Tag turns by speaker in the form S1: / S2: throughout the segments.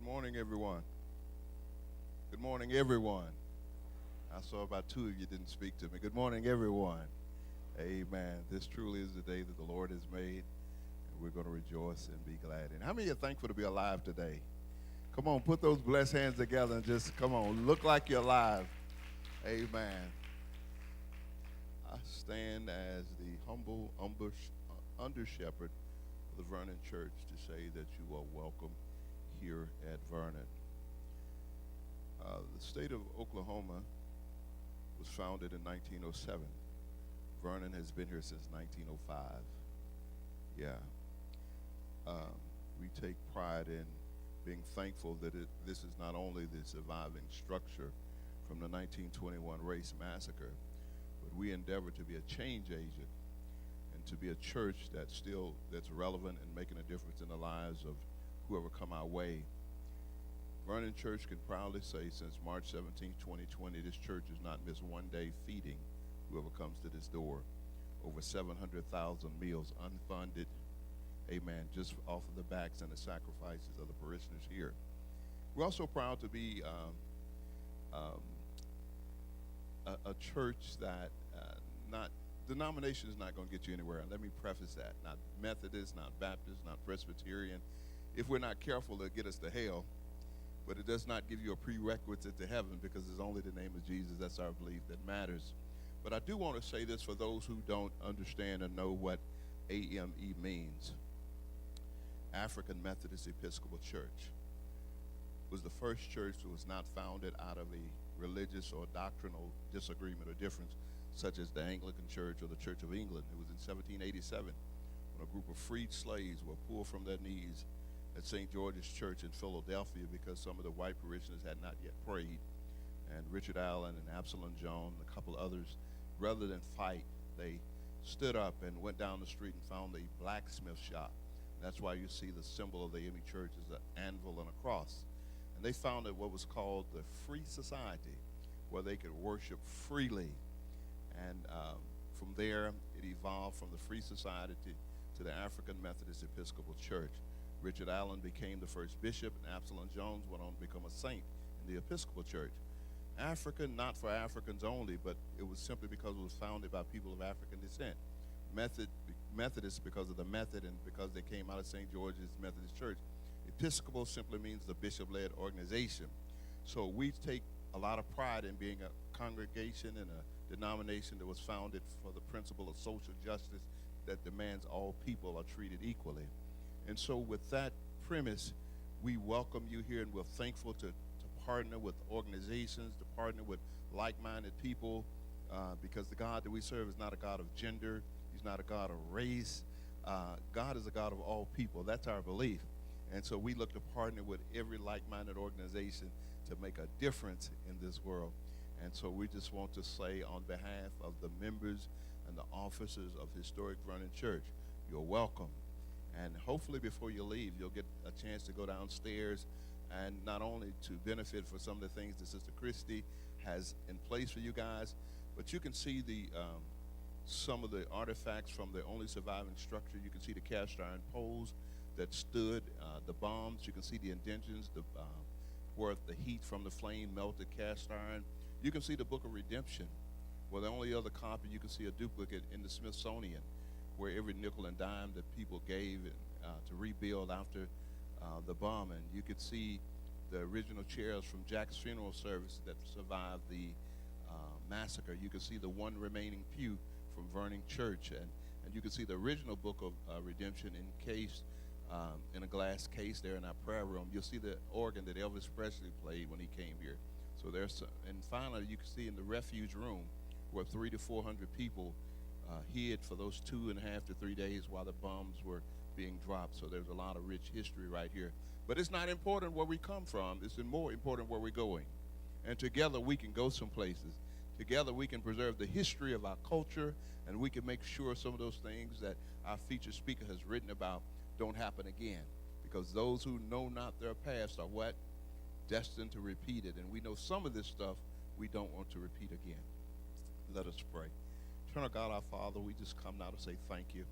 S1: morning, everyone. Good morning, everyone. I saw about two of you didn't speak to me. Good morning, everyone. Amen. This truly is the day that the Lord has made, and we're going to rejoice and be glad. And how many are thankful to be alive today? Come on, put those blessed hands together and just, come on, look like you're alive. Amen. I stand as the humble under shepherd of the Vernon Church to say that you are welcome here at Vernon. The state of Oklahoma was founded in 1907. Vernon has been here since 1905. Yeah. We take pride in being thankful that this is not only the surviving structure from the 1921 race massacre, but we endeavor to be a change agent and to be a church that's relevant and making a difference in the lives of whoever come our way. Vernon Church can proudly say since March 17, 2020, this church has not missed one day feeding whoever comes to this door. Over 700,000 meals unfunded, amen, just off of the backs and the sacrifices of the parishioners here. We're also proud to be a church that denomination is not going to get you anywhere. And let me preface that. Not Methodist, not Baptist, not Presbyterian. If we're not careful, it'll get us to hell. But it does not give you a prerequisite to heaven because it's only the name of Jesus. That's our belief that matters. But I do want to say this for those who don't understand and know what AME means. African Methodist Episcopal Church was the first church that was not founded out of a religious or doctrinal disagreement or difference, such as the Anglican Church or the Church of England. It was in 1787 when a group of freed slaves were pulled from their knees at St. George's Church in Philadelphia because some of the white parishioners had not yet prayed. And Richard Allen and Absalom Jones and a couple others, rather than fight, they stood up and went down the street and found a blacksmith shop. That's why you see the symbol of the AME Church is an anvil and a cross. And they founded what was called the Free Society, where they could worship freely. And from there, it evolved from the Free Society to the African Methodist Episcopal Church. Richard Allen became the first bishop, and Absalom Jones went on to become a saint in the Episcopal Church. African, not for Africans only, but it was simply because it was founded by people of African descent. Methodist because of the method and because they came out of St. George's Methodist Church. Episcopal simply means the bishop-led organization. So we take a lot of pride in being a congregation and a denomination that was founded for the principle of social justice that demands all people are treated equally. And so with that premise, we welcome you here, and we're thankful to partner with organizations, to partner with like-minded people, because the God that we serve is not a God of gender. He's not a God of race. God is a God of all people. That's our belief. And so we look to partner with every like-minded organization to make a difference in this world. And so we just want to say on behalf of the members and the officers of Historic Vernon Church, you're welcome. And hopefully before you leave, you'll get a chance to go downstairs and not only to benefit for some of the things that Sister Christie has in place for you guys, but you can see some of the artifacts from the only surviving structure. You can see the cast iron poles that stood, the bombs. You can see the indentions, where the heat from the flame melted cast iron. You can see the Book of Redemption, where the only other copy, you can see a duplicate in the Smithsonian, where every nickel and dime that people gave to rebuild after the bombing. You could see the original chairs from Jack's funeral service that survived the massacre. You could see the one remaining pew from Vernon Church, and you can see the original Book of Redemption encased in a glass case there in our prayer room. You'll see the organ that Elvis Presley played when he came here. So and finally, you can see in the refuge room where 300 to 400 people hid for those 2.5 to 3 days while the bombs were being dropped. So there's a lot of rich history right here. But it's not important where we come from. It's more important where we're going. And together we can go some places. Together we can preserve the history of our culture, and we can make sure some of those things that our featured speaker has written about don't happen again. Because those who know not their past are what? Destined to repeat it. And we know some of this stuff we don't want to repeat again. Let us pray. Eternal God, our Father, we just come now to say thank you.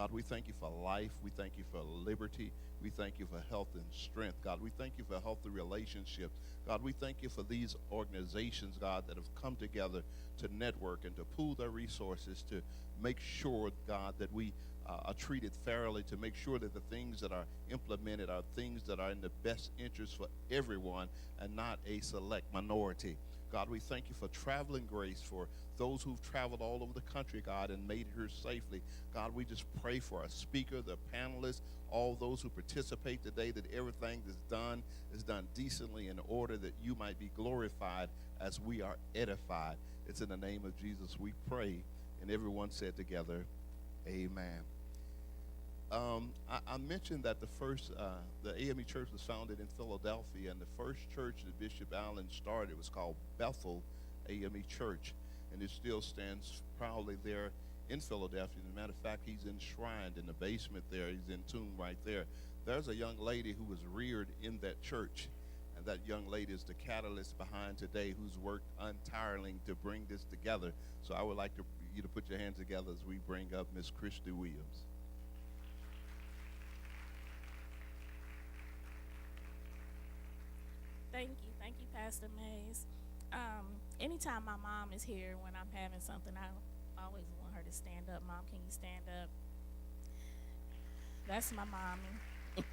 S1: God, we thank you for life. We thank you for liberty. We thank you for health and strength. God, we thank you for healthy relationships. God, we thank you for these organizations, God, that have come together to network and to pool their resources to make sure, God, that we are treated fairly, to make sure that the things that are implemented are things that are in the best interest for everyone and not a select minority. God, we thank you for traveling grace for those who've traveled all over the country, God, and made it here safely. God, we just pray for our speaker, the panelists, all those who participate today, that everything that's done is done decently in order that you might be glorified as we are edified. It's in the name of Jesus we pray. And everyone said together, amen. I mentioned that the AME Church was founded in Philadelphia, and the first church that Bishop Allen started was called Bethel AME Church, and it still stands proudly there in Philadelphia. As a matter of fact, he's enshrined in the basement there. He's entombed right there. There's a young lady who was reared in that church, and that young lady is the catalyst behind today, who's worked untiringly to bring this together. So I would like you to put your hands together as we bring up Miss Christy Williams.
S2: Thank you, Pastor Mays. Anytime my mom is here when I'm having something, I always want her to stand up. Mom, can you stand up? That's my mommy.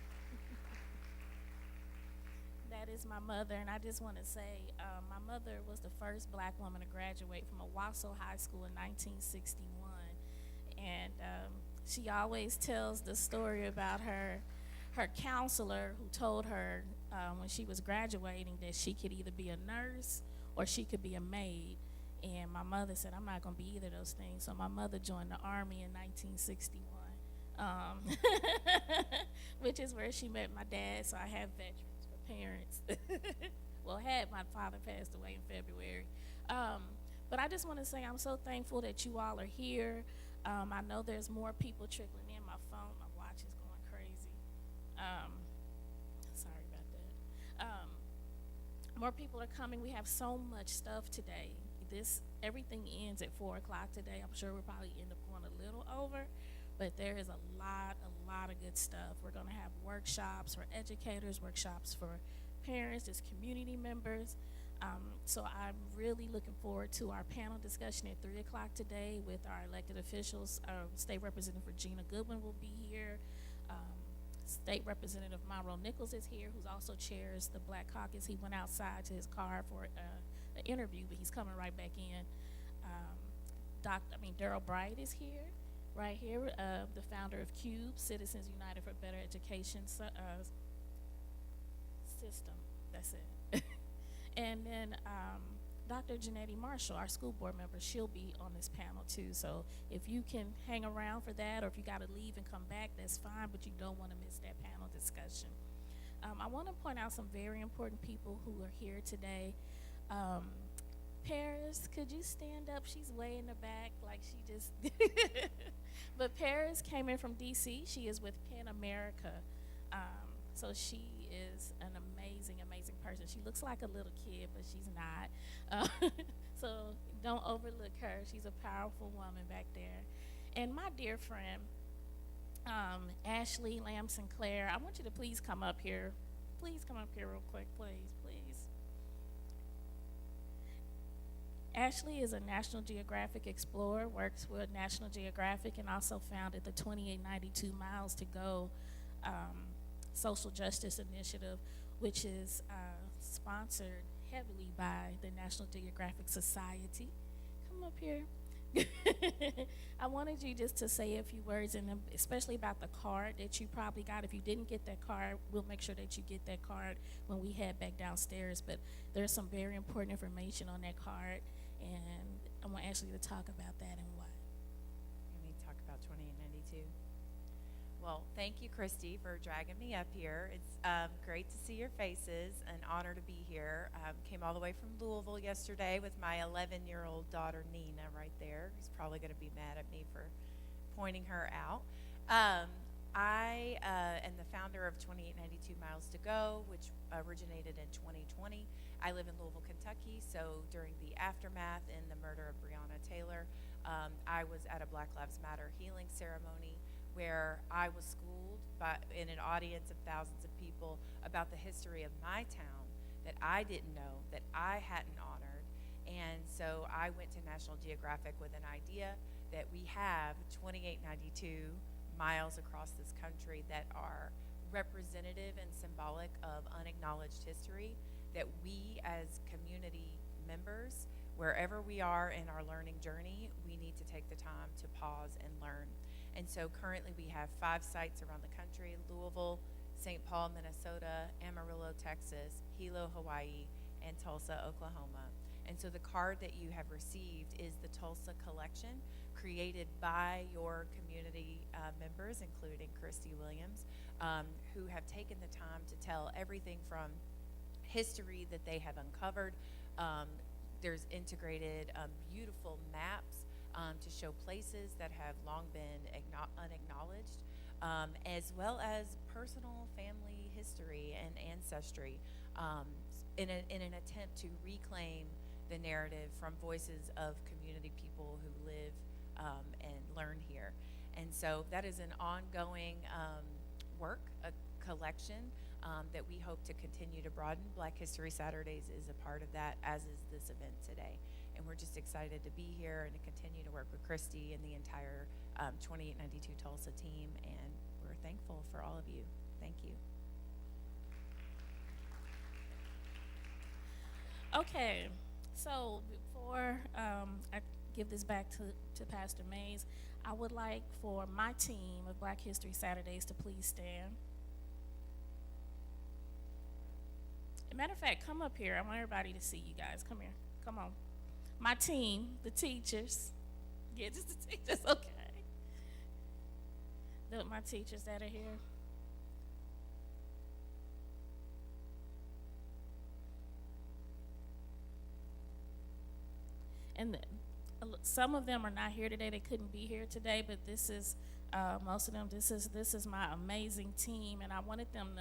S2: That is my mother, and I just want to say, my mother was the first black woman to graduate from Owasso High School in 1961, and she always tells the story about her counselor who told her when she was graduating that she could either be a nurse or she could be a maid. And my mother said, I'm not going to be either of those things. So my mother joined the Army in 1961, which is where she met my dad. So I have veterans for parents. Well, my father passed away in February. But I just want to say I'm so thankful that you all are here. I know there's more people trickling in. My phone, my watch is going crazy. Sorry about that. More people are coming. We have so much stuff today. Everything ends at 4:00 today. I'm sure we'll probably end up going a little over, but there is a lot of good stuff. We're going to have workshops for educators, workshops for parents, just community members. So I'm really looking forward to our panel discussion at 3:00 today with our elected officials. State Representative Regina Goodwin will be here. State Representative Monroe Nichols is here, who's also chairs the Black Caucus. He went outside to his car for an interview, but he's coming right back in. Daryl Bright is here, right here, the founder of CUBE, Citizens United for Better Education System. That's it. And then Dr. Janetti Marshall, our school board member, she'll be on this panel too. So if you can hang around for that, or if you got to leave and come back, that's fine, but you don't want to miss that panel discussion. I want to point out some very important people who are here today. Paris, could you stand up? She's way in the back, like she just But Paris came in from DC. She is with PEN America. So she is an amazing person. She looks like a little kid, but she's not. So don't overlook her. She's a powerful woman back there. And my dear friend, Ashley Lamb Sinclair, I want you to please come up here. Please come up here real quick, please. Ashley is a National Geographic explorer, works with National Geographic, and also founded the 2892 Miles to Go social justice initiative, which is sponsored heavily by the National Geographic Society. Come up here. I wanted you just to say a few words, and especially about the card that you probably got. If you didn't get that card, we'll make sure that you get that card when we head back downstairs. But there's some very important information on that card, and I want Ashley to talk about that and why.
S3: Let me talk about 2892. Well, thank you, Christy, for dragging me up here. It's great to see your faces. An honor to be here. Came all the way from Louisville yesterday with my 11-year-old daughter, Nina, right there, who's probably going to be mad at me for pointing her out. I am the founder of 2892 Miles to Go, which originated in 2020. I live in Louisville, Kentucky, so during the aftermath in the murder of Breonna Taylor, I was at a Black Lives Matter healing ceremony where I was schooled in an audience of thousands of people about the history of my town that I didn't know, that I hadn't honored. And so I went to National Geographic with an idea that we have 2892 miles across this country that are representative and symbolic of unacknowledged history, that we as community members, wherever we are in our learning journey, we need to take the time to pause and learn. And so currently we have 5 sites around the country: Louisville, St. Paul, Minnesota, Amarillo, Texas, Hilo, Hawaii, and Tulsa, Oklahoma. And so the card that you have received is the Tulsa collection, created by your community members, including Christy Williams, who have taken the time to tell everything from history that they have uncovered. There's integrated beautiful maps to show places that have long been unacknowledged, as well as personal family history and ancestry, in an attempt to reclaim the narrative from voices of community people who live and learn here. And so that is an ongoing work, a collection that we hope to continue to broaden. Black History Saturdays is a part of that, as is this event today. And we're just excited to be here and to continue to work with Christy and the entire 2892 Tulsa team, and we're thankful for all of you. Thank you.
S2: Okay, so before I give this back to Pastor Mays, I would like for my team of Black History Saturdays to please stand. As a matter of fact, come up here. I want everybody to see you guys. Come here. Come on. My team, the teachers. Yeah, just the teachers, okay. My teachers that are here. And some of them are not here today. They couldn't be here today, but this is most of them. This is my amazing team, and I wanted them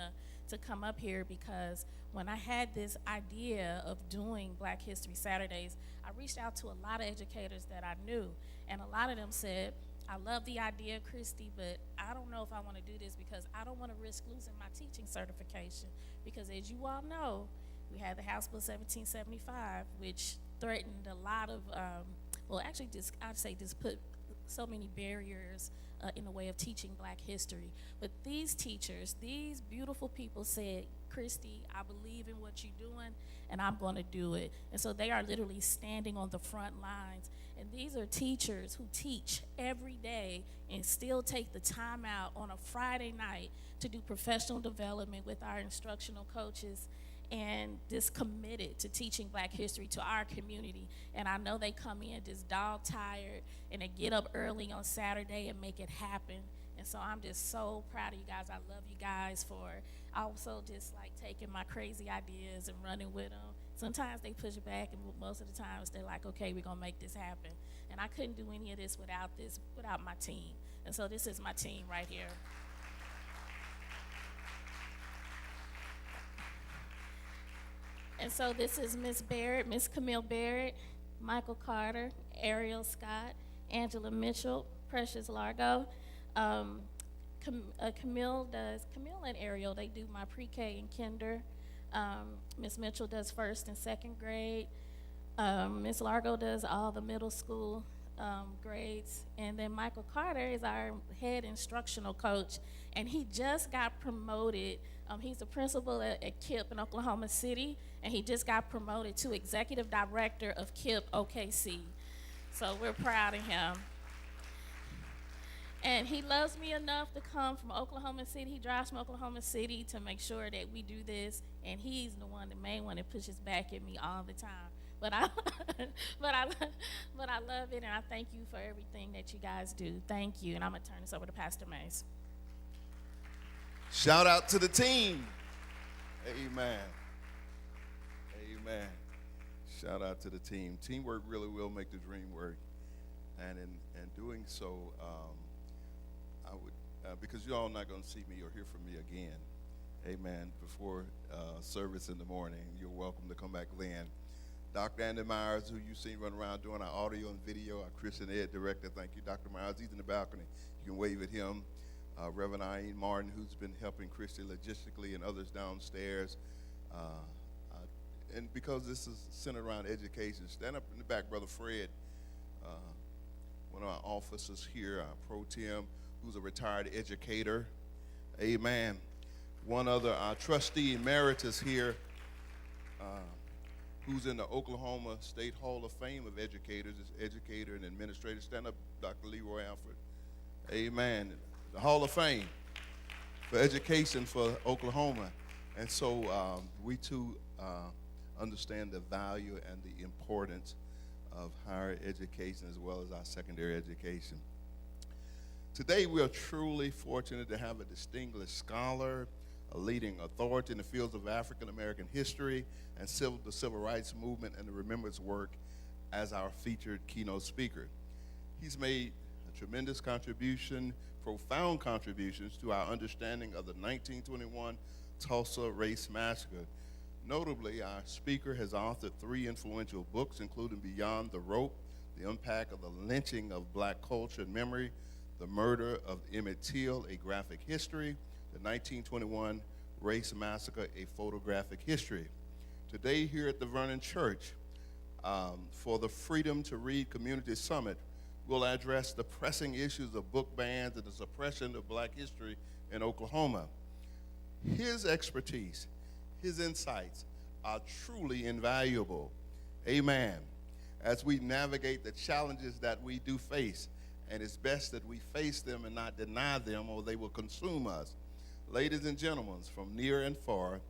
S2: to come up here because when I had this idea of doing Black History Saturdays, I reached out to a lot of educators that I knew, and a lot of them said, "I love the idea, Christy, but I don't know if I want to do this because I don't want to risk losing my teaching certification." Because as you all know, we had the House Bill 1775, which threatened a lot of, I'd say just put so many barriers in the way of teaching Black history. But these teachers, these beautiful people said, "Christy, I believe in what you're doing, and I'm going to do it." And so they are literally standing on the front lines. And these are teachers who teach every day and still take the time out on a Friday night to do professional development with our instructional coaches, and just committed to teaching Black history to our community. And I know they come in just dog tired, and they get up early on Saturday and make it happen. And so I'm just so proud of you guys. I love you guys for also just like taking my crazy ideas and running with them. Sometimes they push it back, and most of the times they're like, "Okay, we're gonna make this happen." And I couldn't do any of this without my team. And so this is my team right here. And so this is Miss Barrett, Miss Camille Barrett, Michael Carter, Ariel Scott, Angela Mitchell, Precious Largo. Camille and Ariel, they do my pre-K and kinder. Miss Mitchell does first and second grade. Miss Largo does all the middle school grades. And then Michael Carter is our head instructional coach, and he just got promoted. He's the principal at KIPP in Oklahoma City, and he just got promoted to executive director of KIPP OKC. So we're proud of him. And he loves me enough to come from Oklahoma City. He drives from Oklahoma City to make sure that we do this, and he's the main one that pushes back at me all the time. But I love it, and I thank you for everything that you guys do. Thank you, and I'm gonna turn this over to Pastor Mays.
S1: Shout out to the team. Amen. Amen. Shout out to the team. Teamwork really will make the dream work. And in doing so, I would, because you all not going to see me or hear from me again, amen, before service in the morning. You're welcome to come back then. Dr. Andy Myers, who you've seen run around doing our audio and video, our Christian Ed director. Thank you, Dr. Myers. He's in the balcony. You can wave at him. Reverend Ian Martin, who's been helping Christy logistically, and others downstairs. And because this is centered around education, stand up in the back, Brother Fred, one of our officers here, our pro tem, who's a retired educator. Amen. One other, our trustee emeritus here, who's in the Oklahoma State Hall of Fame of Educators, is educator and administrator. Stand up, Dr. Leroy Alford. Amen. The Hall of Fame for education for Oklahoma. And so we too understand the value and the importance of higher education as well as our secondary education. Today we are truly fortunate to have a distinguished scholar, a leading authority in the fields of African American history and the civil rights movement and the remembrance work as our featured keynote speaker. He's made a tremendous contribution, profound contributions to our understanding of the 1921 Tulsa Race Massacre. Notably, our speaker has authored 3 influential books, including Beyond the Rope, The Unpack of the Lynching of Black Culture and Memory, The Murder of Emmett Till, A Graphic History, The 1921 Race Massacre, A Photographic History. Today here at the Vernon Church, for the Freedom to Read Community Summit, we'll address the pressing issues of book bans and the suppression of Black history in Oklahoma. His expertise, his insights are truly invaluable. Amen. As we navigate the challenges that we do face, and it's best that we face them and not deny them, or they will consume us. Ladies and gentlemen, from near and far,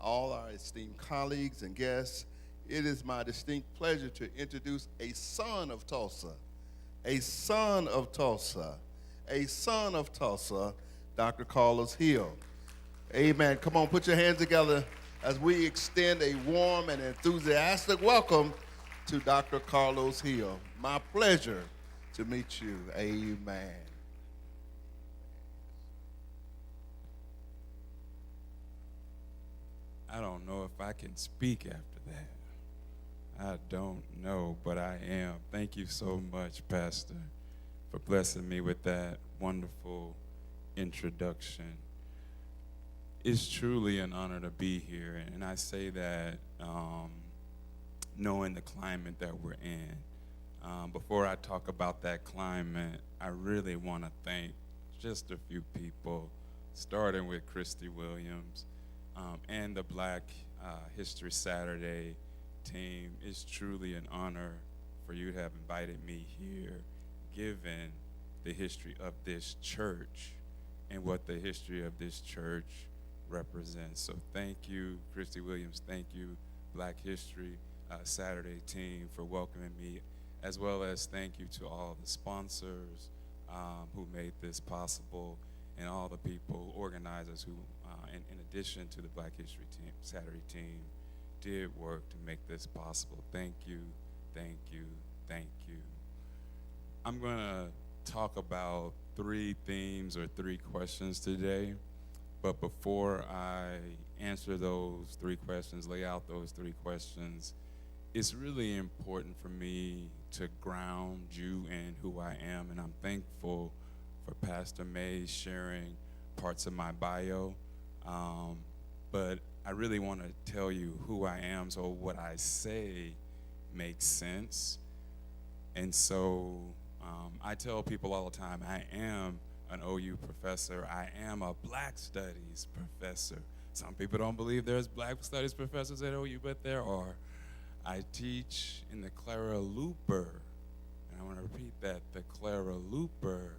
S1: all our esteemed colleagues and guests, it is my distinct pleasure to introduce a son of Tulsa, a son of Tulsa, a son of Tulsa, Dr. Carlos Hill. Amen. Come on, put your hands together as we extend a warm and enthusiastic welcome to Dr. Carlos Hill. My pleasure to meet you. Amen.
S4: I don't know if I can speak after that. I don't know, but I am. Thank you so much, Pastor, for blessing me with that wonderful introduction. It's truly an honor to be here, and I say that knowing the climate that we're in. Before I talk about that climate, I really want to thank just a few people, starting with Christy Williams and the Black History Saturday team. It's truly an honor for you to have invited me here, given the history of this church and what the history of this church represents. So thank you, Christy Williams. Thank you, Black History Saturday team, for welcoming me, as well as thank you to all the sponsors who made this possible, and all the people, organizers who, in addition to the Black History team, Saturday team, did work to make this possible. Thank you, thank you, thank you. I'm gonna talk about 3 themes or 3 questions today, but before I answer those 3 questions, lay out those 3 questions, it's really important for me to ground you in who I am, and I'm thankful for Pastor May sharing parts of my bio, but I really want to tell you who I am so what I say makes sense. And so I tell people all the time, I am an OU professor. I am a Black Studies professor. Some people don't believe there's Black Studies professors at OU, but there are. I teach in the Clara Luper, and I want to repeat that, the Clara Luper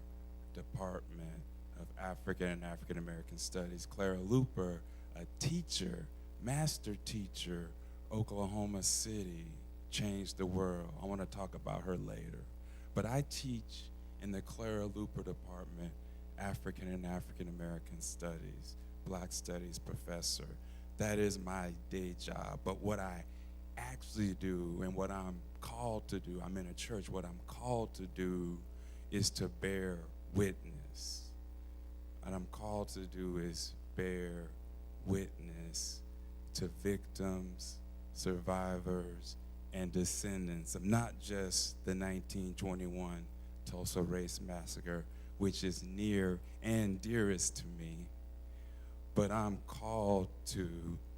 S4: Department of African and African American Studies. Clara Luper, a teacher, master teacher, Oklahoma City, changed the world. I want to talk about her later. But I teach in the Clara Luper Department, African and African American Studies, Black Studies professor. That is my day job. But what I actually do and what I'm called to do, I'm in a church, what I'm called to do is to bear witness. What I'm called to do is bear witness to victims, survivors, and descendants of not just the 1921 Tulsa Race Massacre, which is near and dearest to me. But I'm called to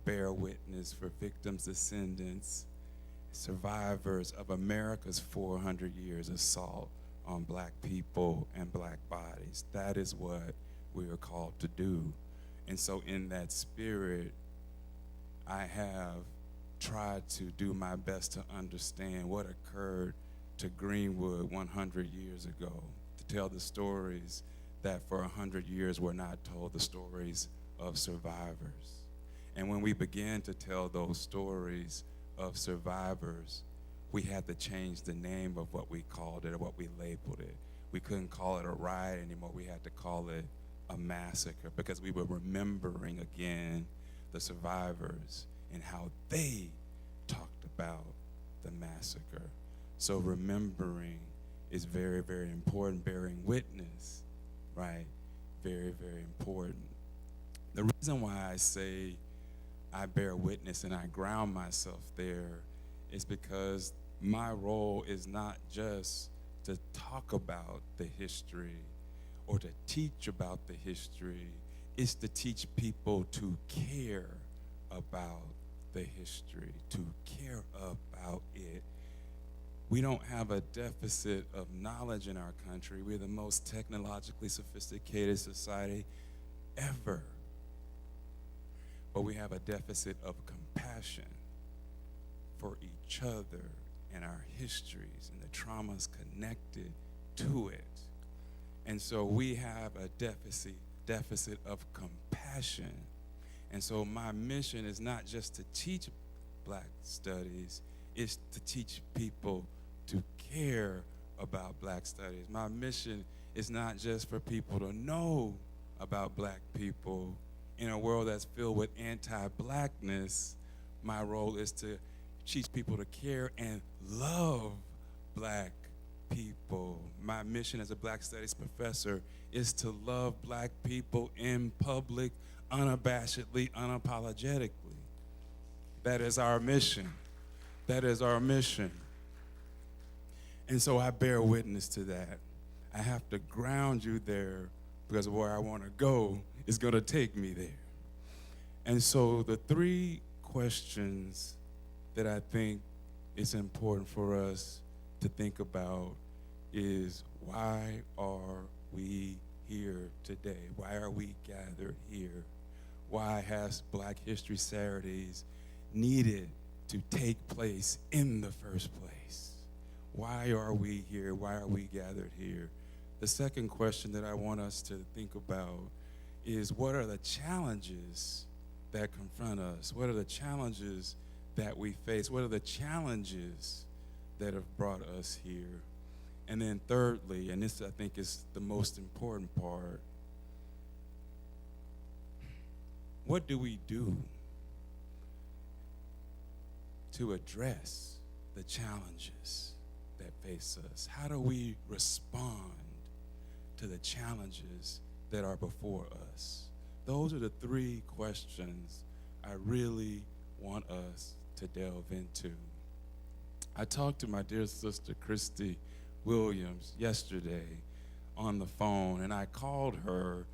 S4: bear witness for victims, descendants, survivors of America's 400 years assault on black people and black bodies. That is what we are called to do. And so in that spirit, I have tried to do my best to understand what occurred to Greenwood 100 years ago, to tell the stories that for 100 years were not told, the stories of survivors. And when we began to tell those stories of survivors, we had to change the name of what we called it or what we labeled it. We couldn't call it a riot anymore. We had to call it a massacre because we were remembering again the survivors and how they talked about the massacre. So remembering is very, very important. Bearing witness, right? Very, very important. The reason why I say I bear witness and I ground myself there is because my role is not just to talk about the history or to teach about the history. It's to teach people to care about the history, to care about it. We don't have a deficit of knowledge in our country. We're the most technologically sophisticated society ever. But we have a deficit of compassion for each other and our histories and the traumas connected to it. And so we have a deficit of compassion. And so my mission is not just to teach black studies, it's to teach people to care about black studies. My mission is not just for people to know about black people. In a world that's filled with anti-blackness, my role is to teach people to care and love black people. My mission as a black studies professor is to love black people in public, unabashedly, unapologetically. That is our mission. That is our mission. And so I bear witness to that. I have to ground you there because where I want to go is going to take me there. And so the three questions that I think it's important for us to think about is, why are we here today? Why are we gathered here? Why has Black History Saturdays needed to take place in the first place? Why are we here? Why are we gathered here? The second question that I want us to think about is, what are the challenges that confront us? What are the challenges that we face? What are the challenges that have brought us here? And then thirdly, and this I think is the most important part, what do we do to address the challenges that face us? How do we respond to the challenges that are before us? Those are the three questions I really want us to delve into. I talked to my dear sister, Christy Williams, yesterday on the phone, and I called her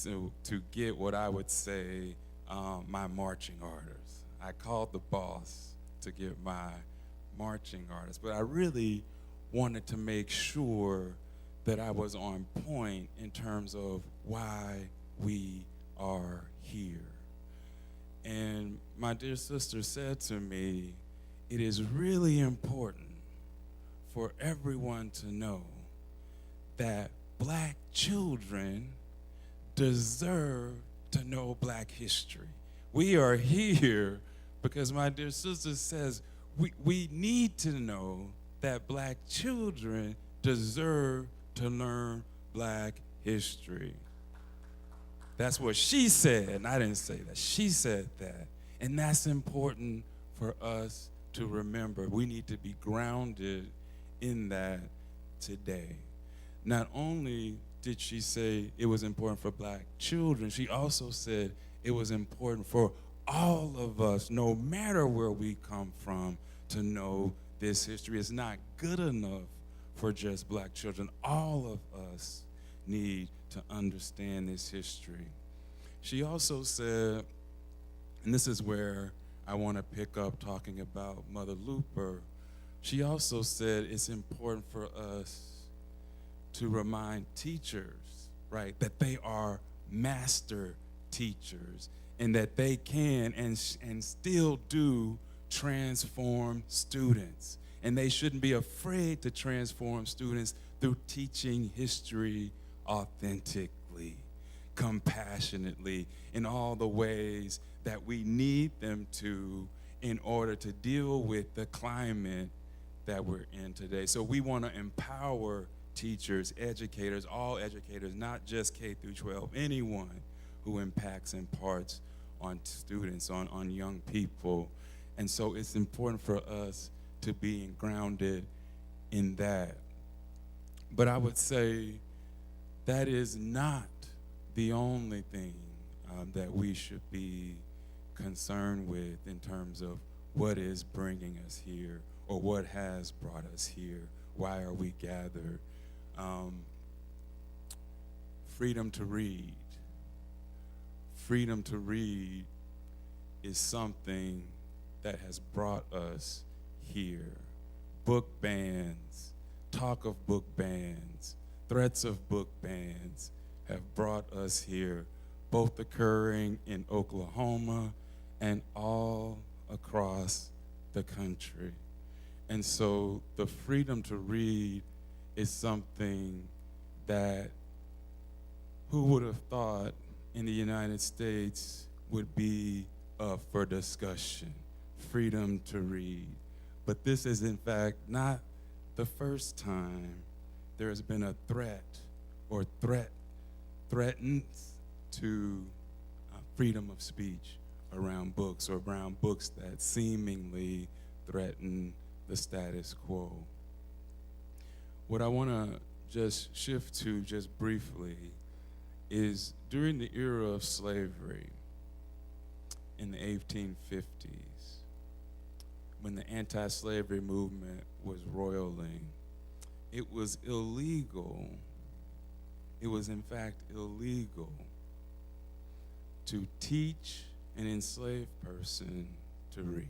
S4: to get what I would say my marching orders. I called the boss to get my marching orders, but I really wanted to make sure that I was on point in terms of why we are here. And my dear sister said to me, it is really important for everyone to know that Black children deserve to know Black history. We are here because my dear sister says we need to know that Black children deserve to learn Black history. That's what she said, and I didn't say that. She said that. And that's important for us to remember. We need to be grounded in that today. Not only did she say it was important for Black children, she also said it was important for all of us, no matter where we come from, to know this history. It's not good enough for just Black children. All of us need to understand this history. She also said, and this is where I want to pick up talking about Mother Looper. She also said it's important for us to remind teachers, right, that they are master teachers and that they can and still do transform students. And they shouldn't be afraid to transform students through teaching history authentically, compassionately, in all the ways that we need them to in order to deal with the climate that we're in today. So we want to empower teachers, educators, all educators, not just K through 12, anyone who impacts and imparts on students, on young people. And so it's important for us to be grounded in that. But I would say that is not the only thing that we should be concerned with in terms of what is bringing us here or what has brought us here. Why are we gathered? Freedom to read. Freedom to read is something that has brought us here. Book bans, talk of book bans, threats of book bans have brought us here, both occurring in Oklahoma and all across the country. And so the freedom to read is something that who would have thought in the United States would be up for discussion, freedom to read. But this is in fact not the first time there has been a threat or threatens to freedom of speech around books or around books that seemingly threaten the status quo. What I want to just shift to just briefly is during the era of slavery in the 1850s, when the anti-slavery movement was roiling, it was illegal. It was in fact illegal to teach an enslaved person to read.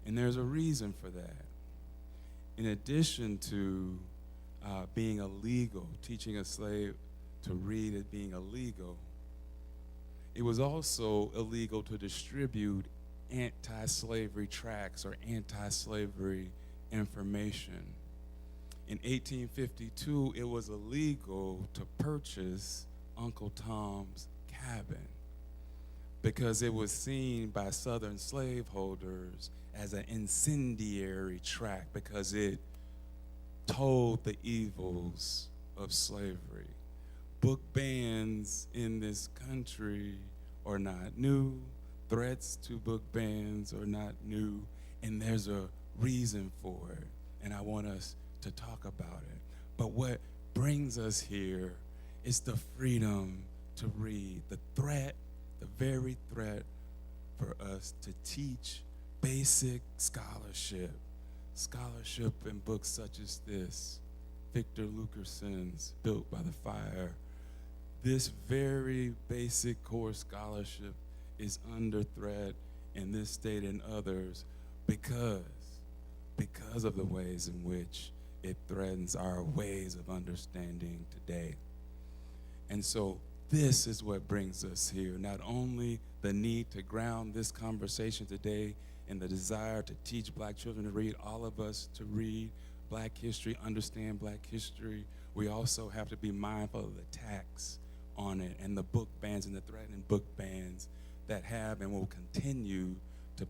S4: And there's a reason for that. In addition to being illegal, teaching a slave to read as being illegal, it was also illegal to distribute anti-slavery tracts or anti-slavery information. In 1852, it was illegal to purchase Uncle Tom's Cabin because it was seen by Southern slaveholders as an incendiary tract because it told the evils of slavery. Book bans in this country are not new. Threats to book bans are not new, and there's a reason for it, and I want us to talk about it. But what brings us here is the freedom to read, the threat, the very threat for us to teach basic scholarship in books such as this, Victor Lukerson's Built by the Fire. This very basic core scholarship is under threat in this state and others because of the ways in which it threatens our ways of understanding today. And so this is what brings us here. Not only the need to ground this conversation today in the desire to teach black children to read, all of us to read black history, understand black history, we also have to be mindful of the tax on it and the book bans and the threatening book bans that have and will continue to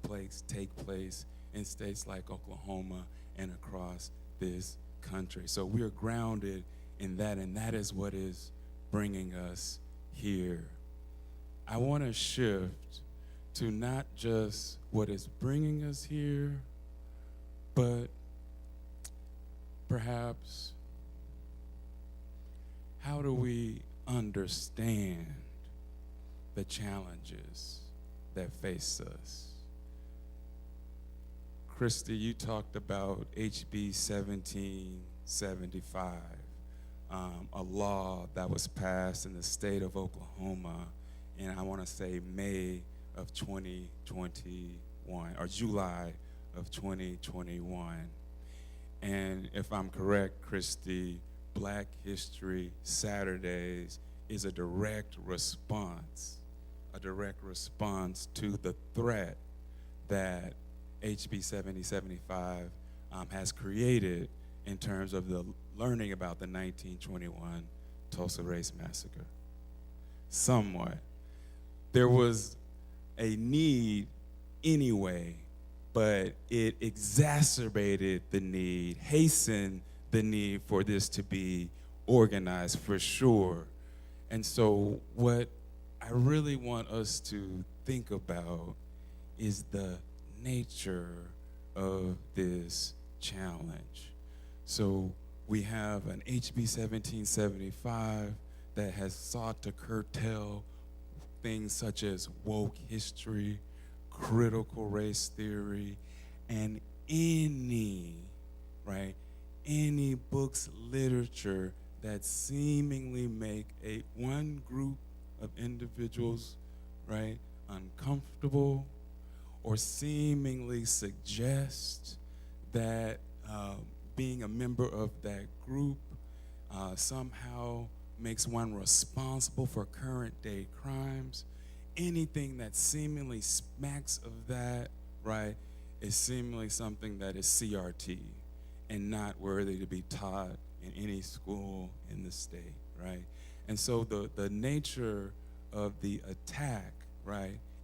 S4: take place in states like Oklahoma and across this country. So we are grounded in that, and that is what is bringing us here. I want to shift to not just what is bringing us here, but perhaps how do we understand the challenges that face us? Christy, you talked about HB 1775, a law that was passed in the state of Oklahoma in, I want to say, May of 2021, or July of 2021. And if I'm correct, Christy, Black History Saturdays is a direct response to the threat that HB 7075 has created in terms of the learning about the 1921 Tulsa Race Massacre. Somewhat. There was a need anyway, but it exacerbated the need, hastened the need for this to be organized for sure. And so what I really want us to think about is the nature of this challenge. So we have an HB 1775 that has sought to curtail things such as woke history, critical race theory, and any books, literature that seemingly make one group of individuals, uncomfortable, or seemingly suggest that being a member of that group somehow makes one responsible for current day crimes. Anything that seemingly smacks of that, is seemingly something that is CRT and not worthy to be taught in any school in the state, And so the nature of the attack,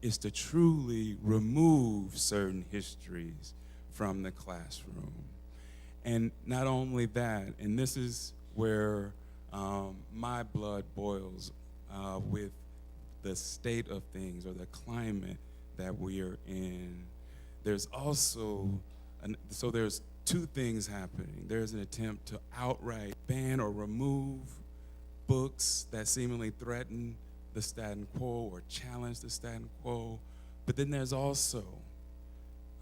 S4: is to truly remove certain histories from the classroom. And not only that, and this is where my blood boils with the state of things or the climate that we are in. There's also, so there's two things happening. There's an attempt to outright ban or remove books that seemingly threaten the status quo or challenge the status quo. But then there's also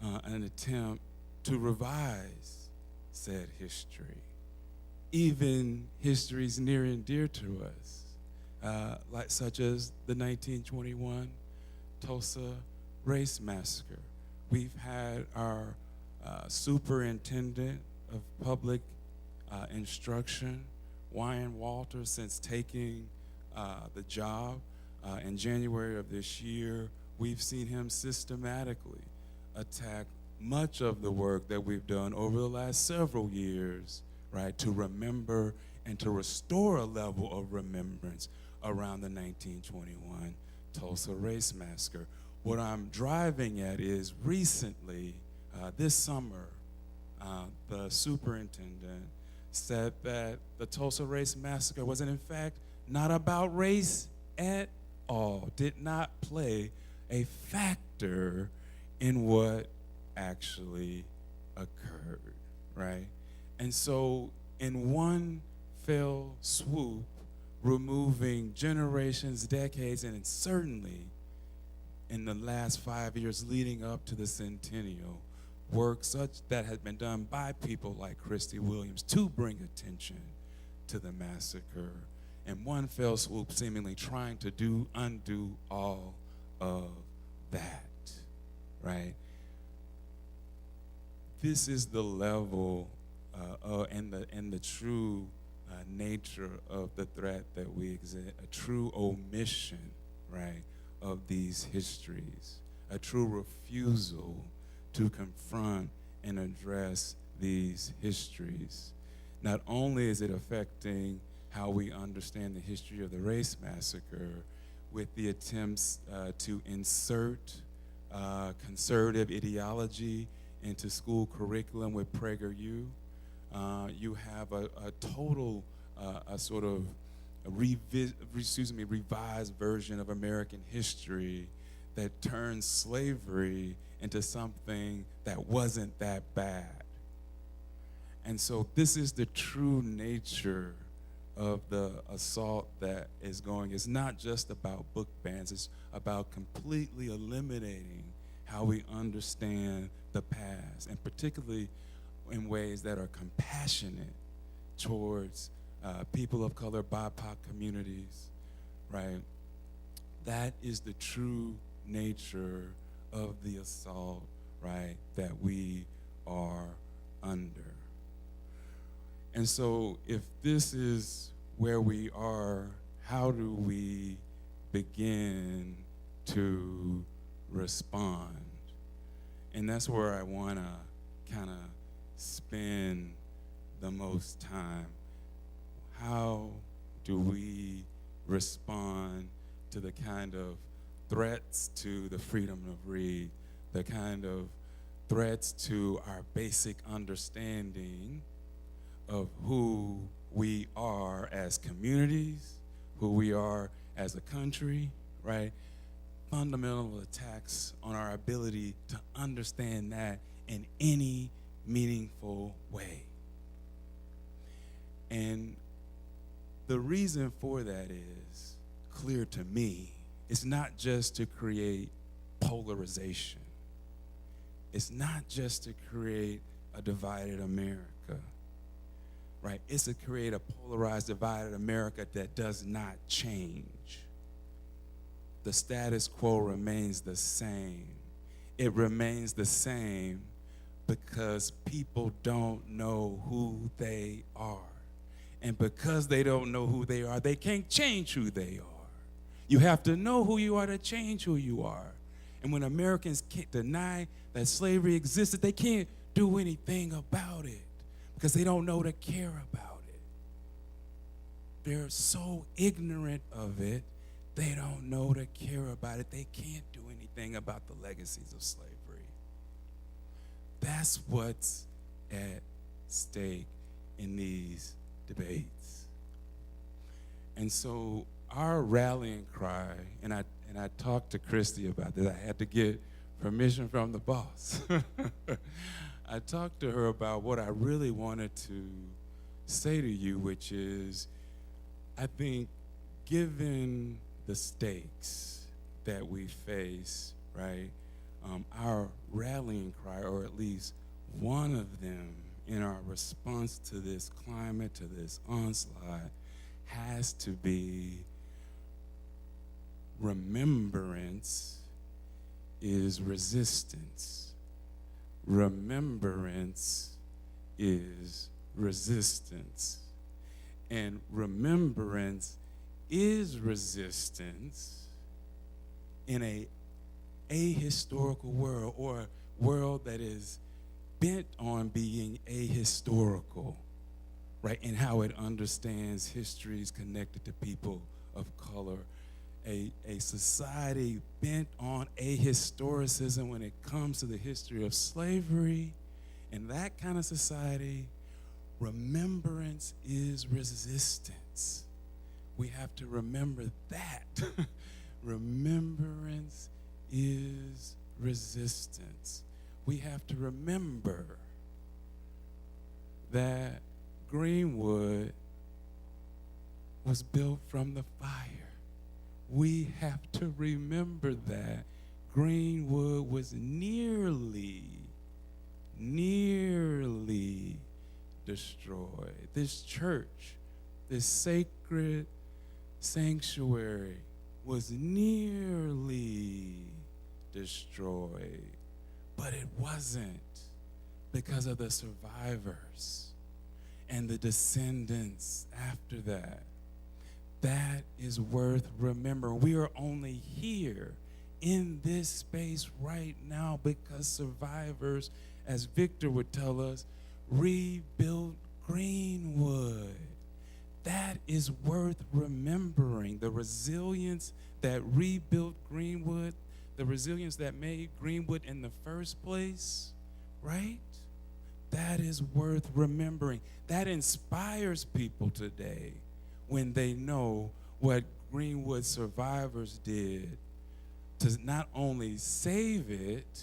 S4: an attempt to revise said history, even histories near and dear to us, such as the 1921 Tulsa Race Massacre. We've had our superintendent of public instruction, Wyan Walters, since taking the job in January of this year. We've seen him systematically attack much of the work that we've done over the last several years, to remember and to restore a level of remembrance around the 1921 Tulsa Race Massacre. What I'm driving at is recently, this summer, the superintendent said that the Tulsa Race Massacre was in fact not about race at all, did not play a factor in what actually occurred, And so in one fell swoop, removing generations, decades, and certainly in the last 5 years leading up to the centennial, work such that had been done by people like Christy Williams to bring attention to the massacre, and one fell swoop seemingly trying to undo all of that, This is the level and the true nature of the threat that we exist, a true omission, of these histories, a true refusal to confront and address these histories. Not only is it affecting how we understand the history of the race massacre with the attempts to insert conservative ideology into school curriculum with PragerU. You have a total, sort of revised version of American history that turns slavery into something that wasn't that bad. And so this is the true nature of the assault that is going. It's not just about book bans, it's about completely eliminating how we understand the past, and particularly in ways that are compassionate towards people of color, BIPOC communities, right? That is the true nature of the assault, right, that we are under. And so if this is where we are, how do we begin to respond? And that's where I want to kind of spend the most time. How do we respond to the kind of threats to the freedom of read, the kind of threats to our basic understanding of who we are as communities, who we are as a country, right? Fundamental attacks on our ability to understand that in any meaningful way. And the reason for that is clear to me. It's not just to create polarization. It's not just to create a divided America, right? It's to create a polarized, divided America that does not change. The status quo remains the same. It remains the same because people don't know who they are. And because they don't know who they are, they can't change who they are. You have to know who you are to change who you are. And when Americans can't deny that slavery existed, they can't do anything about it because they don't know to care about it. They're so ignorant of it, they don't know to care about it. They can't do anything about the legacies of slavery. That's what's at stake in these debates. And so our rallying cry, and I talked to Christy about this. I had to get permission from the boss. I talked to her about what I really wanted to say to you, which is, I think given the stakes that we face, right, our rallying cry, or at least one of them in our response to this climate, to this onslaught, has to be remembrance is resistance. Remembrance is resistance. And remembrance is resistance in a ahistorical world, or a world that is bent on being ahistorical, right? And how it understands histories connected to people of color. A society bent on ahistoricism when it comes to the history of slavery. In that kind of society, remembrance is resistance. We have to remember that. Remembrance is resistance. We have to remember that Greenwood was built from the fire. We have to remember that Greenwood was nearly destroyed. This church, this sacred sanctuary, was nearly destroyed, but it wasn't, because of the survivors and the descendants after that. That is worth remembering. We are only here in this space right now because survivors, as Victor would tell us, rebuilt Greenwood. That is worth remembering. The resilience that rebuilt Greenwood, the resilience that made Greenwood in the first place, right? That is worth remembering. That inspires people today when they know what Greenwood survivors did to not only save it,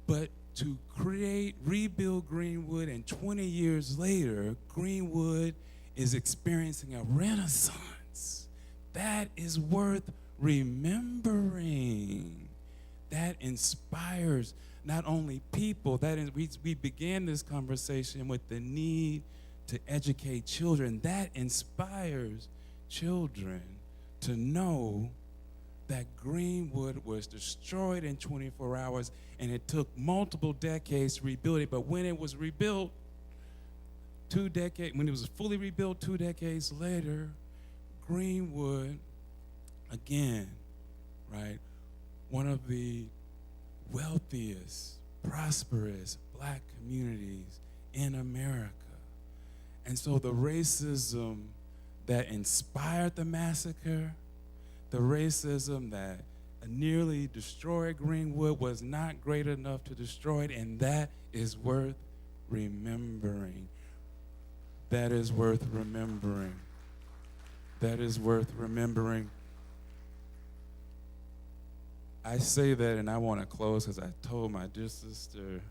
S4: but to rebuild Greenwood, and 20 years later, Greenwood is experiencing a renaissance. That is worth remembering. That inspires not only people, we began this conversation with the need to educate children. That inspires children to know that Greenwood was destroyed in 24 hours, and it took multiple decades to rebuild it. But when it was rebuilt, when it was fully rebuilt 2 decades later, Greenwood, again, right, one of the wealthiest, prosperous black communities in America. And so the racism that inspired the massacre, the racism that nearly destroyed Greenwood was not great enough to destroy it, and that is worth remembering. That is worth remembering. That is worth remembering. I say that, and I want to close because I told my dear sister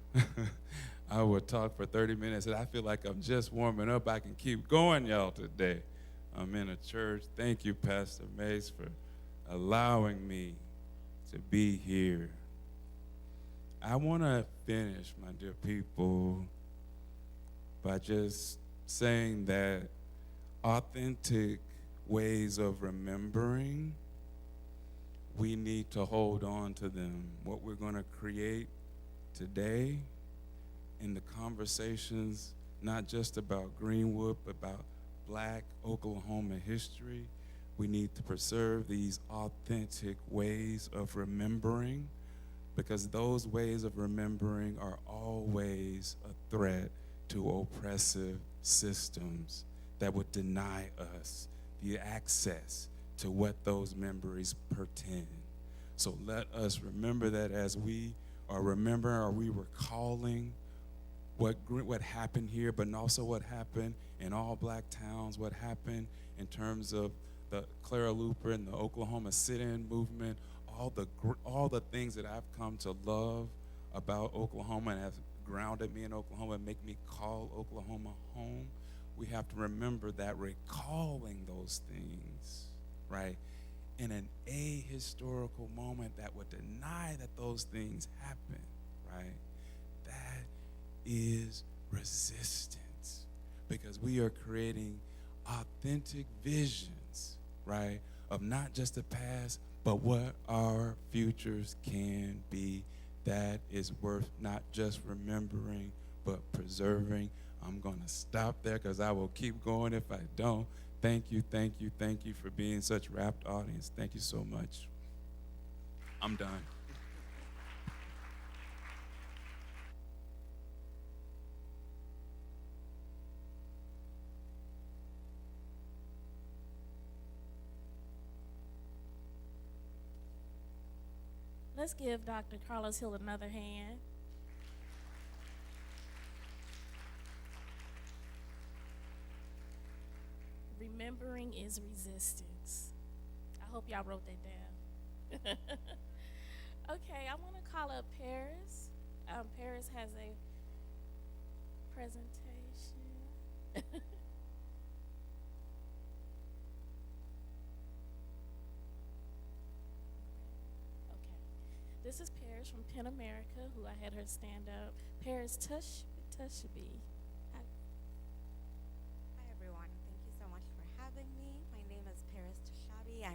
S4: I would talk for 30 minutes, and I feel like I'm just warming up. I can keep going, y'all, today. I'm in a church. Thank you, Pastor Mace, for allowing me to be here. I want to finish, my dear people, by just saying that authentic ways of remembering, we need to hold on to them. What we're going to create today in the conversations, not just about Greenwood, but about Black Oklahoma history, we need to preserve these authentic ways of remembering, because those ways of remembering are always a threat to oppressive systems that would deny us the access to what those memories portend. So let us remember that as we are remembering, or we recalling what happened here, but also what happened in all black towns, what happened in terms of the Clara Looper and the Oklahoma sit-in movement, all the things that I've come to love about Oklahoma and have grounded me in Oklahoma and make me call Oklahoma home. We have to remember that recalling those things, right, in an ahistorical moment that would deny that those things happen, right, that is resistance, because we are creating authentic visions, right, of not just the past, but what our futures can be. That is worth not just remembering, but preserving. I'm going to stop there because I will keep going if I don't. Thank you, thank you, thank you for being such a rapt audience. Thank you so much. I'm done.
S2: Let's give Dr. Carlos Hill another hand. Remembering is resistance. I hope y'all wrote that down. Okay, I want to call up Paris. Paris has a presentation. Okay. This is Paris from Penn America, who I had her stand up. Paris Tushby.
S5: Hi everyone, thank you so much for having me. My name is Paris Tashabi. I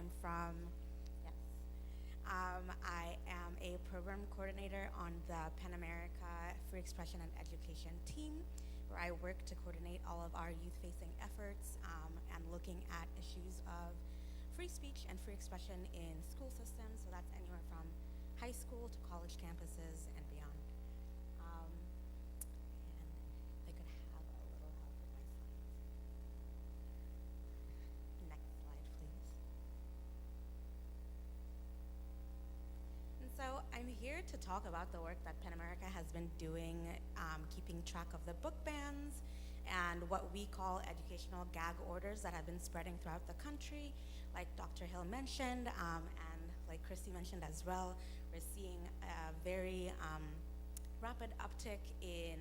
S5: am a program coordinator on the Penn America Free Expression and Education team, where I work to coordinate all of our youth-facing efforts and looking at issues of free speech and free expression in school systems. So that's anywhere from high school to college campuses and beyond. And if I could have a little help with my slides. Next slide, please. And so I'm here to talk about the work that Penn America has been doing, keeping track of the book bans and what we call educational gag orders that have been spreading throughout the country. Like Dr. Hill mentioned, and like Christy mentioned as well, we're seeing a very rapid uptick in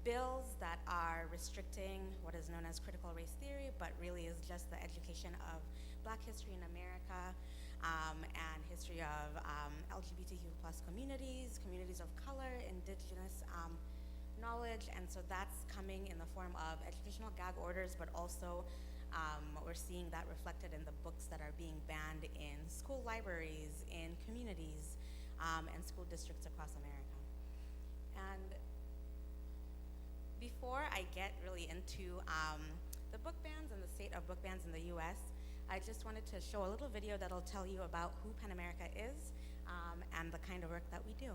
S5: bills that are restricting what is known as critical race theory, but really is just the education of Black history in America, and history of LGBTQ plus communities of color, indigenous knowledge, and so that's coming in the form of educational gag orders, but also we're seeing that reflected in the books that are being banned in school libraries, in communities, and school districts across America. And before I get really into the book bans and the state of book bans in the U.S., I just wanted to show a little video that'll tell you about who PEN America is and the kind of work that we do.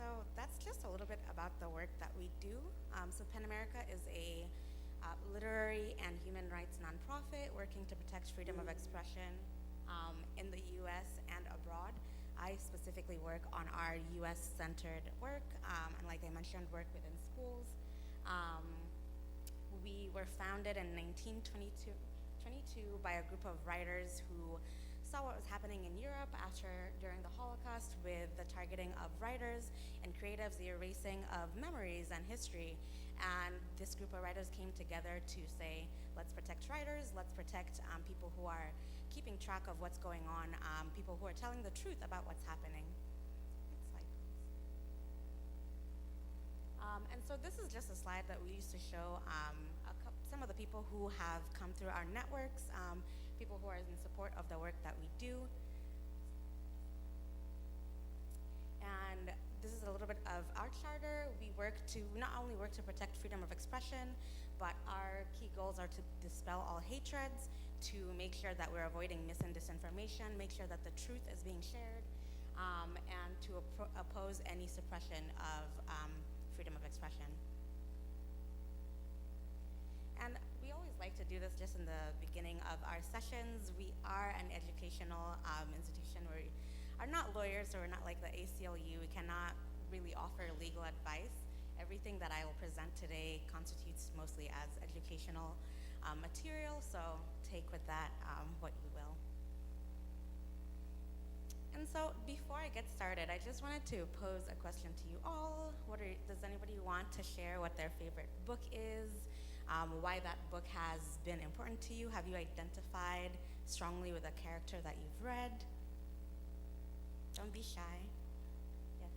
S5: So that's just a little bit about the work that we do. So PEN America is a literary and human rights nonprofit working to protect freedom of expression in the U.S. and abroad. I specifically work on our U.S.-centered work, and like I mentioned, work within schools. We were founded in 1922 by a group of writers who saw what was happening in Europe during the Holocaust with the targeting of writers and creatives, the erasing of memories and history. And this group of writers came together to say, let's protect writers, let's protect people who are keeping track of what's going on, people who are telling the truth about what's happening. Next slide, please. And so this is just a slide that we used to show some of the people who have come through our networks. people who are in support of the work that we do. And this is a little bit of our charter. We not only work to protect freedom of expression, but our key goals are to dispel all hatreds, to make sure that we're avoiding mis and disinformation, make sure that the truth is being shared, and to oppose any suppression of freedom of expression. And we always like to do this just in the beginning of our sessions. We are an educational institution. We are not lawyers, or we're not like the ACLU. We cannot really offer legal advice. Everything that I will present today constitutes mostly as educational material, so take with that what you will. And so before I get started, I just wanted to pose a question to you all. Does anybody want to share what their favorite book is? Why that book has been important to you? Have you identified strongly with a character that you've read? Don't be shy. Yes.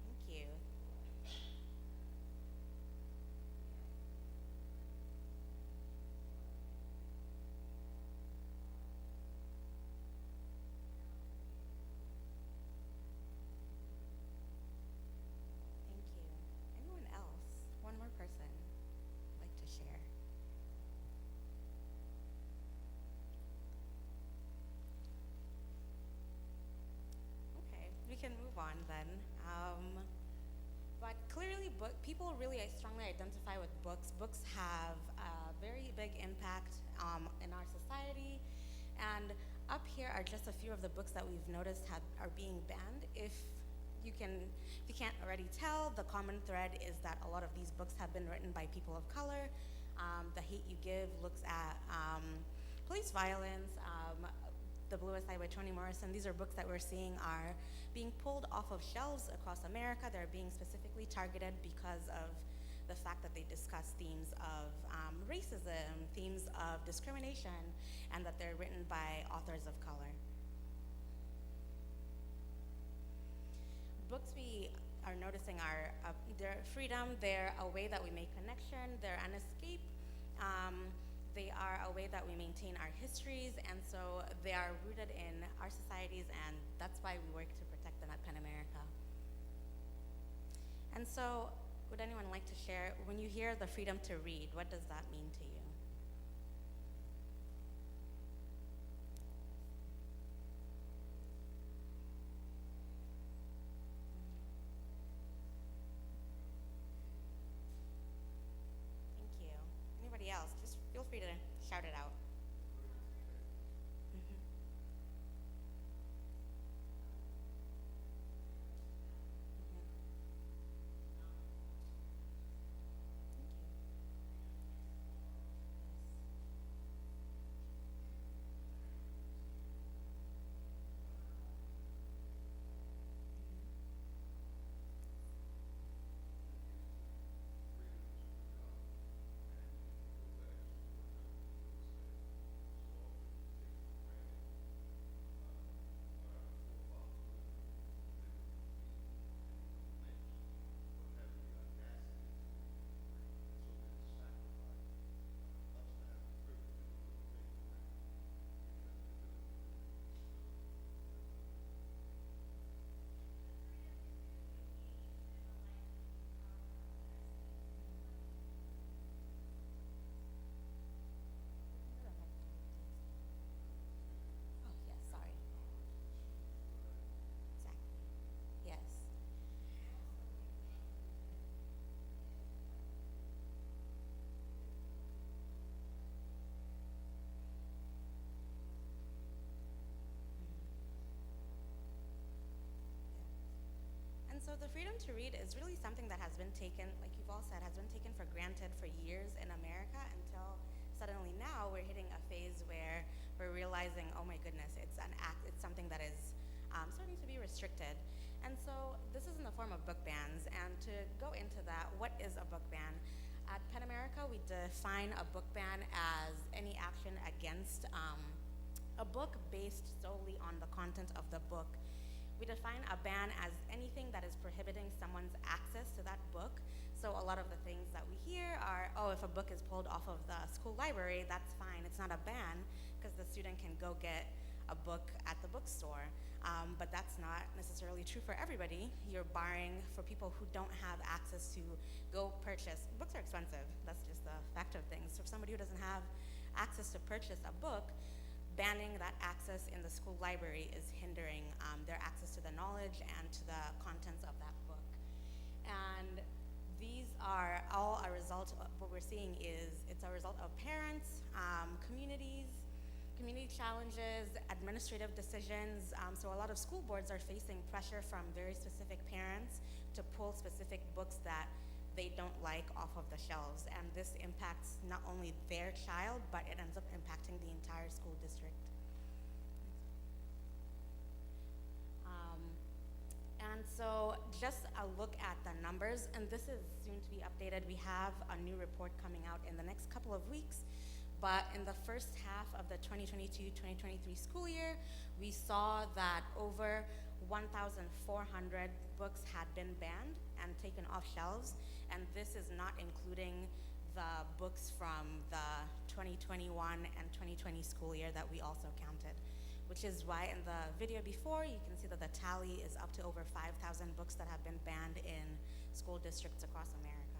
S5: Thank you. Thank you. Anyone else? One more person like to share. Okay, we can move on then. But clearly, people really strongly identify with books. Books have a very big impact in our society. And up here are just a few of the books that we've noticed are being banned. If you can't already tell, the common thread is that a lot of these books have been written by people of color. The Hate U Give looks at police violence. The Bluest Eye by Toni Morrison. These are books that we're seeing are being pulled off of shelves across America. They're being specifically targeted because of the fact that they discuss themes of racism, themes of discrimination, and that they're written by authors of color. Books we are noticing are their freedom, they're a way that we make connection, they're an escape. They are a way that we maintain our histories, and so they are rooted in our societies, and that's why we work to protect them at PEN America. And so, would anyone like to share, when you hear the freedom to read, what does that mean to you? Thank you. Anybody else? Just feel free to shout it out. Mhm. Mhm. Thank you. Oh, yes, sorry. Exactly. Yes. Yeah. And so the freedom to read is really something that has been taken, like you've all said, has been taken for granted for years in America until suddenly now we're hitting a phase where we're realizing, oh my goodness, it's something that is starting to be restricted. And so this is in the form of book bans. And to go into that, what is a book ban? At PEN America, we define a book ban as any action against a book based solely on the content of the book. We define a ban as anything that is prohibiting someone's access to that book. So a lot of the things that we hear are, oh, if a book is pulled off of the school library, that's fine. It's not a ban because the student can go get a book at the bookstore. But that's not necessarily true for everybody. You're barring for people who don't have access to go purchase. Books are expensive. That's just the fact of things. So for somebody who doesn't have access to purchase a book, banning that access in the school library is hindering their access to the knowledge and to the contents of that book. And these are all a result of what we're seeing is it's a result of parents, community challenges, administrative decisions. So a lot of school boards are facing pressure from very specific parents to pull specific books that they don't like off of the shelves. And this impacts not only their child, but it ends up impacting the entire school district. And so just a look at the numbers, and this is soon to be updated. We have a new report coming out in the next couple of weeks. But in the first half of the 2022-2023 school year, we saw that over 1,400 books had been banned and taken off shelves. And this is not including the books from the 2021 and 2020 school year that we also counted, which is why in the video before, you can see that the tally is up to over 5,000 books that have been banned in school districts across America.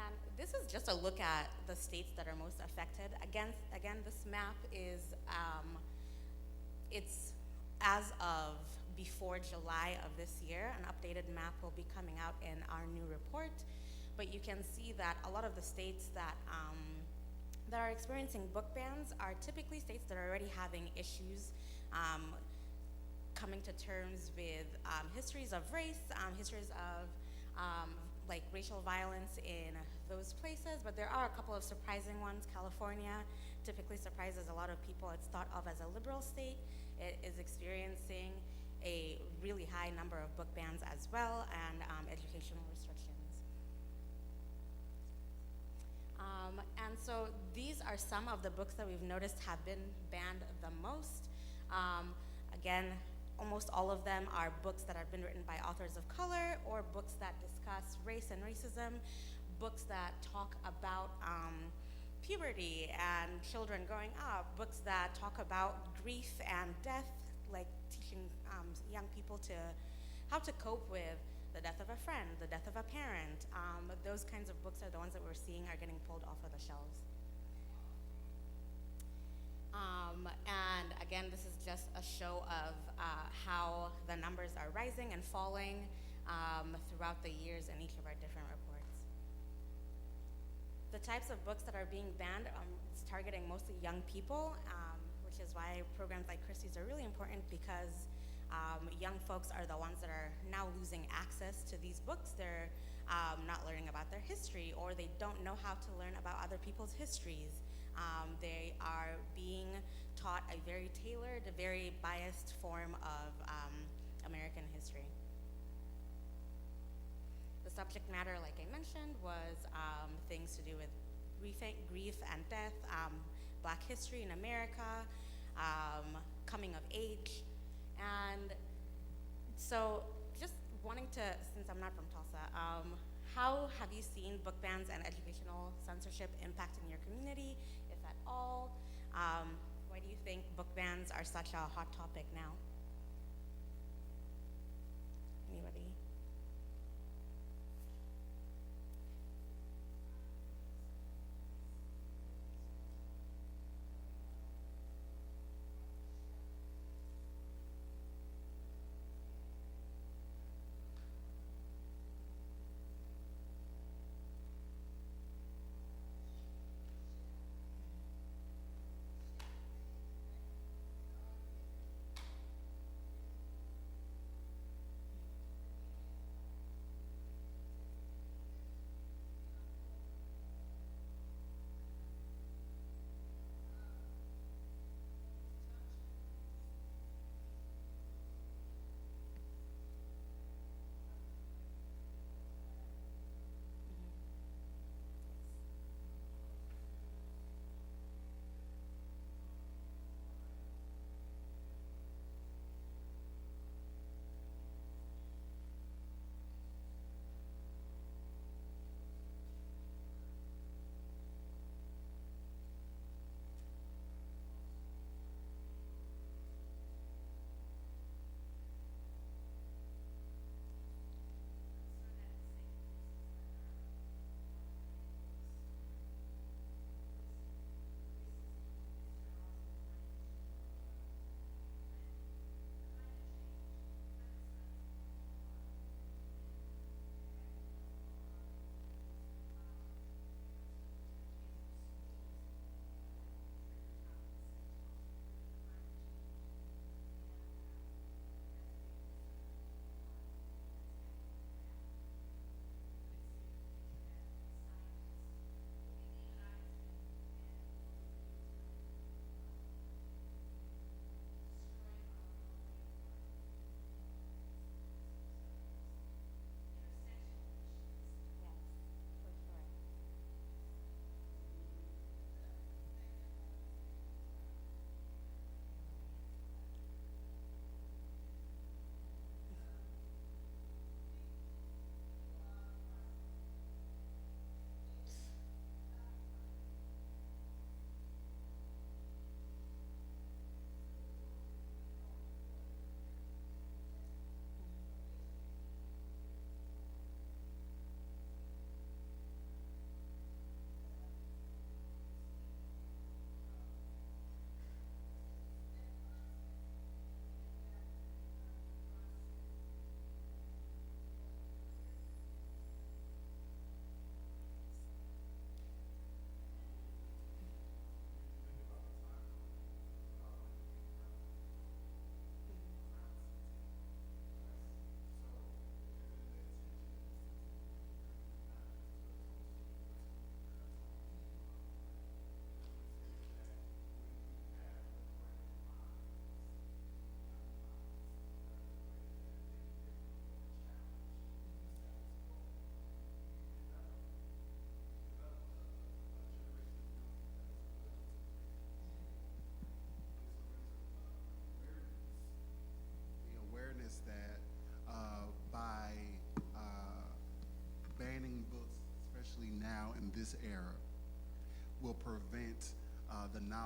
S5: And this is just a look at the states that are most affected. Again, this map is, it's as of before July of this year. An updated map will be coming out in our new report. But you can see that a lot of the states that are experiencing book bans are typically states that are already having issues coming to terms with histories of race, histories of like racial violence in those places, but there are a couple of surprising ones. California typically surprises a lot of people. It's thought of as a liberal state. It is experiencing a really high number of book bans as well, and educational restrictions. And so these are some of the books that we've noticed have been banned the most. Again, almost all of them are books that have been written by authors of color or books that discuss race and racism, books that talk about puberty and children growing up, books that talk about grief and death, like teaching young people to how to cope with the death of a friend, the death of a parent. Those kinds of books are the ones that we're seeing are getting pulled off of the shelves. And again, this is just a show of how the numbers are rising and falling throughout the years in each of our different reports. The types of books that are being banned, it's targeting mostly young people, which is why programs like Christie's are really important, because young folks are the ones that are now losing access to these books. They're not learning about their history, or they don't know how to learn about other people's histories. They are being taught a very tailored, a very biased form of American history. The subject matter, like I mentioned, was things to do with grief and death, Black history in America, coming of age. And so just wanting to, since I'm not from Tulsa, how have you seen book bans and educational censorship impacting your community, if at all? Why do you think book bans are such a hot topic now? Anybody?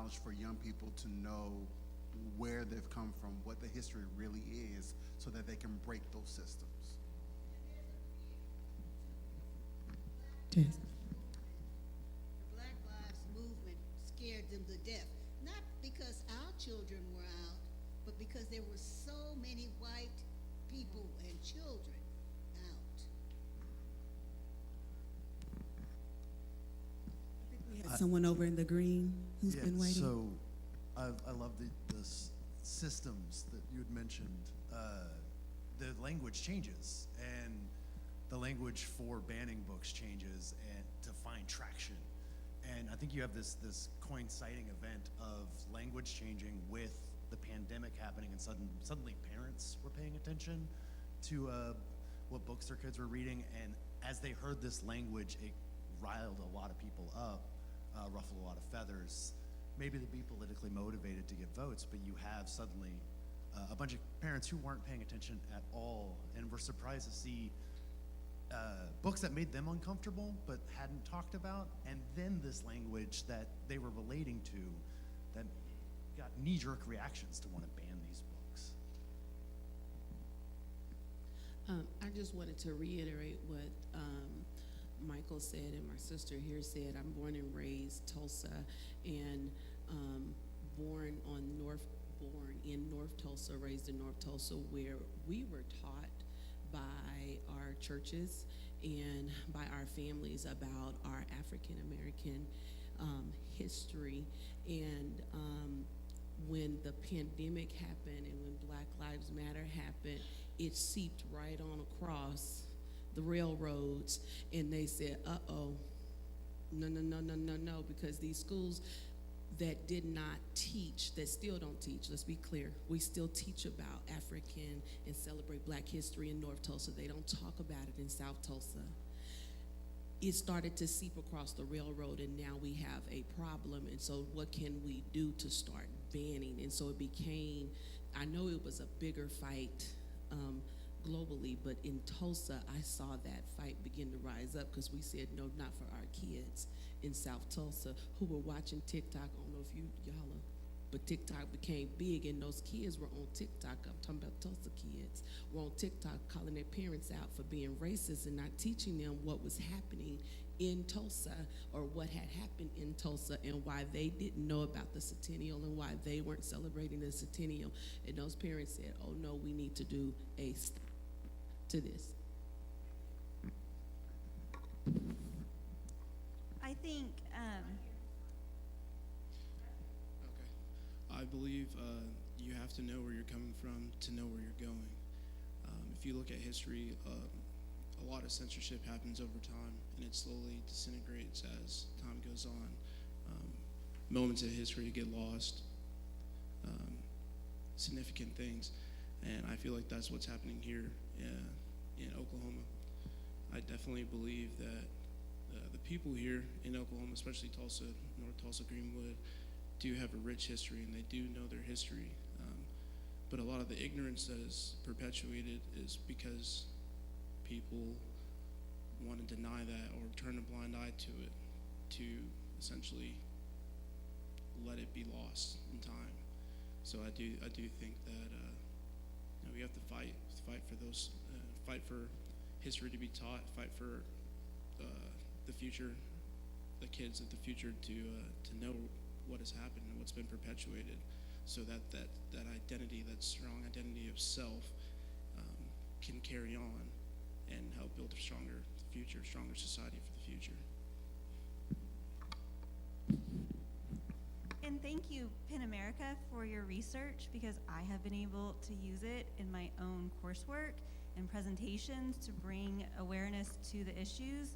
S6: knowledge for young people to know where they've come from, what the history really is, so that they can break those systems.
S7: The Black Lives Movement scared them to death, not because our children were out, but because there were so many white people and children out. I think we had someone over in the green who's been waiting.
S8: So I love the systems that you had mentioned. The language changes, and the language for banning books changes and to find traction. And I think you have this coinciding event of language changing with the pandemic happening, and suddenly parents were paying attention to what books their kids were reading, and as they heard this language, it riled a lot of people up, ruffled a lot of feathers, maybe to be politically motivated to get votes, but you have suddenly a bunch of parents who weren't paying attention at all and were surprised to see books that made them uncomfortable but hadn't talked about, and then this language that they were relating to that got knee-jerk reactions to want to ban these books.
S9: I just wanted to reiterate what Michael said and my sister here said. I'm born and raised Tulsa, and born in North Tulsa, raised in North Tulsa, where we were taught by our churches and by our families about our African American history. And when the pandemic happened and when Black Lives Matter happened, it seeped right on across the railroads, and they said, uh-oh, no, because these schools that did not teach, that still don't teach, let's be clear, we still teach about African and celebrate Black history in North Tulsa. They don't talk about it in South Tulsa. It started to seep across the railroad, and now we have a problem. And so what can we do to start banning? And so it became, I know it was a bigger fight globally, but in Tulsa, I saw that fight begin to rise up, because we said, no, not for our kids in South Tulsa who were watching TikTok. I don't know if y'all are, but TikTok became big, and those kids were on TikTok. I'm talking about Tulsa kids were on TikTok calling their parents out for being racist and not teaching them what was happening in Tulsa, or what had happened in Tulsa, and why they didn't know about the centennial and why they weren't celebrating the centennial. And those parents said, oh no, we need to do a stop to this.
S10: I think,
S11: I believe you have to know where you're coming from to know where you're going. If you look at history, a lot of censorship happens over time, and it slowly disintegrates as time goes on. Moments of history get lost, significant things, and I feel like that's what's happening here in Oklahoma. I definitely believe that the people here in Oklahoma, especially Tulsa, North Tulsa, Greenwood, do have a rich history, and they do know their history. But a lot of the ignorance that is perpetuated is because people want to deny that or turn a blind eye to it, to essentially let it be lost in time. So I do think that we have to fight for those, fight for history to be taught, fight for the future, the kids of the future to know what has happened and what's been perpetuated, so that identity, that strong identity of self, can carry on and help build a stronger future, stronger society for the future.
S10: and thank you, PEN America, for your research, because I have been able to use it in my own coursework and presentations to bring awareness to the issues.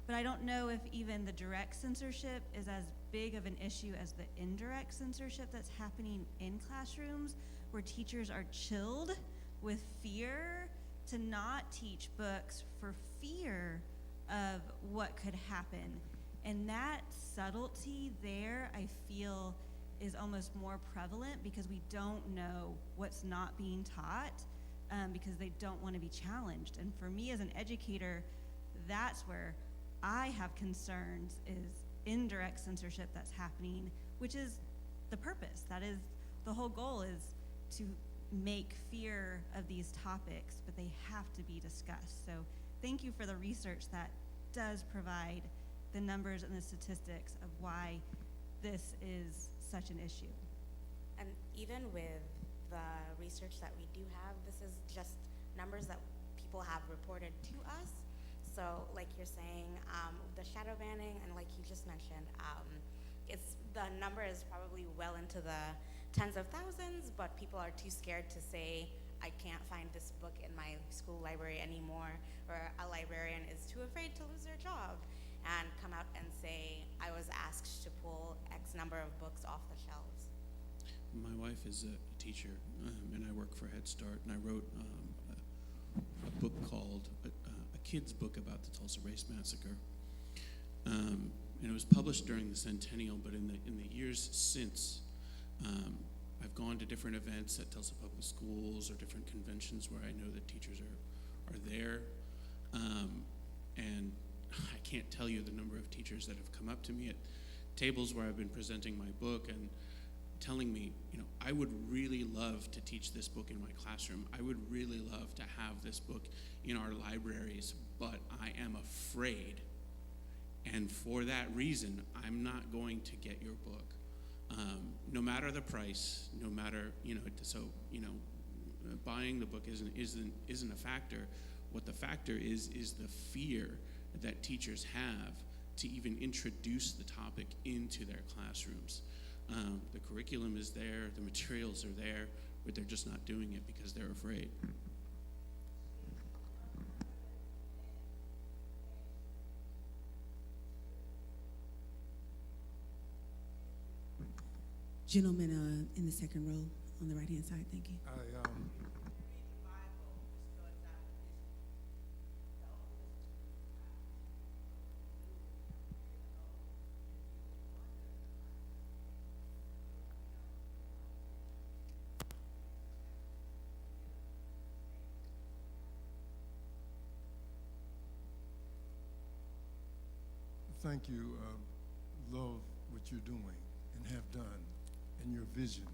S10: But I don't know if even the direct censorship is as big of an issue as the indirect censorship that's happening in classrooms, where teachers are chilled with fear to not teach books for fear of what could happen. And that subtlety there, I feel, is almost more prevalent because we don't know what's not being taught, because they don't want to be challenged. And for me as an educator, that's where I have concerns, is indirect censorship that's happening, which is the purpose. That is, the whole goal is to make fear of these topics, but they have to be discussed. So thank you for the research that does provide the numbers and the statistics of why this is such an issue.
S5: And even with the research that we do have, this is just numbers that people have reported to us. So like you're saying, the shadow banning, and like you just mentioned, the number is probably well into the tens of thousands, but people are too scared to say, I can't find this book in my school library anymore, or a librarian is too afraid to lose their job and come out and say, I was asked to pull X number of books off the shelves.
S11: My wife is a teacher, and I work for Head Start, and I wrote a book called, a kid's book about the Tulsa Race Massacre. And it was published during the centennial, but in the years since, I've gone to different events at Tulsa Public Schools or different conventions where I know that teachers are there. And I can't tell you the number of teachers that have come up to me at tables where I've been presenting my book and telling me, I would really love to teach this book in my classroom. I would really love to have this book in our libraries, but I am afraid. And for that reason, I'm not going to get your book. No matter the price, no matter, buying the book isn't a factor. What the factor is the fear that teachers have to even introduce the topic into their classrooms. The curriculum is there, the materials are there, but they're just not doing it because they're afraid.
S9: Gentleman in the second row on the right-hand side, thank you.
S12: Thank you. Love what you're doing and have done, and your vision.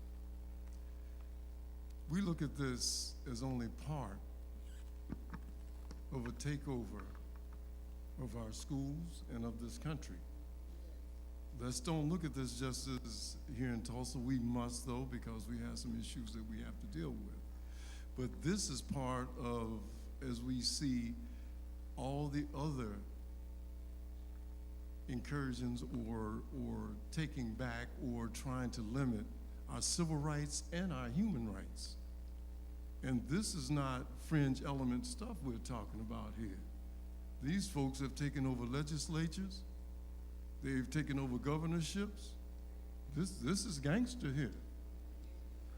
S12: We look at this as only part of a takeover of our schools and of this country. Let's don't look at this just as here in Tulsa. We must, though, because we have some issues that we have to deal with. But this is part of, as we see all the other incursions or taking back or trying to limit our civil rights and our human rights. And this is not fringe element stuff we're talking about here. These folks have taken over legislatures. They've taken over governorships. This is gangster here.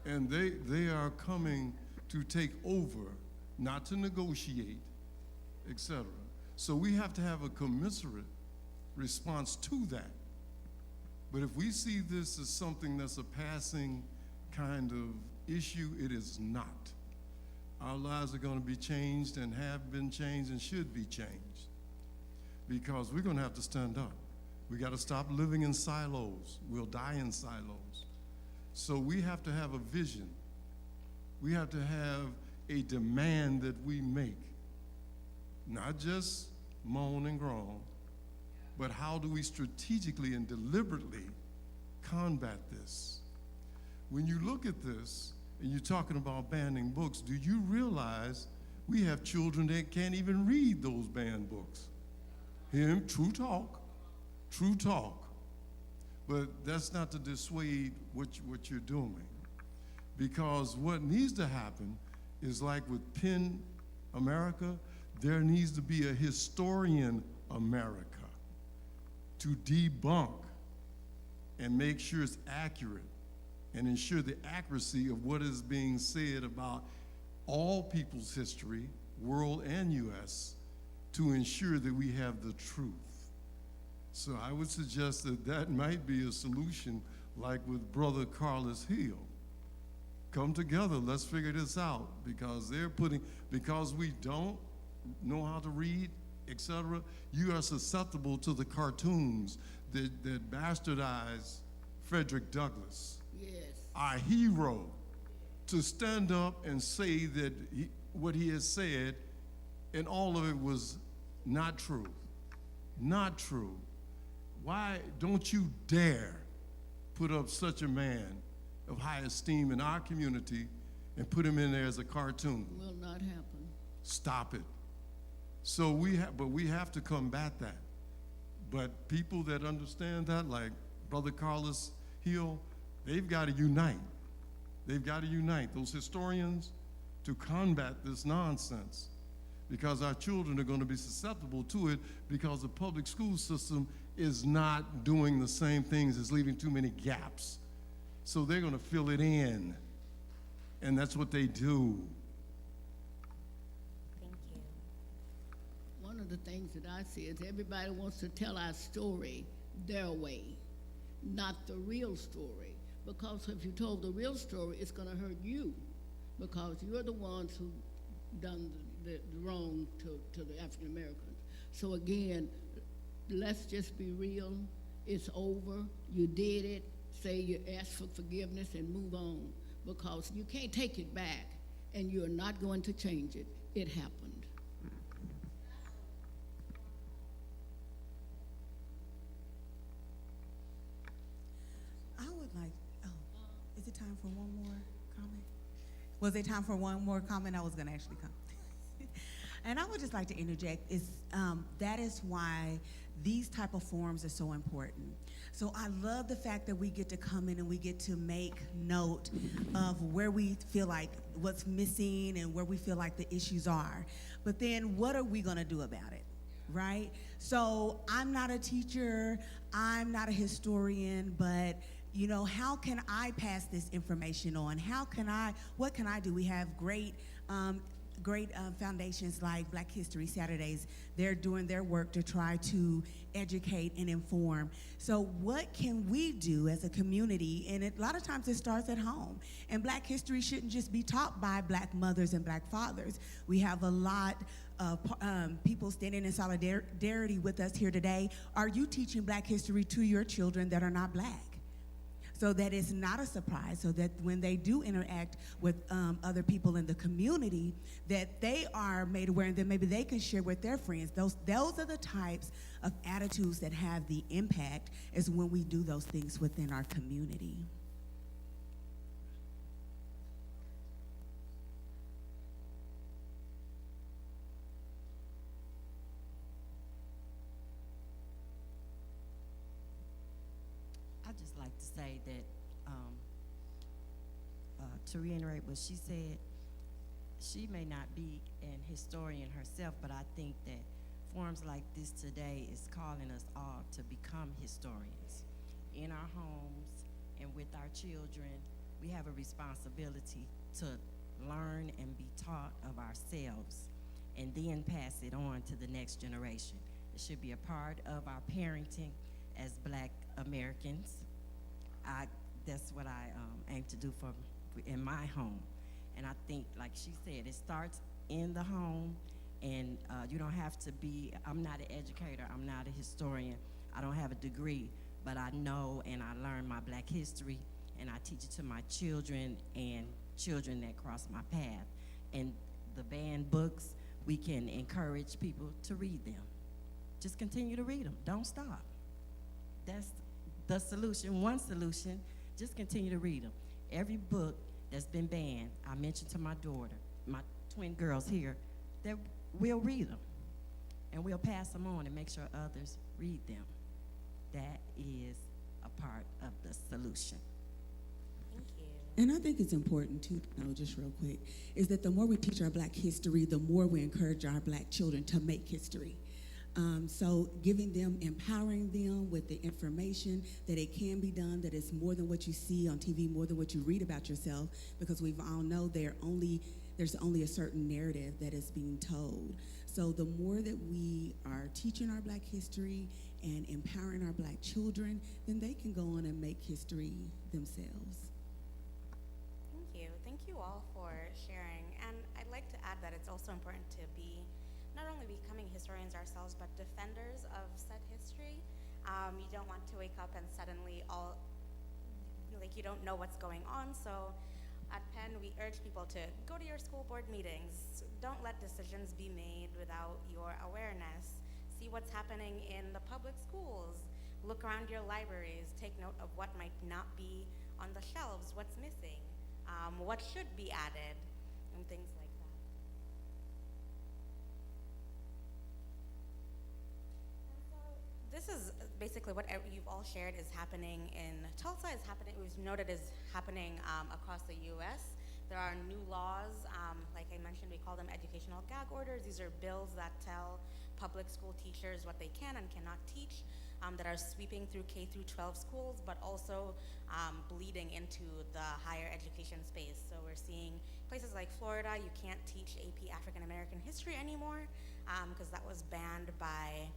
S12: And they are coming to take over, not to negotiate, etc. So we have to have a commensurate response to that. But if we see this as something that's a passing kind of issue, it is not. Our lives are going to be changed and have been changed and should be changed, because we're going to have to stand up. We got to stop living in silos. We'll die in silos. So we have to have a vision. We have to have a demand that we make, not just moan and groan, but how do we strategically and deliberately combat this? When you look at this and you're talking about banning books, do you realize we have children that can't even read those banned books? Hear him? True talk. True talk. But that's not to dissuade what you're doing. Because what needs to happen is, like with PEN America, there needs to be a historian America to debunk and make sure it's accurate and ensure the accuracy of what is being said about all people's history, world and U.S., to ensure that we have the truth. So I would suggest that that might be a solution, like with Brother Carlos Hill. Come together, let's figure this out, because because we don't know how to read, etc., you are susceptible to the cartoons that bastardize Frederick Douglass.
S7: Yes.
S12: our hero, to stand up and say that what he has said, and all of it was not true. Not true. Why don't you dare put up such a man of high esteem in our community and put him in there as a cartoon?
S7: Will not happen.
S12: Stop it. So we have to combat that. But people that understand that, like Brother Carlos Hill, they've got to unite. They've got to unite, those historians, to combat this nonsense, because our children are going to be susceptible to it, because the public school system is not doing the same things, as leaving too many gaps. So they're going to fill it in, and that's what they do.
S5: Thank you.
S7: One of the things that I see is everybody wants to tell our story their way, not the real story. Because if you told the real story, it's going to hurt you, because you're the ones who done the wrong to the African Americans. So again, let's just be real. It's over. You did it. Say you ask for forgiveness and move on, because you can't take it back, and you're not going to change it. It happened.
S13: I would like, is it time for one more comment? Was it time for one more comment? I was gonna actually come. And I would just like to interject, that is why these type of forums are so important. So I love the fact that we get to come in and we get to make note of where we feel like what's missing and where we feel like the issues are. But then what are we gonna do about it, right? So I'm not a teacher, I'm not a historian, but you know, how can I pass this information on? What can I do? We have great foundations like Black History Saturdays. They're doing their work to try to educate and inform. So what can we do as a community? And a lot of times it starts at home. And Black history shouldn't just be taught by Black mothers and Black fathers. We have a lot of people standing in solidarity with us here today. Are you teaching Black history to your children that are not Black? So that it's not a surprise, so that when they do interact with other people in the community, that they are made aware and that maybe they can share with their friends. Those are the types of attitudes that have the impact, is when we do those things within our community.
S14: I'd just like to say that, to reiterate what she said, she may not be an historian herself, but I think that forums like this today is calling us all to become historians. In our homes and with our children, we have a responsibility to learn and be taught of ourselves and then pass it on to the next generation. It should be a part of our parenting as Black Americans. That's what I aim to do in my home. And I think, like she said, it starts in the home, and you don't have to be, I'm not an educator, I'm not a historian, I don't have a degree, but I know and I learn my Black history, and I teach it to my children and children that cross my path. And the banned books, we can encourage people to read them. Just continue to read them, don't stop. That's the solution, one solution, just continue to read them. Every book that's been banned, I mentioned to my daughter, my twin girls here, that we'll read them. And we'll pass them on and make sure others read them. That is a part of the solution.
S5: Thank you.
S9: And I think it's important too, just real quick, is that the more we teach our Black history, the more we encourage our Black children to make history. So giving them, empowering them with the information that it can be done, that it's more than what you see on TV, more than what you read about yourself, because we all know there's only a certain narrative that is being told. So the more that we are teaching our Black history and empowering our Black children, then they can go on and make history themselves.
S5: Thank you. Thank you all for sharing. And I'd like to add that it's also important to be not only becoming historians ourselves, but defenders of said history. You don't want to wake up and suddenly like you don't know what's going on. So at Penn, we urge people to go to your school board meetings. Don't let decisions be made without your awareness. See what's happening in the public schools. Look around your libraries. Take note of what might not be on the shelves, what's missing, what should be added, and things like that. And so this is basically what you've all shared is happening in Tulsa, we've noted is happening across the U.S. There are new laws, like I mentioned, we call them educational gag orders. These are bills that tell public school teachers what they can and cannot teach, that are sweeping through K through 12 schools, but also bleeding into the higher education space. So we're seeing places like Florida, you can't teach AP African American history anymore because that was banned by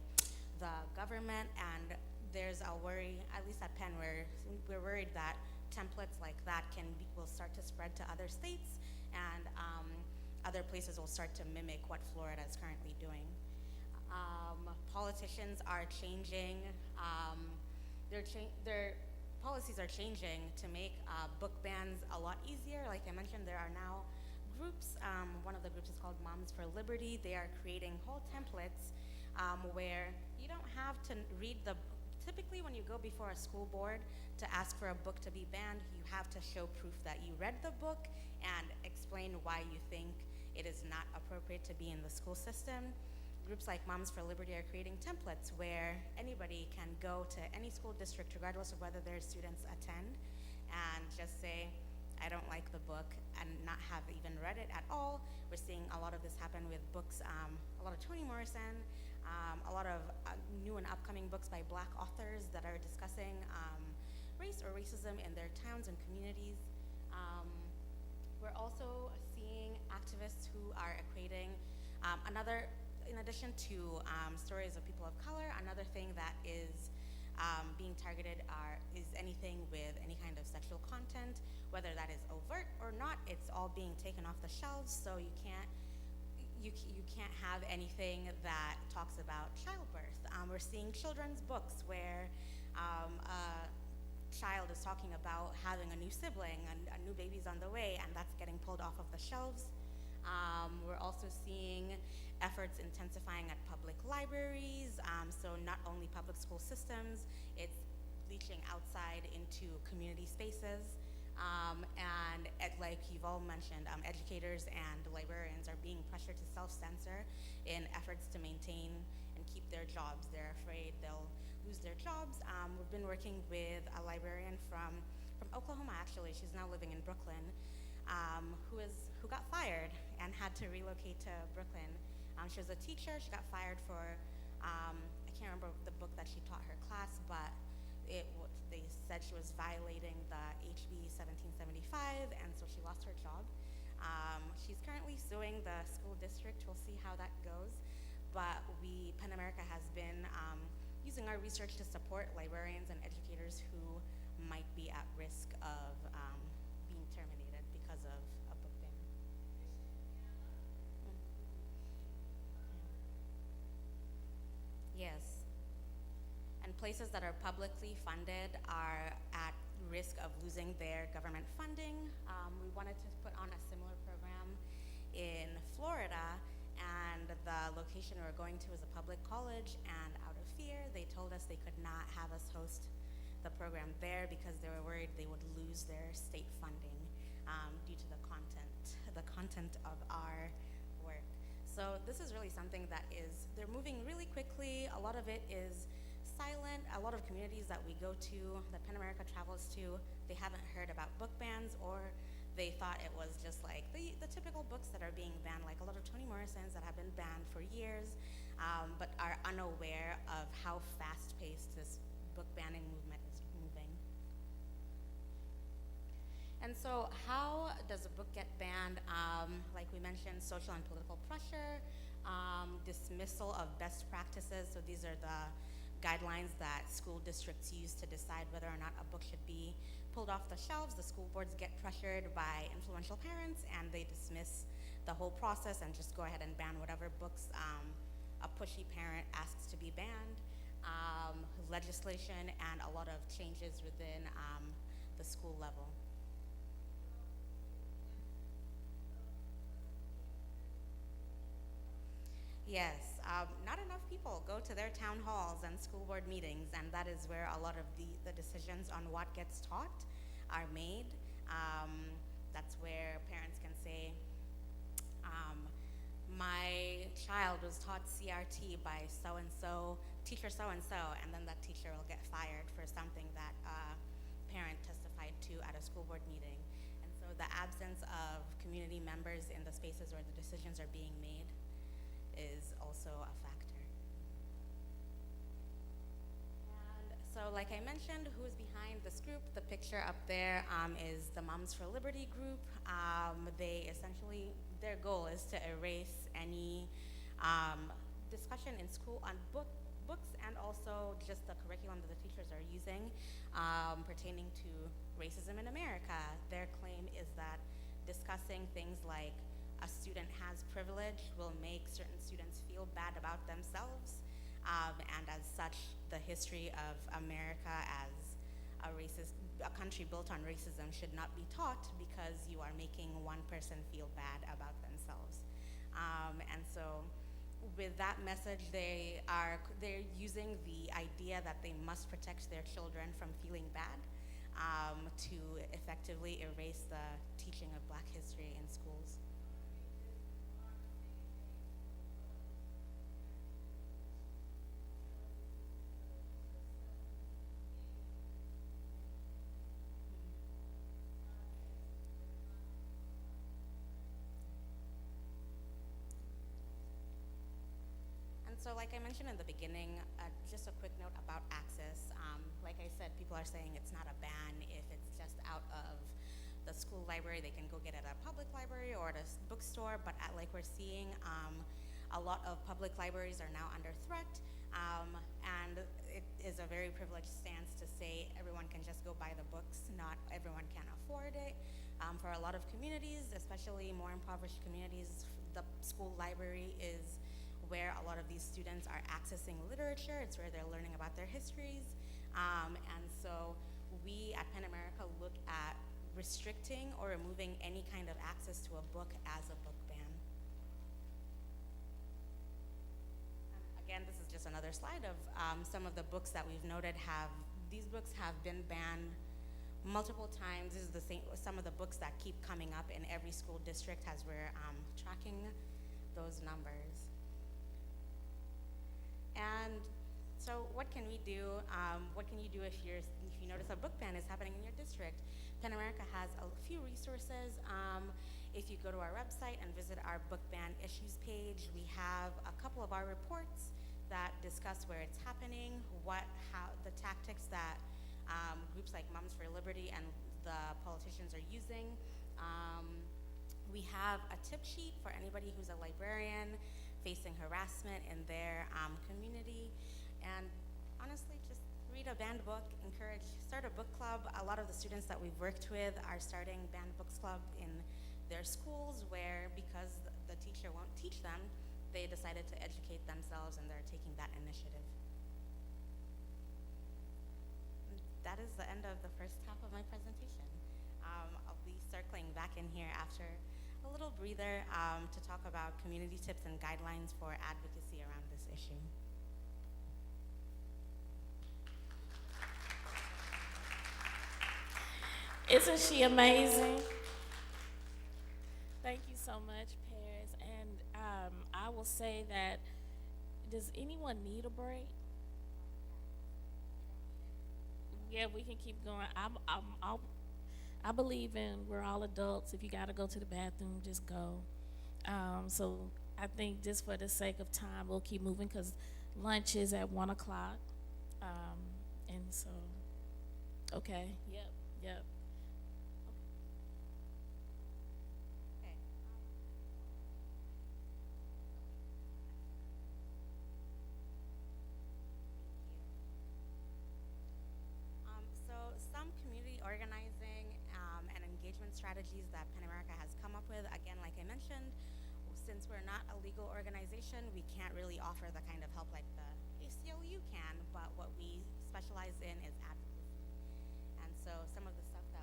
S5: the government, and there's a worry, at least at Penn, we're worried that templates like that will start to spread to other states, and other places will start to mimic what Florida is currently doing. Politicians are changing, their policies are changing to make book bans a lot easier. Like I mentioned, there are now groups, one of the groups is called Moms for Liberty. They are creating whole templates where you don't have to read typically when you go before a school board to ask for a book to be banned, you have to show proof that you read the book and explain why you think it is not appropriate to be in the school system. Groups like Moms for Liberty are creating templates where anybody can go to any school district, regardless of whether their students attend, and just say, I don't like the book, and not have even read it at all. We're seeing a lot of this happen with books, a lot of Toni Morrison, a lot of new and upcoming books by Black authors that are discussing race or racism in their towns and communities. We're also seeing activists who are equating in addition to stories of people of color, another thing that is being targeted is anything with any kind of sexual content, whether that is overt or not. It's all being taken off the shelves, so you can't have anything that talks about childbirth. We're seeing children's books where a child is talking about having a new sibling and a new baby's on the way, and that's getting pulled off of the shelves. We're also seeing efforts intensifying at public libraries, so not only public school systems, it's reaching outside into community spaces. And like you've all mentioned, educators and librarians are being pressured to self-censor in efforts to maintain and keep their jobs. They're afraid they'll lose their jobs. We've been working with a librarian from Oklahoma, actually. She's now living in Brooklyn, who got fired and had to relocate to Brooklyn. She was a teacher. She got fired for, I can't remember the book that she taught her class, but they said she was violating the HB 1775, and so she lost her job. She's currently suing the school district. We'll see how that goes. But Penn America has been using our research to support librarians and educators who might be at risk of being terminated because of a book ban. Yes. And places that are publicly funded are at risk of losing their government funding. We wanted to put on a similar program in Florida, and the location we were going to is a public college, and out of fear, they told us they could not have us host the program there because they were worried they would lose their state funding due to the content of our work. So this is really something that they're moving really quickly. A lot of it is silent. A lot of communities that we go to, that Penn America travels to, they haven't heard about book bans, or they thought it was just like the typical books that are being banned, like a lot of Toni Morrison's that have been banned for years, but are unaware of how fast-paced this book banning movement is moving. And so how does a book get banned? Like we mentioned, social and political pressure, dismissal of best practices. So these are the guidelines that school districts use to decide whether or not a book should be pulled off the shelves. The school boards get pressured by influential parents, and they dismiss the whole process and just go ahead and ban whatever books a pushy parent asks to be banned. Legislation and a lot of changes within the school level. Yes, not enough people go to their town halls and school board meetings, and that is where a lot of the decisions on what gets taught are made. That's where parents can say, my child was taught CRT by so-and-so, teacher so-and-so, and then that teacher will get fired for something that a parent testified to at a school board meeting. And so the absence of community members in the spaces where the decisions are being made is also a factor. And so like I mentioned, who's behind this group? The picture up there is the Moms for Liberty group. They essentially, their goal is to erase any discussion in school on books and also just the curriculum that the teachers are using pertaining to racism in America. Their claim is that discussing things like a student has privilege will make certain students feel bad about themselves, and as such, the history of America as a country built on racism should not be taught because you are making one person feel bad about themselves. And so, with that message, they're using the idea that they must protect their children from feeling bad to effectively erase the teaching of Black history in schools. So like I mentioned in the beginning, just a quick note about access. Like I said, people are saying it's not a ban if it's just out of the school library. They can go get it at a public library or at a bookstore, but like we're seeing, a lot of public libraries are now under threat, and it is a very privileged stance to say everyone can just go buy the books. Not everyone can afford it. For a lot of communities, especially more impoverished communities, the school library is where a lot of these students are accessing literature. It's where they're learning about their histories. And so we at PEN America look at restricting or removing any kind of access to a book as a book ban. Again, this is just another slide of some of the books that we've noted these books have been banned multiple times. This is some of the books that keep coming up in every school district as we're tracking those numbers. And so what can we do? What can you do if you notice a book ban is happening in your district? PEN America has a few resources. If you go to our website and visit our book ban issues page, we have a couple of our reports that discuss where it's happening, how the tactics that groups like Moms for Liberty and the politicians are using. We have a tip sheet for anybody who's a librarian facing harassment in their community. And honestly, just read a banned book, start a book club. A lot of the students that we've worked with are starting banned books club in their schools where, because the teacher won't teach them, they decided to educate themselves and they're taking that initiative. And that is the end of the first half of my presentation. I'll be circling back in here after a little breather to talk about community tips and guidelines for advocacy around this issue.
S2: Isn't she amazing? Thank you so much, Paris. And I will say that, does anyone need a break? Yeah, we can keep going. I believe in we're all adults. If you gotta go to the bathroom, just go. So I think just for the sake of time, we'll keep moving because lunch is at 1 o'clock. And so, okay, yep.
S5: Okay. So some community organizing and engagement strategies that PEN America has come up with, again, like I mentioned, since we're not a legal organization, we can't really offer the kind of help like the ACLU can, but what we specialize in is advocacy. And so some of the stuff that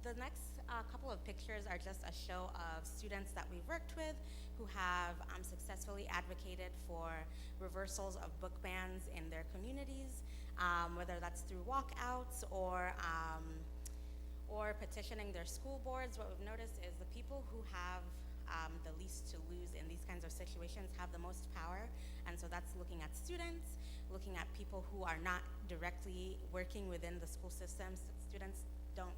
S5: the next couple of pictures are just a show of students that we've worked with who have successfully advocated for reversals of book bans in their communities, whether that's through walkouts or petitioning their school boards. What we've noticed is the people who have the least to lose in these kinds of situations have the most power, and so that's looking at students, looking at people who are not directly working within the school systems. Students don't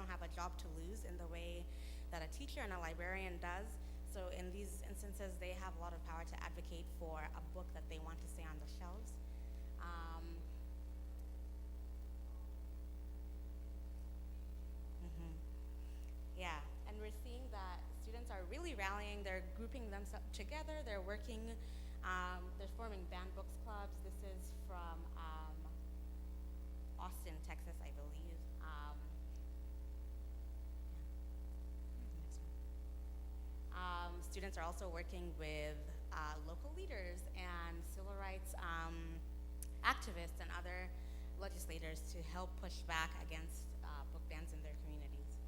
S5: have a job to lose in the way that a teacher and a librarian does. So in these instances, they have a lot of power to advocate for a book that they want to stay on the shelves. Yeah, and we're seeing that students are really rallying. They're grouping themselves together. They're working. They're forming banned books clubs. This is from Austin, Texas, I believe. Students are also working with local leaders and civil rights activists and other legislators to help push back against book bans in their communities.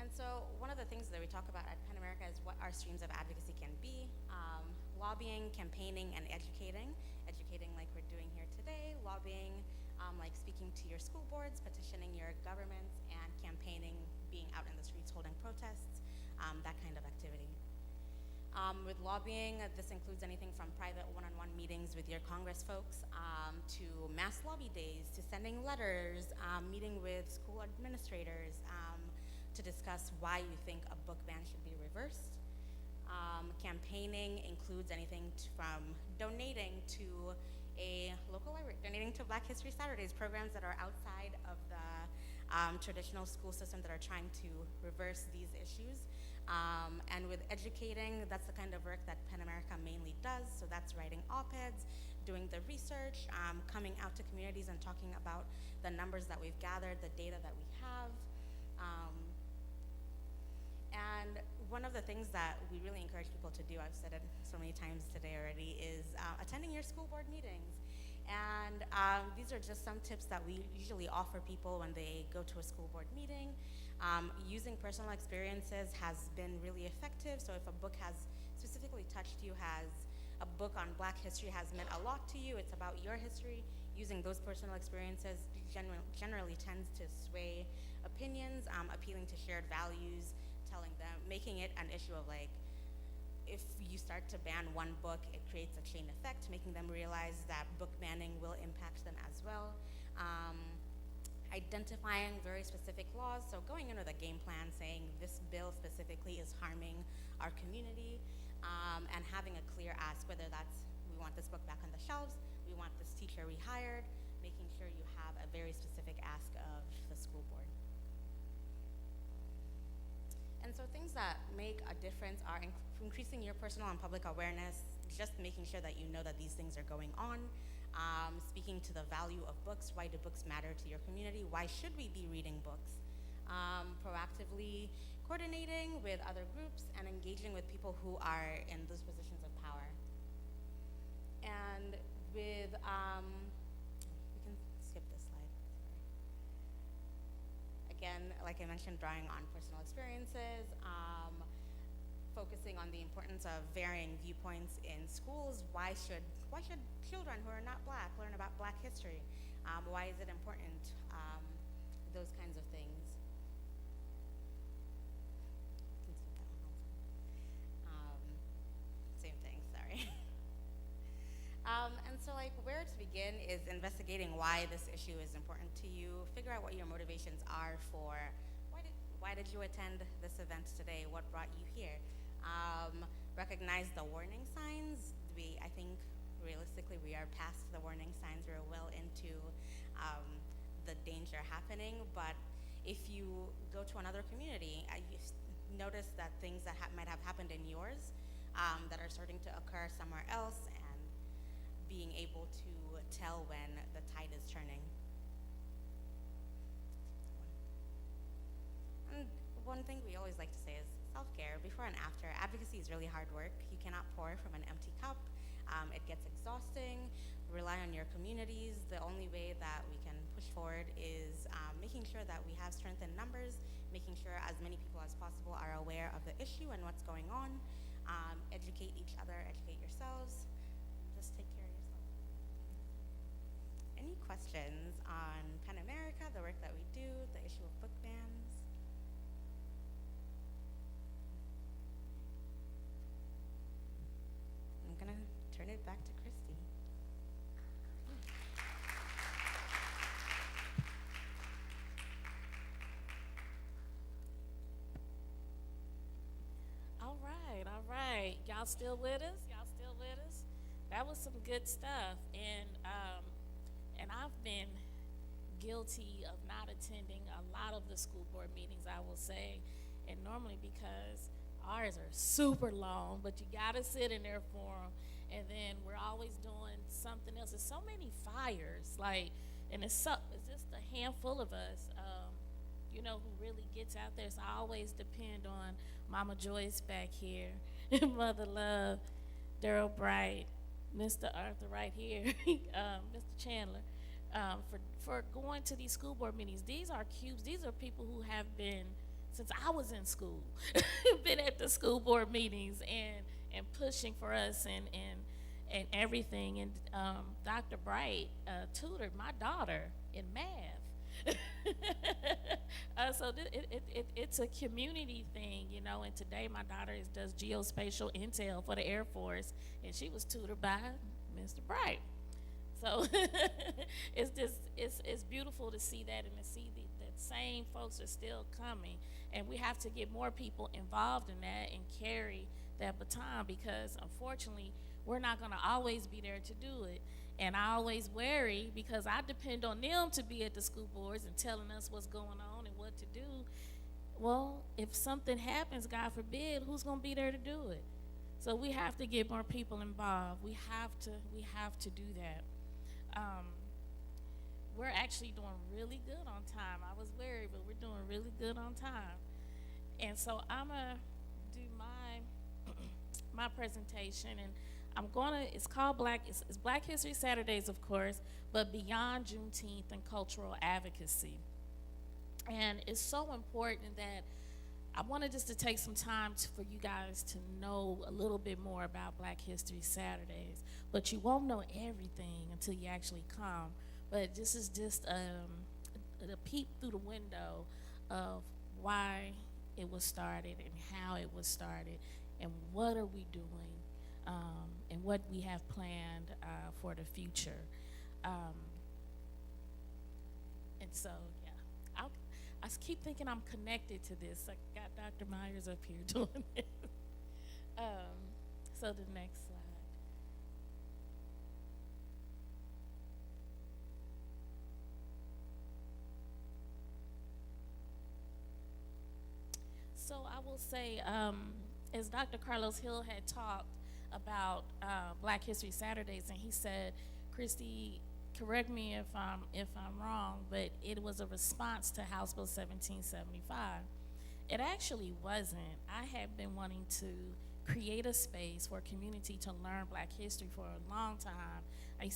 S5: And so one of the things that we talk about at PEN America is what our streams of advocacy can be. Lobbying, campaigning, and educating. Educating like we're doing here today, lobbying like speaking to your school boards, petitioning your governments, and campaigning, being out in the streets holding protests, that kind of activity. With lobbying, this includes anything from private one-on-one meetings with your Congress folks to mass lobby days, to sending letters, meeting with school administrators to discuss why you think a book ban should be reversed. Campaigning includes anything from donating to a local library, donating to Black History Saturdays, programs that are outside of the traditional school system that are trying to reverse these issues. And with educating, that's the kind of work that PEN America mainly does. So that's writing op-eds, doing the research, coming out to communities and talking about the numbers that we've gathered, the data that we have. And one of the things that we really encourage people to do, I've said it so many times today already, is attending your school board meetings. And these are just some tips that we usually offer people when they go to a school board meeting. Using personal experiences has been really effective. So if a book has specifically touched you, a book on Black history has meant a lot to you, it's about your history, using those personal experiences generally tends to sway opinions, appealing to shared values, telling them, making it an issue of like, if you start to ban one book, it creates a chain effect, making them realize that book banning will impact them as well. Identifying very specific laws, so going in with a game plan saying this bill specifically is harming our community, and having a clear ask, whether that's we want this book back on the shelves, we want this teacher rehired, making sure you have a very specific ask of the school board. And so things that make a difference are increasing your personal and public awareness, just making sure that you know that these things are going on, speaking to the value of books, why do books matter to your community, why should we be reading books, proactively coordinating with other groups and engaging with people who are in those positions of power. And with, we can skip this slide, sorry. Again, like I mentioned, drawing on personal experiences, focusing on the importance of varying viewpoints in schools. Why should children who are not Black learn about Black history? Why is it important? Those kinds of things. Same thing, sorry. And so like where to begin is investigating why this issue is important to you. Figure out what your motivations are for why did you attend this event today? What brought you here? Recognize the warning signs. I think realistically we are past the warning signs. We're well into the danger happening, but if you go to another community, you notice that things that might have happened in yours that are starting to occur somewhere else, and being able to tell when the tide is turning. And one thing we always like to say is self-care, before and after. Advocacy is really hard work. You cannot pour from an empty cup. It gets exhausting, rely on your communities. The only way that we can push forward is making sure that we have strength in numbers, making sure as many people as possible are aware of the issue and what's going on. Educate each other, educate yourselves, and just take care of yourself. Any questions on PEN America, the work that we do, the issue of book bans? I'm gonna turn it back to Christy.
S2: All right. Y'all still with us? Y'all still with us? That was some good stuff. And I've been guilty of not attending a lot of the school board meetings, I will say. And normally because ours are super long, but you gotta sit in there for them. And then we're always doing something else. There's so many fires, and it's just a handful of us, who really gets out there. So I always depend on Mama Joyce back here, Mother Love, Daryl Bright, Mr. Arthur right here, Mr. Chandler, for going to these school board meetings. These are cubes. These are people who have been, since I was in school, been at the school board meetings and pushing for us and everything. And Dr. Bright tutored my daughter in math. So it's a community thing, and today my daughter does geospatial intel for the Air Force, and she was tutored by Mr. Bright. So it's beautiful to see that, and to see that same folks are still coming, and we have to get more people involved in that and carry that baton, because unfortunately we're not going to always be there to do it. And I always worry, because I depend on them to be at the school boards and telling us what's going on and what to do. Well, if something happens, God forbid, who's going to be there to do it? So we have to get more people involved. We have to do that. We're actually doing really good on time. I was worried, but we're doing really good on time. And so I'm gonna do my presentation, and it's called it's Black History Saturdays, of course, but beyond Juneteenth and cultural advocacy. And it's so important that I wanted just to take some time for you guys to know a little bit more about Black History Saturdays, but you won't know everything until you actually come. But this is just a peep through the window of why it was started and how it was started and what are we doing, and what we have planned for the future. And so, yeah, I keep thinking I'm connected to this. I got Dr. Myers up here doing it. So the next slide. So I will say, as Dr. Carlos Hill had talked about Black History Saturdays, and he said, Christy, correct me if I'm wrong, but it was a response to House Bill 1775. It actually wasn't. I had been wanting to create a space for a community to learn Black history for a long time. I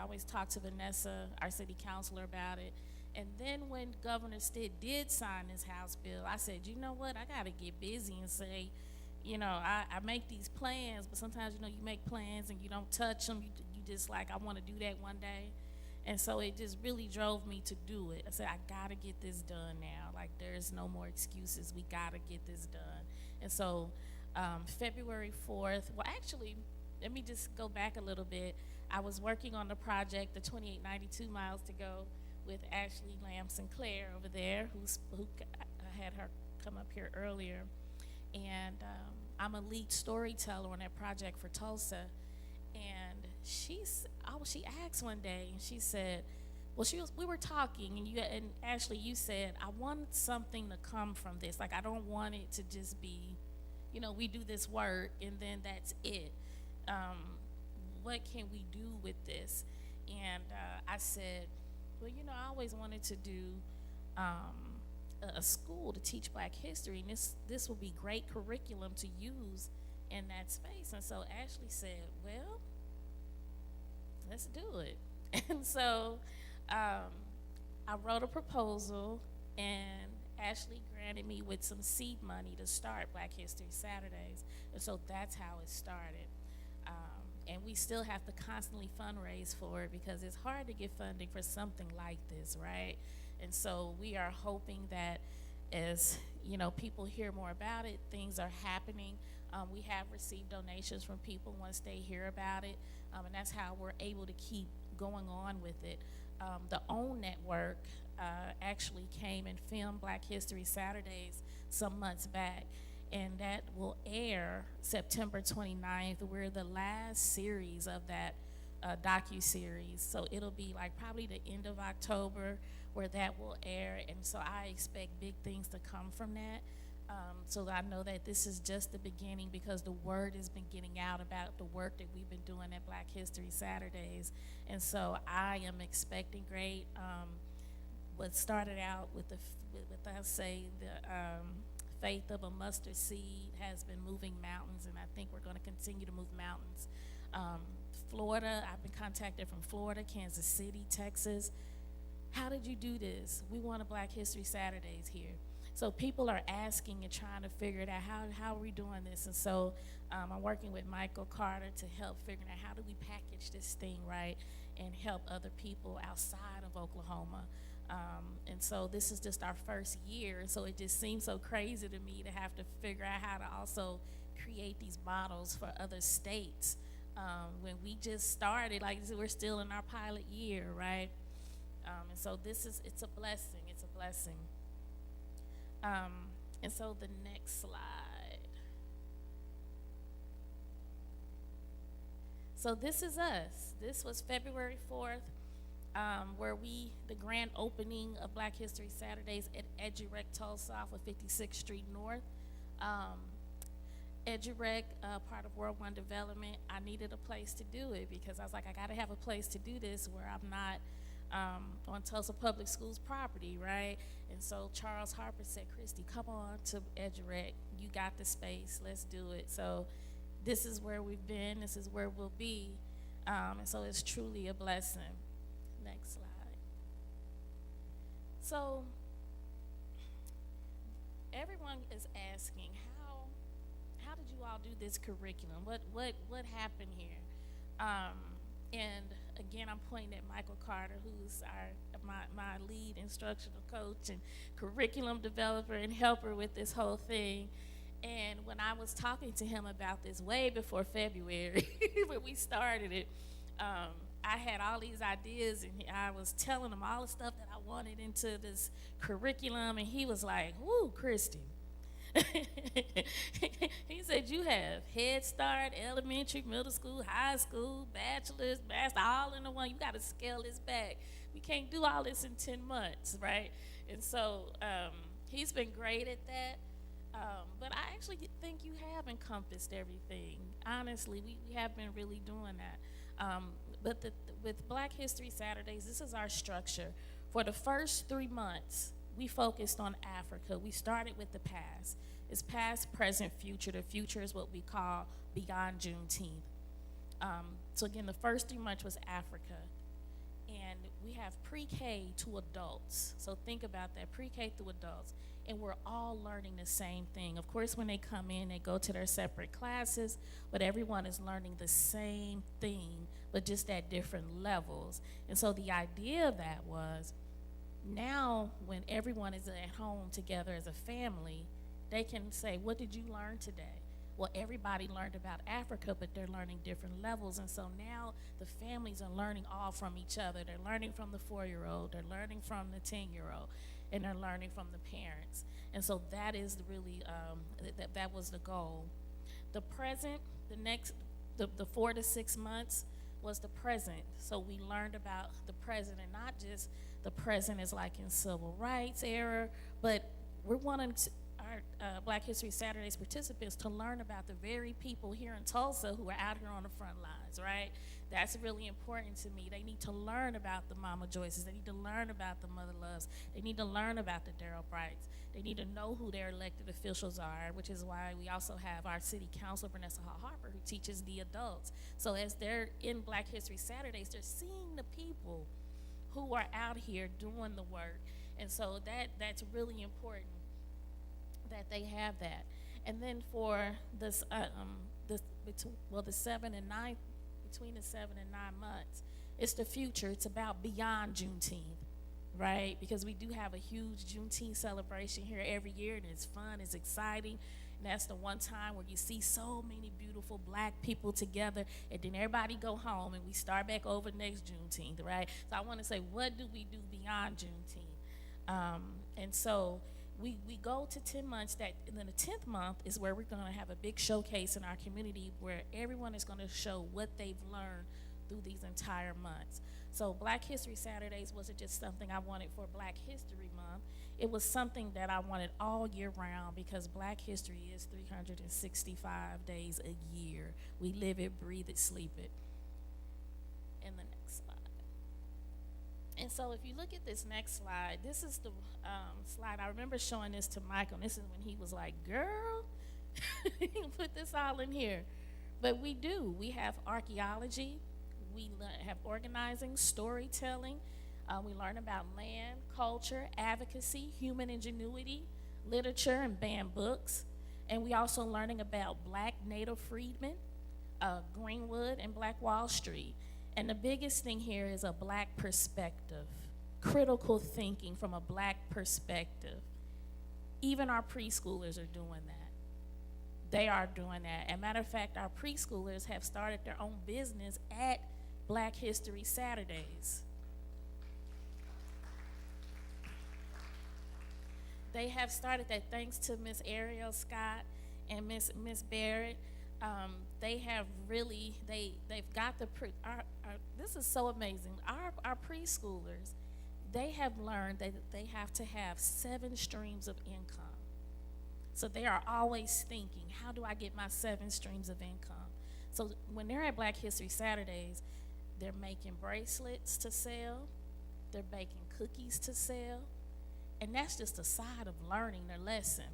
S2: always talk to Vanessa, our city councilor, about it. And then when Governor Stitt did sign this House bill, I said, you know what, I gotta get busy and say, I make these plans, but sometimes, you make plans and you don't touch them. You just like, I wanna do that one day. And so it just really drove me to do it. I said, I gotta get this done now. Like, there's no more excuses. We gotta get this done. And so February 4th, well, actually, let me just go back a little bit. I was working on the project, the 2892 Miles to Go, with Ashley Lamb Sinclair over there, who I had her come up here earlier. And I'm a lead storyteller on that project for Tulsa. And she asked one day, and she said, well, we were talking, and Ashley, you said, I want something to come from this. Like, I don't want it to just be, we do this work and then that's it. What can we do with this? And I said, well, I always wanted to do a school to teach Black history, and this would be great curriculum to use in that space. And so Ashley said, well, let's do it. And so I wrote a proposal, and Ashley granted me with some seed money to start Black History Saturdays. And so that's how it started. And we still have to constantly fundraise for it because it's hard to get funding for something like this, right? And so we are hoping that as people hear more about it, things are happening. We have received donations from people once they hear about it, and that's how we're able to keep going on with it. The OWN Network actually came and filmed Black History Saturdays some months back, and that will air September 29th. We're the last series of that docu-series, so it'll be like probably the end of October where that will air, and so I expect big things to come from that. So I know that this is just the beginning because the word has been getting out about the work that we've been doing at Black History Saturdays, and so I am expecting great. What started out with I say the faith of a mustard seed has been moving mountains, and I think we're going to continue to move mountains. Florida, I've been contacted from Florida, Kansas City, Texas. How did you do this? We want a Black History Saturdays here. So people are asking and trying to figure it out. How are we doing this? And so I'm working with Michael Carter to help figure out how do we package this thing right and help other people outside of Oklahoma. And so this is just our first year, so it just seems so crazy to me to have to figure out how to also create these models for other states. When we just started, like we're still in our pilot year, right? And so it's a blessing, it's a blessing. And so the next slide. So this is us. This was February 4th. Where the grand opening of Black History Saturdays at EduRec Tulsa off of 56th Street North. EduRec, part of World One Development, I needed a place to do it because I was like, I gotta have a place to do this where I'm not on Tulsa Public Schools property, right? And so Charles Harper said, Christy, come on to EduRec. You got the space, let's do it. So this is where we've been, this is where we'll be. And so it's truly a blessing. Next slide. So everyone is asking, how did you all do this curriculum? What happened here? And again, I'm pointing at Michael Carter, who's my lead instructional coach and curriculum developer and helper with this whole thing. And when I was talking to him about this way before February, when we started it, I had all these ideas, and I was telling him all the stuff that I wanted into this curriculum, and he was like, "Woo, Christy." He said, "You have Head Start, elementary, middle school, high school, bachelor's, master, all in the one. You got to scale this back. We can't do all this in 10 months, right?" And so he's been great at that. But I actually think you have encompassed everything. Honestly, we have been really doing that. But with Black History Saturdays, this is our structure. For the first 3 months, we focused on Africa. We started with the past. It's past, present, future. The future is what we call beyond Juneteenth. So again, the first 3 months was Africa. And we have pre-K to adults. So think about that, pre-K through adults. And we're all learning the same thing. Of course, when they come in, they go to their separate classes, but everyone is learning the same thing, but just at different levels. And so the idea of that was, now when everyone is at home together as a family, they can say, what did you learn today? Well, everybody learned about Africa, but they're learning different levels. And so now the families are learning all from each other. They're learning from the 4-year-old, they're learning from the 10-year-old, and they're learning from the parents. And so that is really, that was the goal. The present, the 4 to 6 months was the present. So we learned about the present, and not just the present as like in civil rights era, but we're wanting Black History Saturdays participants to learn about the very people here in Tulsa who are out here on the front lines, right? That's really important to me. They need to learn about the Mama Joyces. They need to learn about the Mother Loves. They need to learn about the Darrell Brights. They need to know who their elected officials are, which is why we also have our city councilor, Vanessa Hall Harper, who teaches the adults. So as they're in Black History Saturdays, they're seeing the people who are out here doing the work. And so that's really important that they have that. And then for this, the 7 and 9, between the 7 and 9 months, it's the future. It's about beyond Juneteenth, right? Because we do have a huge Juneteenth celebration here every year, and it's fun, it's exciting. And that's the one time where you see so many beautiful Black people together, and then everybody go home and we start back over next Juneteenth, right? So I want to say, what do we do beyond Juneteenth? And so we go to 10 months, and then the 10th month is where we're going to have a big showcase in our community where everyone is going to show what they've learned through these entire months. So Black History Saturdays wasn't just something I wanted for Black History Month. It was something that I wanted all year round because Black history is 365 days a year. We live it, breathe it, sleep it. And the next slide. And so if you look at this next slide, this is the slide. I remember showing this to Michael, and this is when he was like, girl, you can put this all in here. But we do. We have archaeology. We have organizing, storytelling. We learn about land, culture, advocacy, human ingenuity, literature, and banned books. And we also learning about Black Native freedmen, Greenwood, and Black Wall Street. And the biggest thing here is a Black perspective, critical thinking from a Black perspective. Even our preschoolers are doing that. They are doing that. As a matter of fact, our preschoolers have started their own business at Black History Saturdays. They have started that thanks to Miss Ariel Scott and Miss Barrett. They have really, they've got this is so amazing. Our preschoolers, they have learned that they have to have 7 streams of income. So they are always thinking, how do I get my 7 streams of income? So when they're at Black History Saturdays, they're making bracelets to sell, they're baking cookies to sell, and that's just a side of learning their lesson.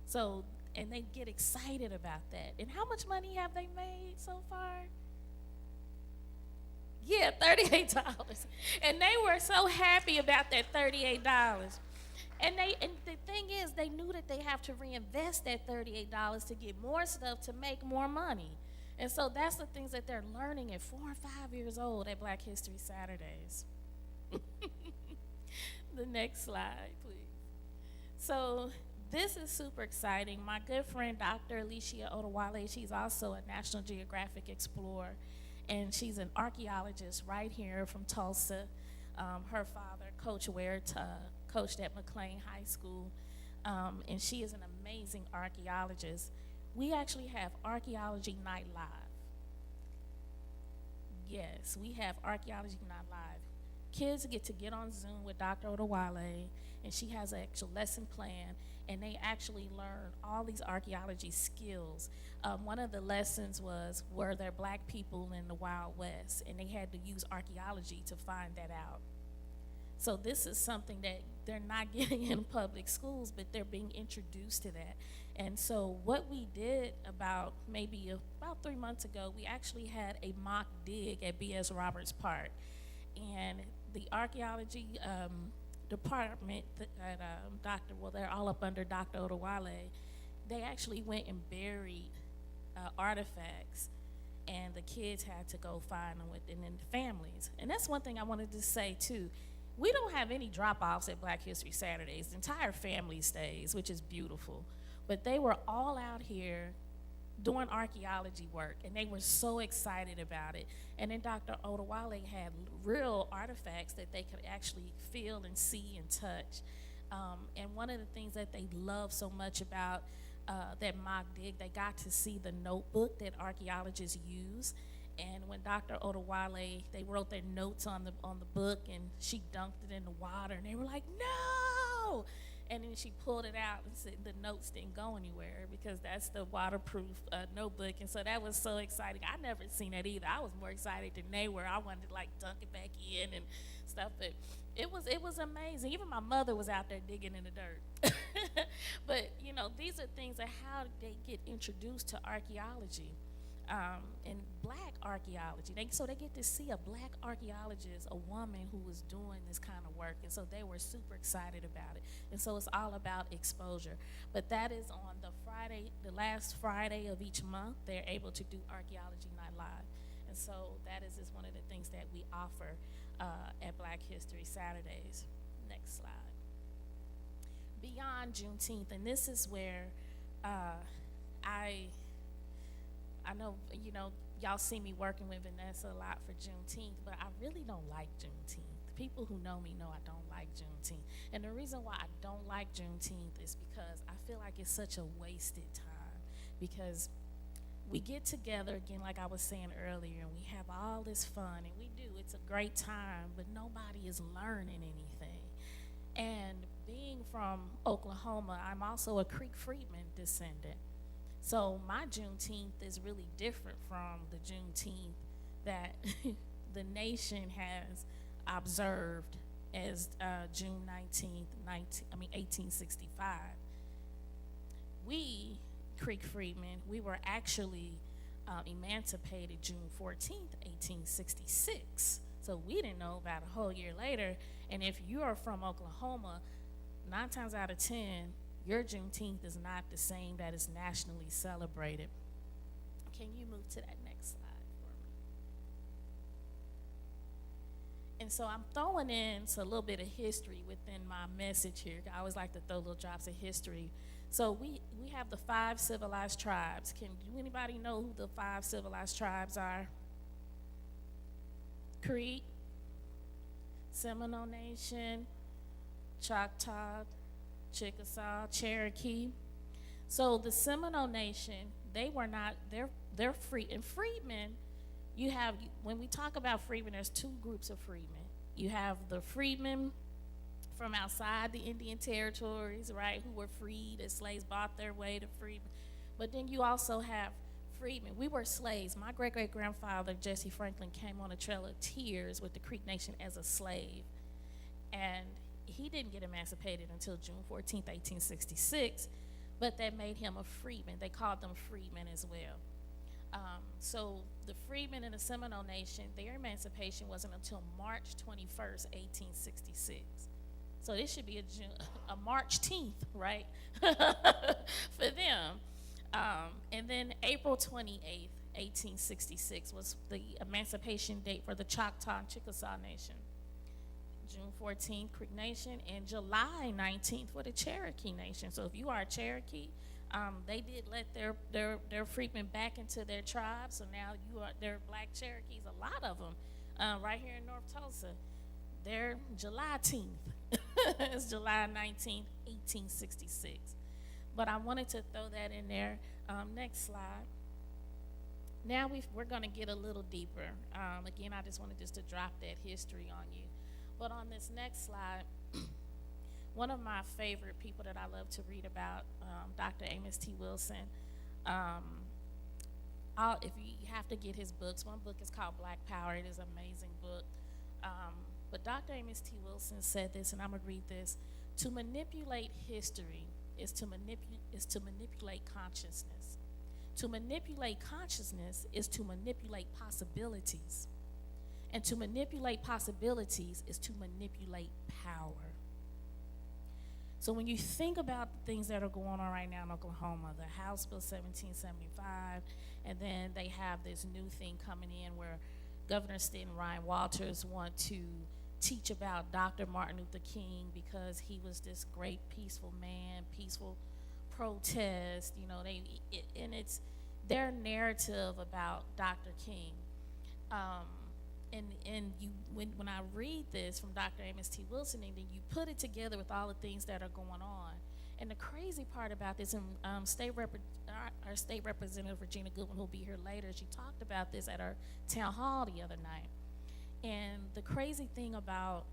S2: So, and they get excited about that. And how much money have they made so far? Yeah, $38. And they were so happy about that $38. And the thing is, they knew that they have to reinvest that $38 to get more stuff to make more money. And so that's the things that they're learning at 4 and 5 years old at Black History Saturdays. The next slide, please. So this is super exciting. My good friend, Dr. Alicia Odewale, she's also a National Geographic explorer, and she's an archaeologist right here from Tulsa. Her father, Coach Ware, coached at McLean High School, and she is an amazing archaeologist. We actually have Archaeology Night Live. Yes, we have Archaeology Night Live. Kids get on Zoom with Dr. Odewale, and she has an actual lesson plan, and they actually learn all these archaeology skills. One of the lessons were there Black people in the Wild West, and they had to use archaeology to find that out. So this is something that they're not getting in public schools, but they're being introduced to that. And so what we did about 3 months ago, we actually had a mock dig at B.S. Roberts Park. And the archaeology department they're all up under Dr. Odewale, they actually went and buried artifacts, and the kids had to go find them and then the families. And that's one thing I wanted to say too. We don't have any drop-offs at Black History Saturdays. The entire family stays, which is beautiful. But they were all out here doing archaeology work, and they were so excited about it. And then Dr. Odewale had real artifacts that they could actually feel and see and touch. And one of the things that they loved so much about that mock dig, they got to see the notebook that archaeologists use. And when Dr. Odewale, they wrote their notes on the book, and she dunked it in the water, and they were like, no! And then she pulled it out and said the notes didn't go anywhere because that's the waterproof notebook. And so that was so exciting. I never seen that either. I was more excited than they were. I wanted to like dunk it back in and stuff. But it was amazing. Even my mother was out there digging in the dirt. But you know, these are things of how they get introduced to archaeology. And black archaeology. So they get to see a black archaeologist, a woman who was doing this kind of work. And so they were super excited about it. And so it's all about exposure. But that is on the last Friday of each month, they're able to do Archaeology Night Live. And so that is just one of the things that we offer at Black History Saturdays. Next slide. Beyond Juneteenth, and this is where I know, you know, y'all see me working with Vanessa a lot for Juneteenth, but I really don't like Juneteenth. People who know me know I don't like Juneteenth. And the reason why I don't like Juneteenth is because I feel like it's such a wasted time. Because we get together, again, like I was saying earlier, and we have all this fun, and we do. It's a great time, but nobody is learning anything. And being from Oklahoma, I'm also a Creek Freedman descendant. So my Juneteenth is really different from the Juneteenth that the nation has observed as June 19th, 1865. We, Creek Freedmen, we were actually emancipated June 14th, 1866. So we didn't know about a whole year later. And if you are from Oklahoma, 9 times out of 10, your Juneteenth is not the same that is nationally celebrated. Can you move to that next slide for me? And so I'm throwing in a little bit of history within my message here. I always like to throw little drops of history. So we have the 5 civilized tribes. Do anybody know who the 5 civilized tribes are? Creek, Seminole Nation, Choctaw, Chickasaw, Cherokee. So the Seminole Nation, they're free. And freedmen, when we talk about freedmen, there's 2 groups of freedmen. You have the freedmen from outside the Indian territories, right, who were freed as slaves, bought their way to freedom. But then you also have freedmen. We were slaves. My great-great-grandfather, Jesse Franklin, came on a Trail of Tears with the Creek Nation as a slave. And he didn't get emancipated until June 14th, 1866, but that made him a freedman. They called them freedmen as well. So the freedmen in the Seminole Nation, their emancipation wasn't until March 21st, 1866. So this should be a March 10th, right, for them. And then April 28th, 1866 was the emancipation date for the Choctaw and Chickasaw Nation. June 14th, Creek Nation, and July 19th for the Cherokee Nation. So if you are a Cherokee, they did let their freedmen back into their tribe. So now they're Black Cherokees, a lot of them, right here in North Tulsa. They're July 10th. It's July 19th, 1866. But I wanted to throw that in there. Next slide. Now we're going to get a little deeper. Again, I just wanted just to drop that history on you. But on this next slide, one of my favorite people that I love to read about, Dr. Amos T. Wilson. If you have to get his books, one book is called Black Power. It is an amazing book. But Dr. Amos T. Wilson said this, and I'm going to read this. To manipulate history is to manipulate consciousness. To manipulate consciousness is to manipulate possibilities. And to manipulate possibilities is to manipulate power. So when you think about the things that are going on right now in Oklahoma, the House Bill 1775, and then they have this new thing coming in where Governor Stitt and Ryan Walters want to teach about Dr. Martin Luther King because he was this great peaceful man, peaceful protest, and it's their narrative about Dr. King. When I read this from Dr. Amos T. Wilson, and then you put it together with all the things that are going on, and the crazy part about this, and our state representative Regina Goodwin, who'll be here later, she talked about this at our town hall the other night. And the crazy thing about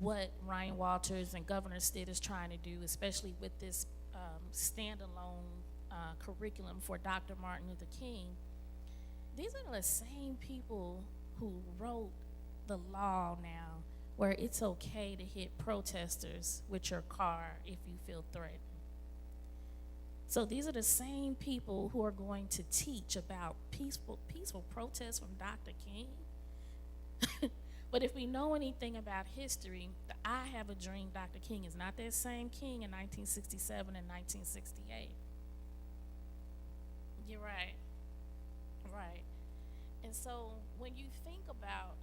S2: what Ryan Walters and Governor Stitt is trying to do, especially with this standalone curriculum for Dr. Martin Luther King. These are the same people who wrote the law now where it's okay to hit protesters with your car if you feel threatened. So these are the same people who are going to teach about peaceful protests from Dr. King. But if we know anything about history, the I Have a Dream Dr. King is not that same King in 1967 and 1968. You're right. Right. And so when you think about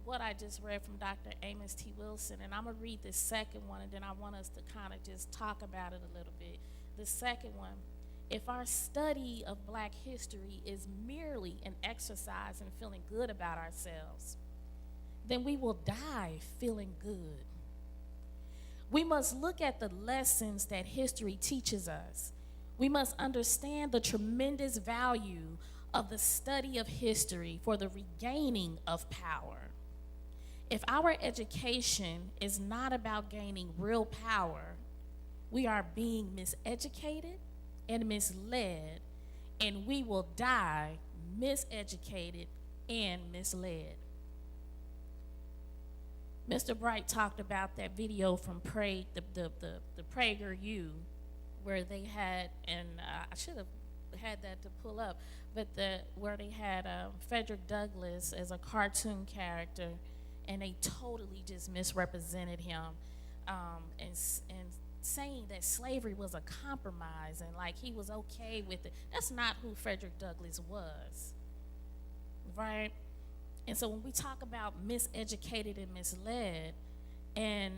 S2: what I just read from Dr. Amos T. Wilson, and I'm going to read the second one, and then I want us to kind of just talk about it a little bit. The second one, if our study of Black history is merely an exercise in feeling good about ourselves, then we will die feeling good. We must look at the lessons that history teaches us. We must understand the tremendous value of the study of history for the regaining of power. If our education is not about gaining real power, we are being miseducated and misled, and we will die miseducated and misled. Mr. Bright talked about that video from the PragerU, where they had, and I should have had that to pull up, but where they had Frederick Douglass as a cartoon character, and they totally just misrepresented him, and saying that slavery was a compromise and like he was okay with it. That's not who Frederick Douglass was, right? And so when we talk about miseducated and misled, and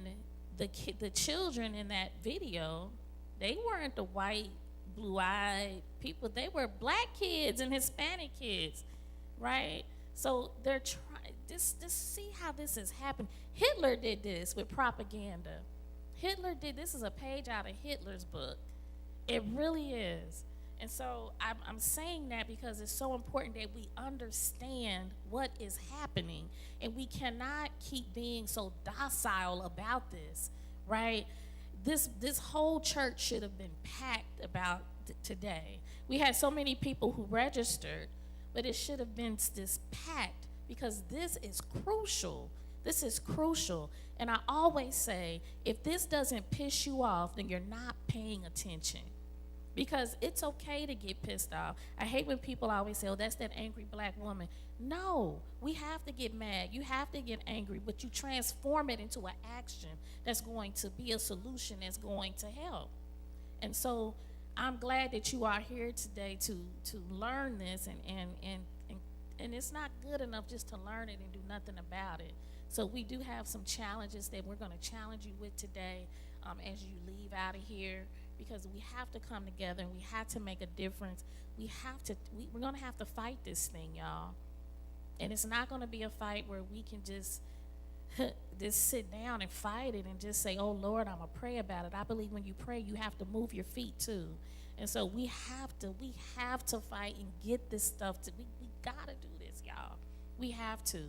S2: the children in that video, they weren't the white, blue-eyed people. They were Black kids and Hispanic kids, right? So they're trying. Just see how this has happened. Hitler did this with propaganda. Hitler did this. Is a page out of Hitler's book. It really is. And so I'm saying that because it's so important that we understand what is happening, and we cannot keep being so docile about this, right? This whole church should have been packed about today. We had so many people who registered, but it should have been this packed because this is crucial. This is crucial. And I always say, if this doesn't piss you off, then you're not paying attention. Because it's okay to get pissed off. I hate when people always say, oh, that's that angry Black woman. No, we have to get mad. You have to get angry, but you transform it into an action that's going to be a solution that's going to help. And so I'm glad that you are here today to learn this, and it's not good enough just to learn it and do nothing about it. So we do have some challenges that we're going to challenge you with today as you leave out of here, because we have to come together and we have to make a difference. We're going to have to fight this thing, y'all. And it's not going to be a fight where we can just sit down and fight it and just say, oh, Lord, I'm going to pray about it. I believe when you pray, you have to move your feet too. And so we have to fight and get this stuff. We got to do this, y'all. We have to.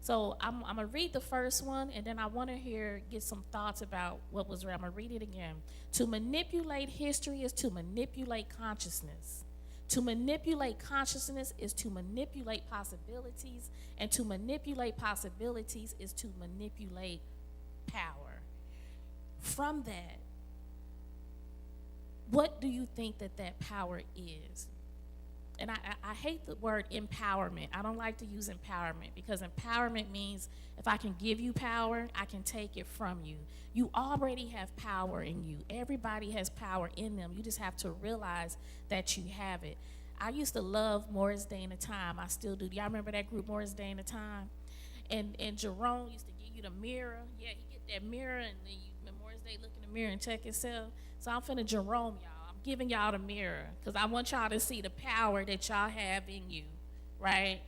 S2: So I'm going to read the first one, and then I want to get some thoughts about what was read. I'm going to read it again. To manipulate history is to manipulate consciousness. To manipulate consciousness is to manipulate possibilities, and to manipulate possibilities is to manipulate power. From that, what do you think that power is? And I hate the word empowerment. I don't like to use empowerment because empowerment means if I can give you power, I can take it from you. You already have power in you. Everybody has power in them. You just have to realize that you have it. I used to love Morris Day and the Time. I still do. Y'all remember that group, Morris Day and the Time? And Jerome used to give you the mirror. Yeah, he get that mirror, and then Morris Day look in the mirror and check himself. So I'm finna Jerome y'all. Giving y'all the mirror because I want y'all to see the power that y'all have in you, right?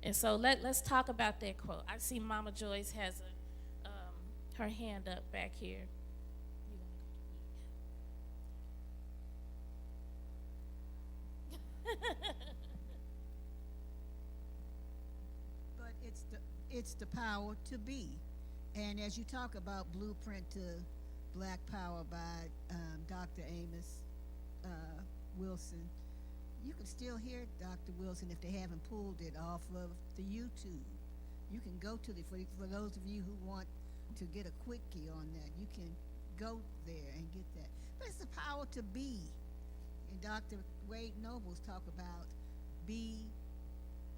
S2: And so let's talk about that quote. I see Mama Joyce has her hand up back here.
S15: But it's the power to be. And as you talk about Blueprint to Black Power by Dr. Amos Wilson, you can still hear Dr. Wilson if they haven't pulled it off of the YouTube. You can go to for those of you who want to get a quickie on that, you can go there and get that. But it's the power to be. And Dr. Wade Nobles talk about be,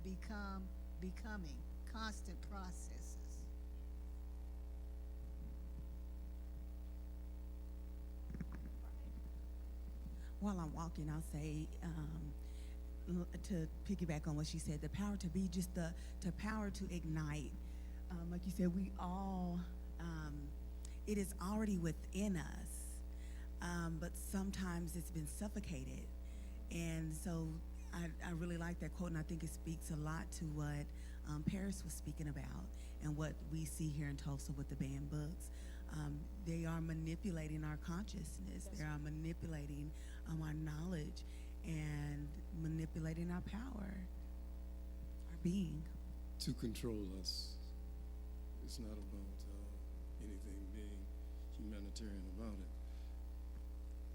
S15: become, becoming, constant processes.
S13: While I'm walking, I'll say, to piggyback on what she said, the power to be, just the power to ignite. Like you said, we all, it is already within us, but sometimes it's been suffocated. And so I really like that quote, and I think it speaks a lot to what Paris was speaking about and what we see here in Tulsa with the banned books. They are manipulating our consciousness. They are manipulating our knowledge and manipulating our power, our being.
S12: To control us. It's not about anything being humanitarian about it.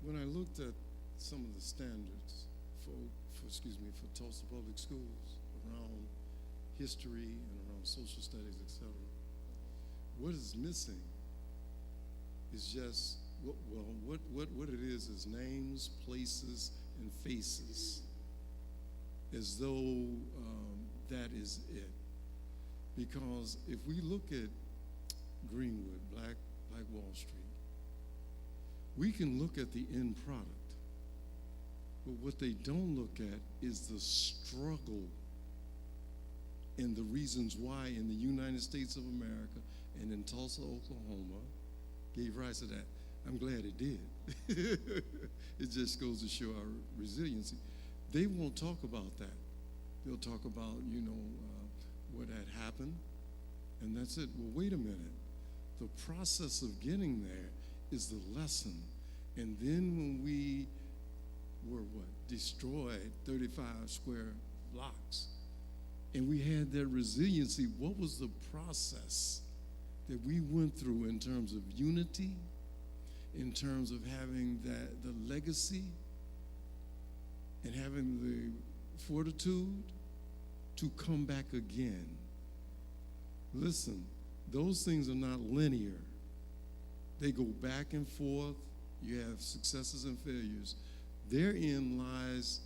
S12: When I looked at some of the standards for Tulsa Public Schools around history and around social studies, etc., what is missing is just what it is names, places, and faces, as though that is it. Because if we look at Greenwood, Black Wall Street, we can look at the end product, but what they don't look at is the struggle and the reasons why in the United States of America and in Tulsa, Oklahoma, gave rise to that. I'm glad it did. It just goes to show our resiliency. They won't talk about that. They'll talk about, what had happened, and that's it. Well, wait a minute. The process of getting there is the lesson. And then when we were destroyed 35 square blocks, and we had that resiliency, what was the process that we went through in terms of unity, in terms of having the legacy, and having the fortitude to come back again? Listen, those things are not linear. They go back and forth. You have successes and failures. Therein lies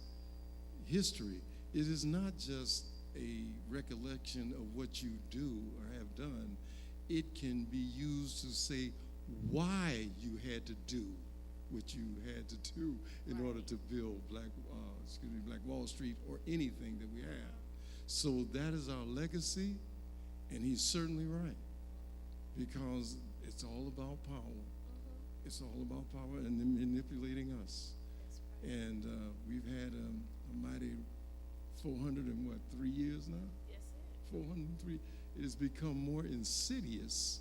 S12: history. It is not just a recollection of what you do or have done. It can be used to say why you had to do what you had to do in order to build Black Wall Street or anything that we have. So that is our legacy, and he's certainly right, because it's all about power. It's all about power and them manipulating us. And we've had a mighty 403 years now?
S2: Yes, sir.
S12: 403. It has become more insidious,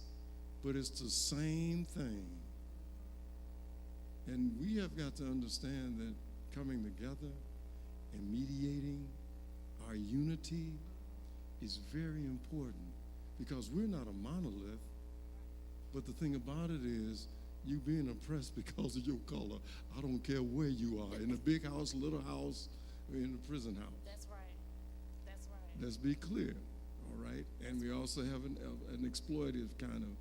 S12: but it's the same thing. And we have got to understand that coming together and mediating our unity is very important, because we're not a monolith. But the thing about it is, you being oppressed because of your color. I don't care where you are, in a big house, little house, or in a prison house.
S2: That's right. That's right.
S12: Let's be clear, all right? And we also have an exploitative kind of,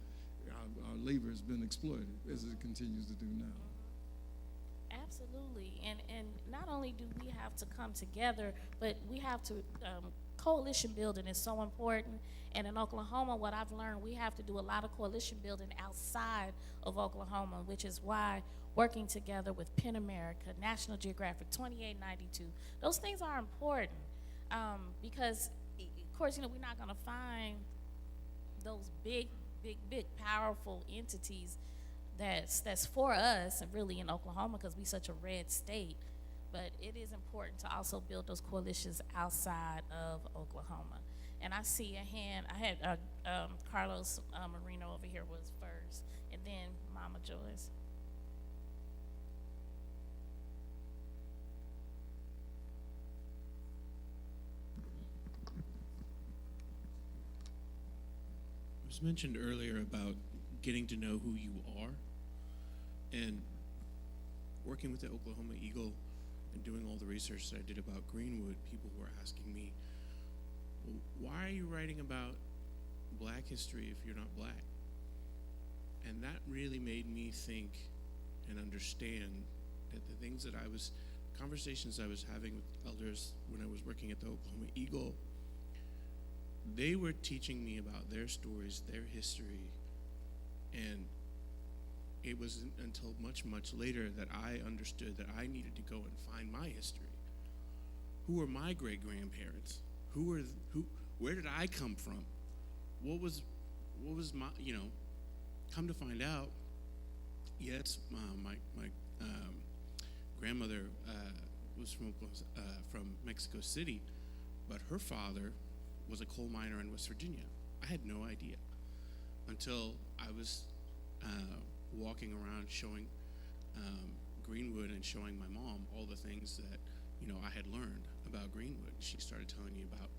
S12: our labor has been exploited, as it continues to do now.
S2: Absolutely. And not only do we have to come together, but we have to, coalition building is so important. And in Oklahoma, what I've learned, we have to do a lot of coalition building outside of Oklahoma, which is why working together with PEN America, National Geographic, 2892, those things are important, because, of course, we're not going to find those big, powerful entities that's for us, and really in Oklahoma, because we're such a red state. But it is important to also build those coalitions outside of Oklahoma. And I see a hand. I had Carlos Marino over here was first, and then Mama Joyce.
S11: was mentioned earlier about getting to know who you are, and working with the Oklahoma Eagle and doing all the research that I did about Greenwood, people were asking me, well, why are you writing about black history if you're not black? And that really made me think and understand that the things that conversations I was having with elders when I was working at the Oklahoma Eagle, they were teaching me about their stories, their history, and it wasn't until much, much later that I understood that I needed to go and find my history. Who were my great-grandparents? Where did I come from? What was my, come to find out, yes, my grandmother was from Mexico City, but her father was a coal miner in West Virginia. I had no idea until I was walking around showing Greenwood and showing my mom all the things that I had learned about Greenwood. She started telling me about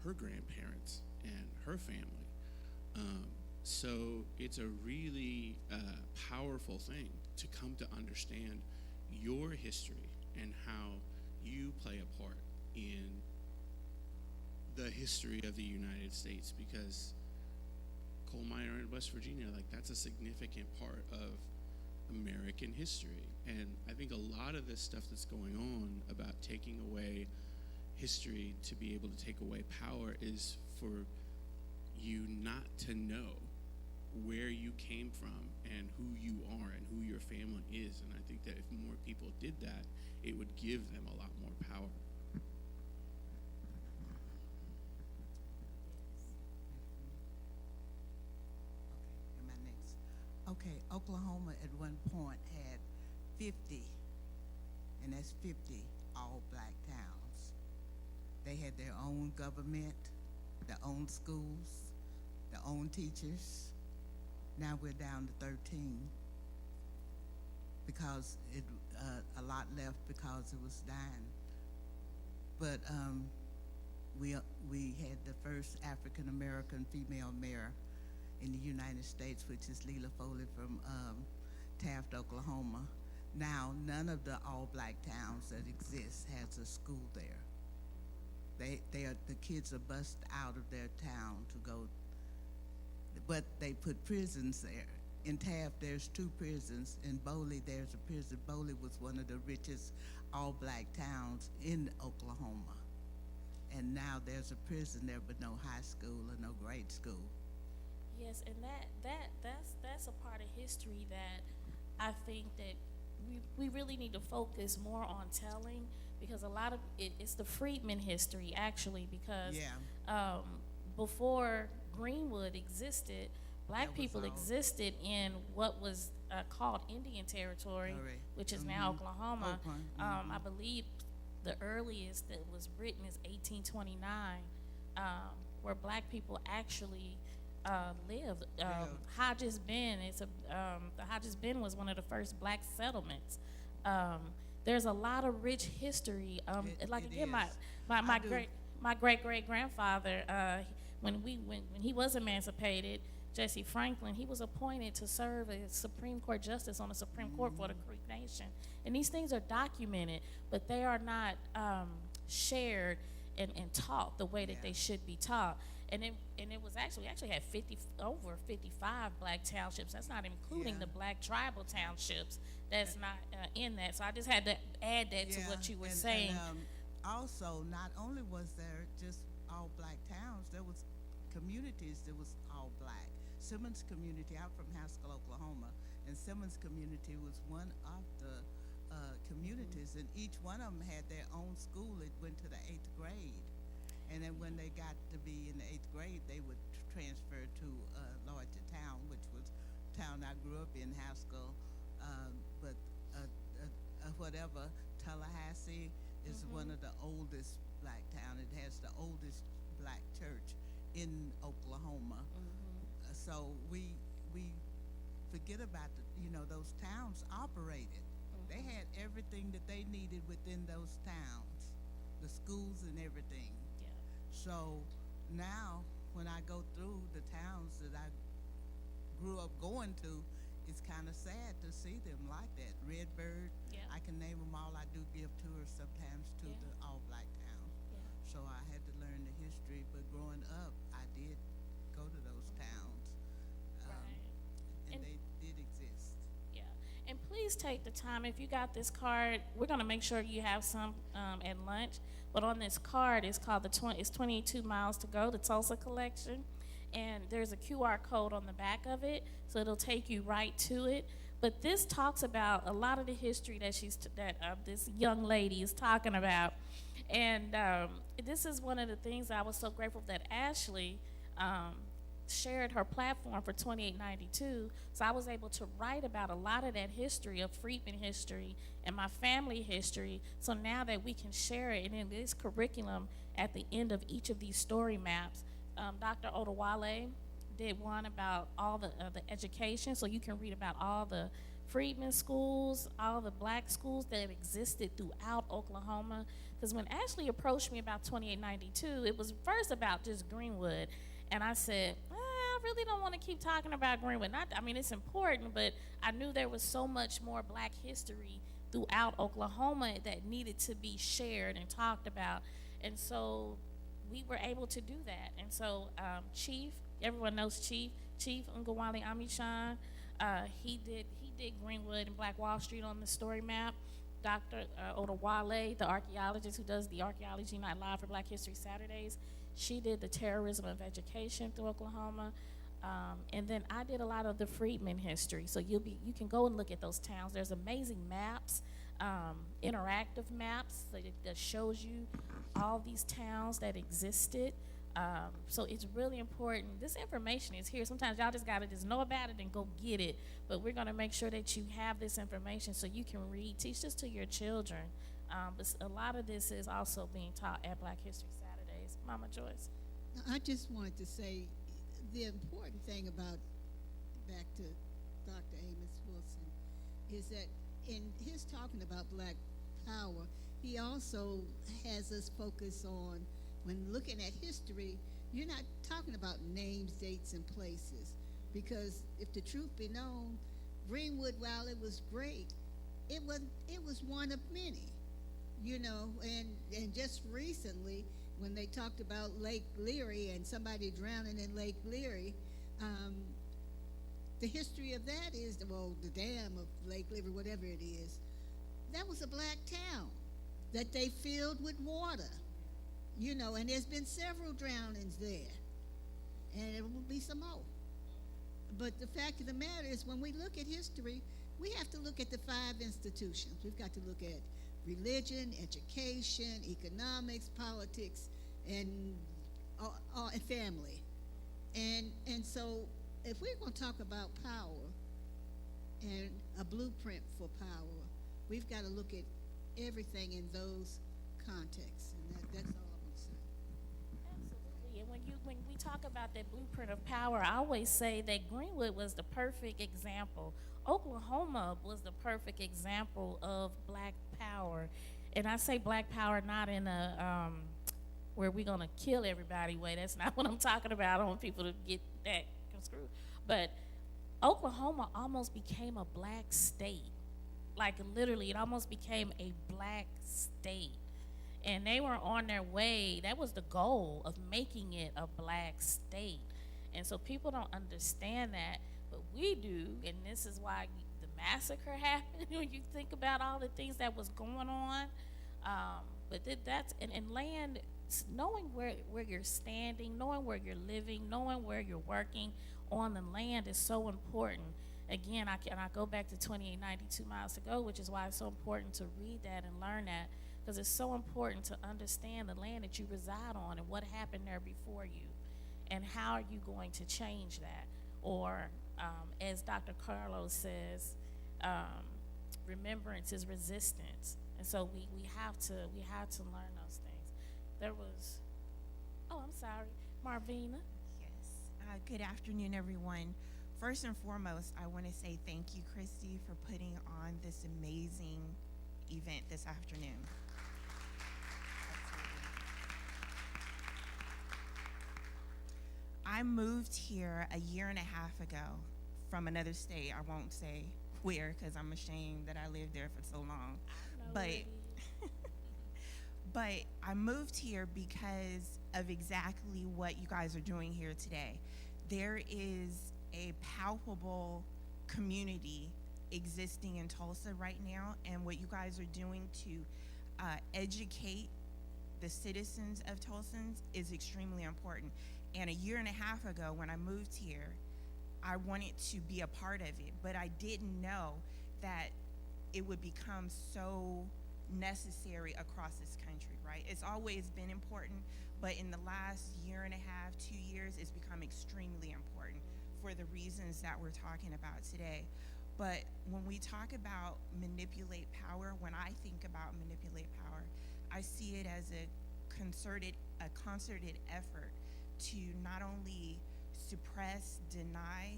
S11: her grandparents and her family. So it's a really powerful thing to come to understand your history and how you play a part in the history of the United States, because coal miner in West Virginia, that's a significant part of American history. And I think a lot of this stuff that's going on about taking away history to be able to take away power is for you not to know where you came from and who you are and who your family is. And I think that if more people did that, it would give them a lot more power.
S15: Am I next? Okay, Oklahoma at one point had 50, and that's 50 all black towns. They had their own government, their own schools, their own teachers. Now we're down to 13 because a lot left because it was dying. But we had the first African American female mayor in the United States, which is Leela Foley from Taft, Oklahoma. Now, none of the all-black towns that exist has a school there. The kids are bused out of their town to go, but they put prisons there. In Taft, there's 2 prisons. In Boley, there's a prison. Boley was one of the richest all-black towns in Oklahoma. And now there's a prison there, but no high school or no grade school.
S2: Yes, and that's a part of history that I think that we really need to focus more on telling, because a lot of it's the freedmen history actually, because before Greenwood existed, black people existed in what was called Indian Territory, which is now Oklahoma. I believe the earliest that was written is 1829, where black people actually lived. Hodges Bend, the Hodges Bend was one of the first black settlements. There's a lot of rich history. My great grandfather, when he was emancipated, Jesse Franklin, he was appointed to serve as Supreme Court Justice on the Supreme Court for the Creek Nation. And these things are documented, but they are not shared and taught the way that they should be taught. And it was actually had over 55 black townships. That's not including the black tribal townships. That's not in that. So I just had to add that to what you were saying.
S15: And, also, not only was there just all black towns, there was communities that was all black. Simmons community, I'm from Haskell, Oklahoma, and Simmons community was one of the communities, and each one of them had their own school. It went to the 8th grade. And then when they got to be in the 8th grade, they would transfer to Larger Town, which was town I grew up in, Haskell. But whatever, Tallahassee is one of the oldest black town. It has the oldest black church in Oklahoma. So we forget about those towns operated. They had everything that they needed within those towns, the schools and everything. So now when I go through the towns that I
S16: grew up going to, it's kind of sad to see them like that. Redbird,
S2: Yeah.
S16: I can name them all. I do give tours sometimes to
S2: Yeah.
S16: the all-black towns.
S2: Yeah.
S16: So I had to learn the history, but growing up, I did go to those towns.
S2: Right.
S16: And they did exist.
S2: Yeah, and please take the time, if you got this card, we're gonna make sure you have some at lunch, but on this card, it's called it's 22 miles to go, the Tulsa Collection, and there's a QR code on the back of it, so it'll take you right to it. But this talks about a lot of the history that this young lady is talking about, and this is one of the things I was so grateful that Ashley shared her platform for 2892, so I was able to write about a lot of that history of Freedmen history and my family history, so now that we can share it, and in this curriculum at the end of each of these story maps, Dr. Odawale did one about all the education, so you can read about all the Freedmen schools, all the black schools that existed throughout Oklahoma, because when Ashley approached me about 2892, it was first about just Greenwood, and I said, I really don't want to keep talking about Greenwood. I mean, it's important, but I knew there was so much more black history throughout Oklahoma that needed to be shared and talked about. And so we were able to do that. And so Chief, everyone knows Chief Ngawali Amishan, he did Greenwood and Black Wall Street on the story map. Dr. Odawale, the archaeologist who does the Archaeology Night Live for Black History Saturdays, she did the terrorism of education through Oklahoma. And then I did a lot of the Freedmen history. So you can go and look at those towns. There's amazing maps, interactive maps that shows you all these towns that existed. So it's really important. This information is here. Sometimes y'all just gotta just know about it and go get it. But we're gonna make sure that you have this information so you can read, teach this to your children. But a lot of this is also being taught at Black History Saturdays. Mama Joyce.
S15: I just wanted to say the important thing about, back to Dr. Amos Wilson, is that in his talking about Black Power, he also has us focus on, when looking at history, you're not talking about names, dates, and places. Because if the truth be known, Greenwood, while it was great, it was one of many, you know, and just recently, when they talked about Lake Leary and somebody drowning in Lake Leary, the history of that is, the dam of Lake Leary, whatever it is, that was a black town that they filled with water, you know, and there's been several drownings there, and there will be some more. But the fact of the matter is, when we look at history, we have to look at the 5 institutions. We've got to look at religion, education, economics, politics, and family. And so if we're going to talk about power and a blueprint for power, we've got to look at everything in those contexts. And that's all I'm going to say.
S2: Absolutely. And when we talk about that blueprint of power, I always say that Greenwood was the perfect example. Oklahoma was the perfect example of Black power. And I say Black power not in a where we're gonna kill everybody way. That's not what I'm talking about. I don't want people to get that screwed. But Oklahoma almost became a black state. Like literally, it almost became a black state. And they were on their way, that was the goal of making it a black state. And so people don't understand that, but we do, and this is why the massacre happened when you think about all the things that was going on. But and land, knowing where you're standing, knowing where you're living, knowing where you're working on the land is so important. Again, I go back to 2892 miles to go, which is why it's so important to read that and learn that, because it's so important to understand the land that you reside on and what happened there before you, and how are you going to change that. Or, as Dr. Carlos says, remembrance is resistance. And so we have to learn those things. There was, I'm sorry, Marvina.
S17: Yes. Good afternoon, everyone. First and foremost, I want to say thank you, Christy, for putting on this amazing event this afternoon. I moved here a year and a half ago, from another state. I won't say where because I'm ashamed that I lived there for so long. But but I moved here because of exactly what you guys are doing here today. There is a palpable community existing in Tulsa right now, and what you guys are doing to educate the citizens of Tulsans is extremely important. And a year and a half ago, when I moved here, I wanted to be a part of it, but I didn't know that it would become so necessary across this country, right? It's always been important, but in the last year and a half, 2 years, it's become extremely important for the reasons that we're talking about today. But when we talk about manipulate power, when I think about manipulate power, I see it as a concerted effort to not only suppress, deny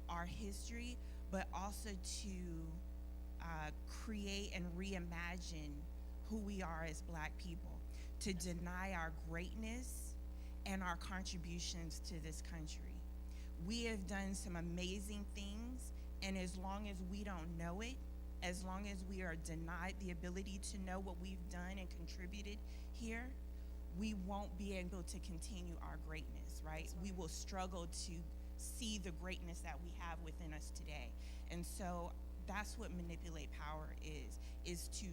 S17: our history, but also to create and reimagine who we are as Black people, to deny our greatness and our contributions to this country. We have done some amazing things, and as long as we don't know it, as long as we are denied the ability to know what we've done and contributed here, we won't be able to continue our greatness, right? We will struggle to see the greatness that we have within us today. And so that's what manipulate power is to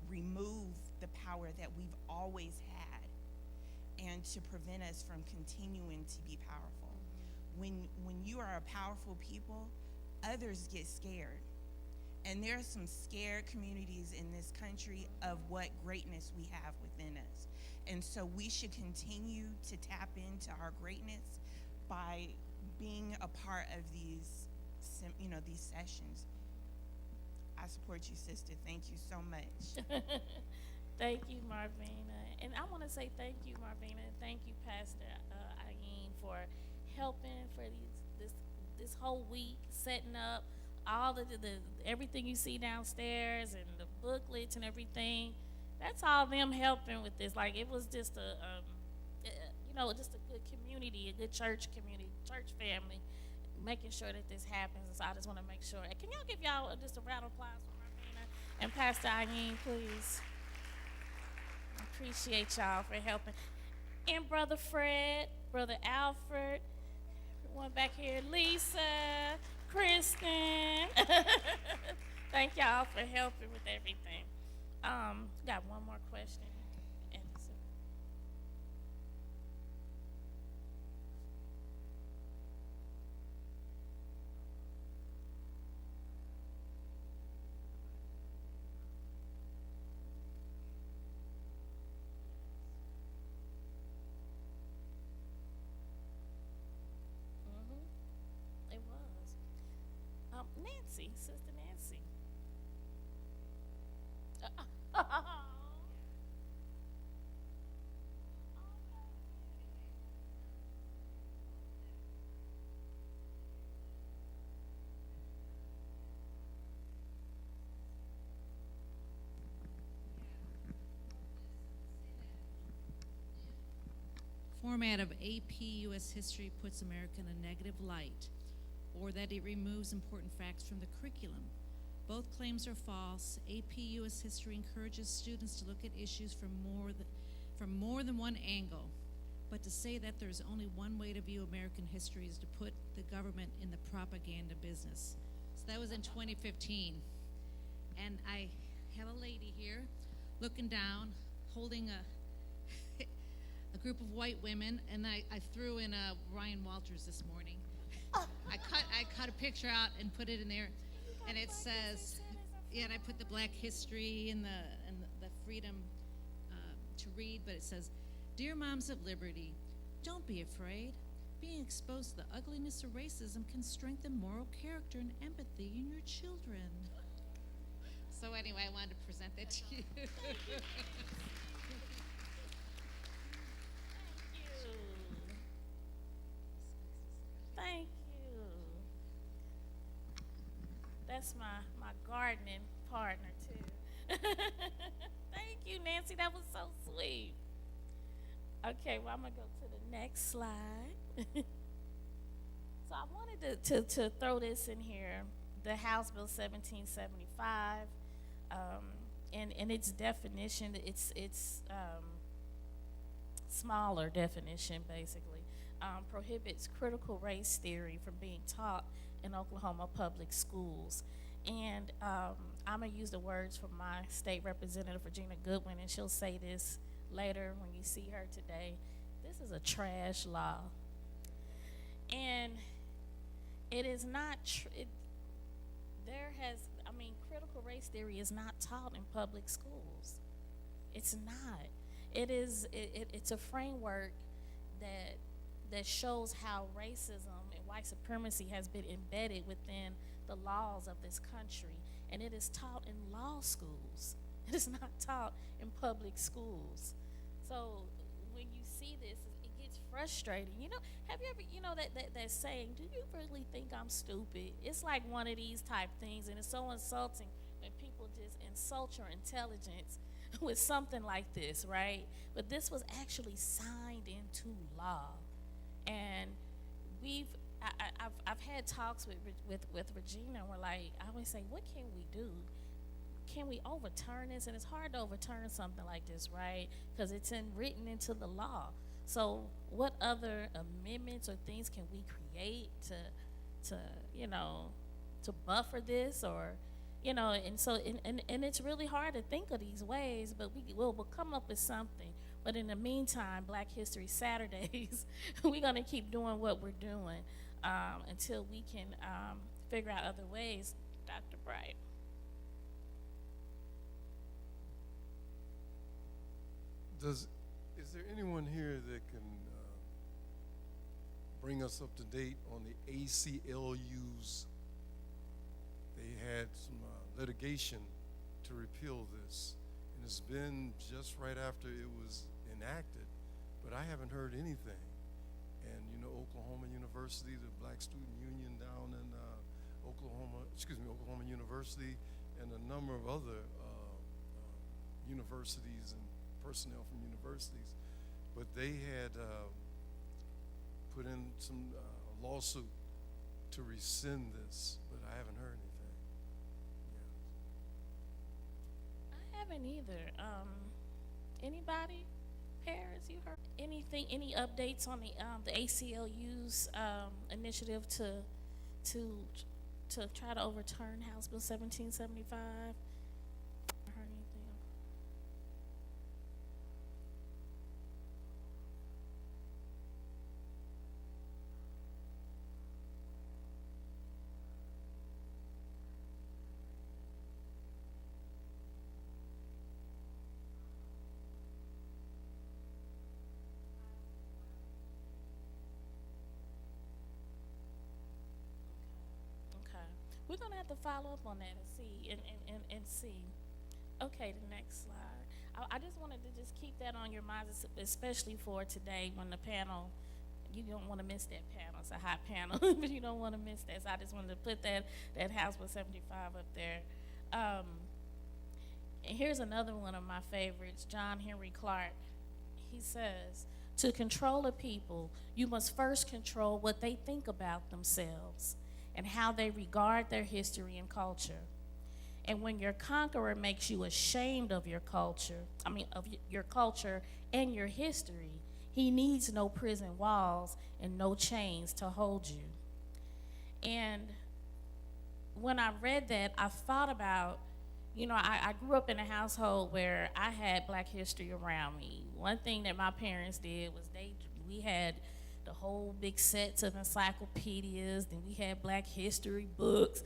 S17: remove the power that we've always had and to prevent us from continuing to be powerful. When you are a powerful people, others get scared. And there are some scared communities in this country of what greatness we have within us. And so we should continue to tap into our greatness by being a part of these sessions. I support you, sister. Thank you so much.
S2: Thank you, Marvina. And I want to say thank you, Marvina, and thank you, Pastor Ayin, for helping for this whole week, setting up all the everything you see downstairs and the booklets and everything. That's all them helping with this. Like, it was just just a good community, a good church community, church family, making sure that this happens. And so I just want to make sure. Can y'all give y'all just a round of applause for Marvina and Pastor Ayin, please? I appreciate y'all for helping. And Brother Fred, Brother Alfred, everyone back here, Lisa, Kristen. Thank y'all for helping with everything. Got one more question. It was. Nancy, Sister Nancy.
S18: Format of AP U.S. History puts America in a negative light, or that it removes important facts from the curriculum. Both claims are false. AP U.S. History encourages students to look at issues from more than one angle. But to say that there's only one way to view American history is to put the government in the propaganda business. So that was in 2015. And I have a lady here looking down, holding a group of white women, and I threw in Ryan Walters this morning. I cut a picture out and put it in there, and it says, and I put the Black history and the freedom to read, but it says, "Dear Moms of Liberty, don't be afraid. Being exposed to the ugliness of racism can strengthen moral character and empathy in your children." So anyway, I wanted to present that to you.
S2: Thank you. That's my gardening partner too. Thank you, Nancy. That was so sweet. Okay, well, I'm gonna go to the next slide. So I wanted to throw this in here, the House Bill 1775, and its definition, its smaller definition basically, prohibits critical race theory from being taught in Oklahoma public schools. And I'm gonna use the words from my state representative, Regina Goodwin, and she'll say this later when you see her today. This is a trash law. And it is not, critical race theory is not taught in public schools. It's not. It's a framework that shows how racism and white supremacy has been embedded within the laws of this country. And it is taught in law schools. It is not taught in public schools. So when you see this, it gets frustrating. You know, have you ever, that saying, do you really think I'm stupid? It's like one of these type things, and it's so insulting when people just insult your intelligence with something like this, right? But this was actually signed into law. And I've had talks with Regina, and we're like, I always say, what can we do? Can we overturn this? And it's hard to overturn something like this, right? Because it's written into the law. So what other amendments or things can we create to buffer this, or, and so, and it's really hard to think of these ways, but we'll come up with something. But in the meantime, Black History Saturdays, we're gonna keep doing what we're doing until we can figure out other ways. Dr. Bright.
S12: Is there anyone here that can bring us up to date on the ACLUs? They had some litigation to repeal this, and it's been just right after it was enacted, but I haven't heard anything. And Oklahoma University, the Black Student Union down in Oklahoma University, and a number of other universities and personnel from universities, but they had put in some lawsuit to rescind this, but I haven't heard anything.
S2: I haven't either. Anybody? Paris, you heard anything? Any updates on the ACLU's initiative to try to overturn House Bill 1775? I heard anything? We're gonna have to follow up on that and see and see. Okay, the next slide. I just wanted to just keep that on your minds, especially for today when the panel. You don't want to miss that panel. It's a hot panel, but you don't want to miss that. So I just wanted to put that House Bill 75 up there. And here's another one of my favorites, John Henry Clark. He says, to control a people, you must first control what they think about themselves and how they regard their history and culture. And when your conqueror makes you ashamed of your culture, and your history, he needs no prison walls and no chains to hold you. And when I read that, I thought about, I grew up in a household where I had Black history around me. One thing that my parents did was we had the whole big sets of encyclopedias, then we had Black history books.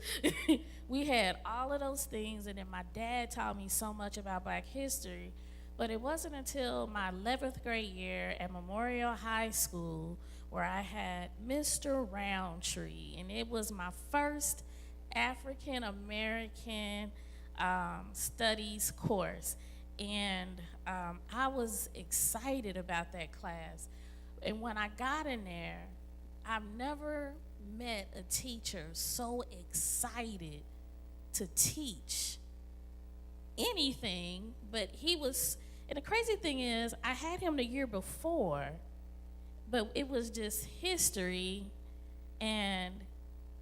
S2: We had all of those things, and then my dad taught me so much about Black history. But it wasn't until my 11th grade year at Memorial High School where I had Mr. Roundtree, and it was my first African American studies course. And I was excited about that class. And when I got in there, I've never met a teacher so excited to teach anything, but he was, and the crazy thing is, I had him the year before, but it was just history And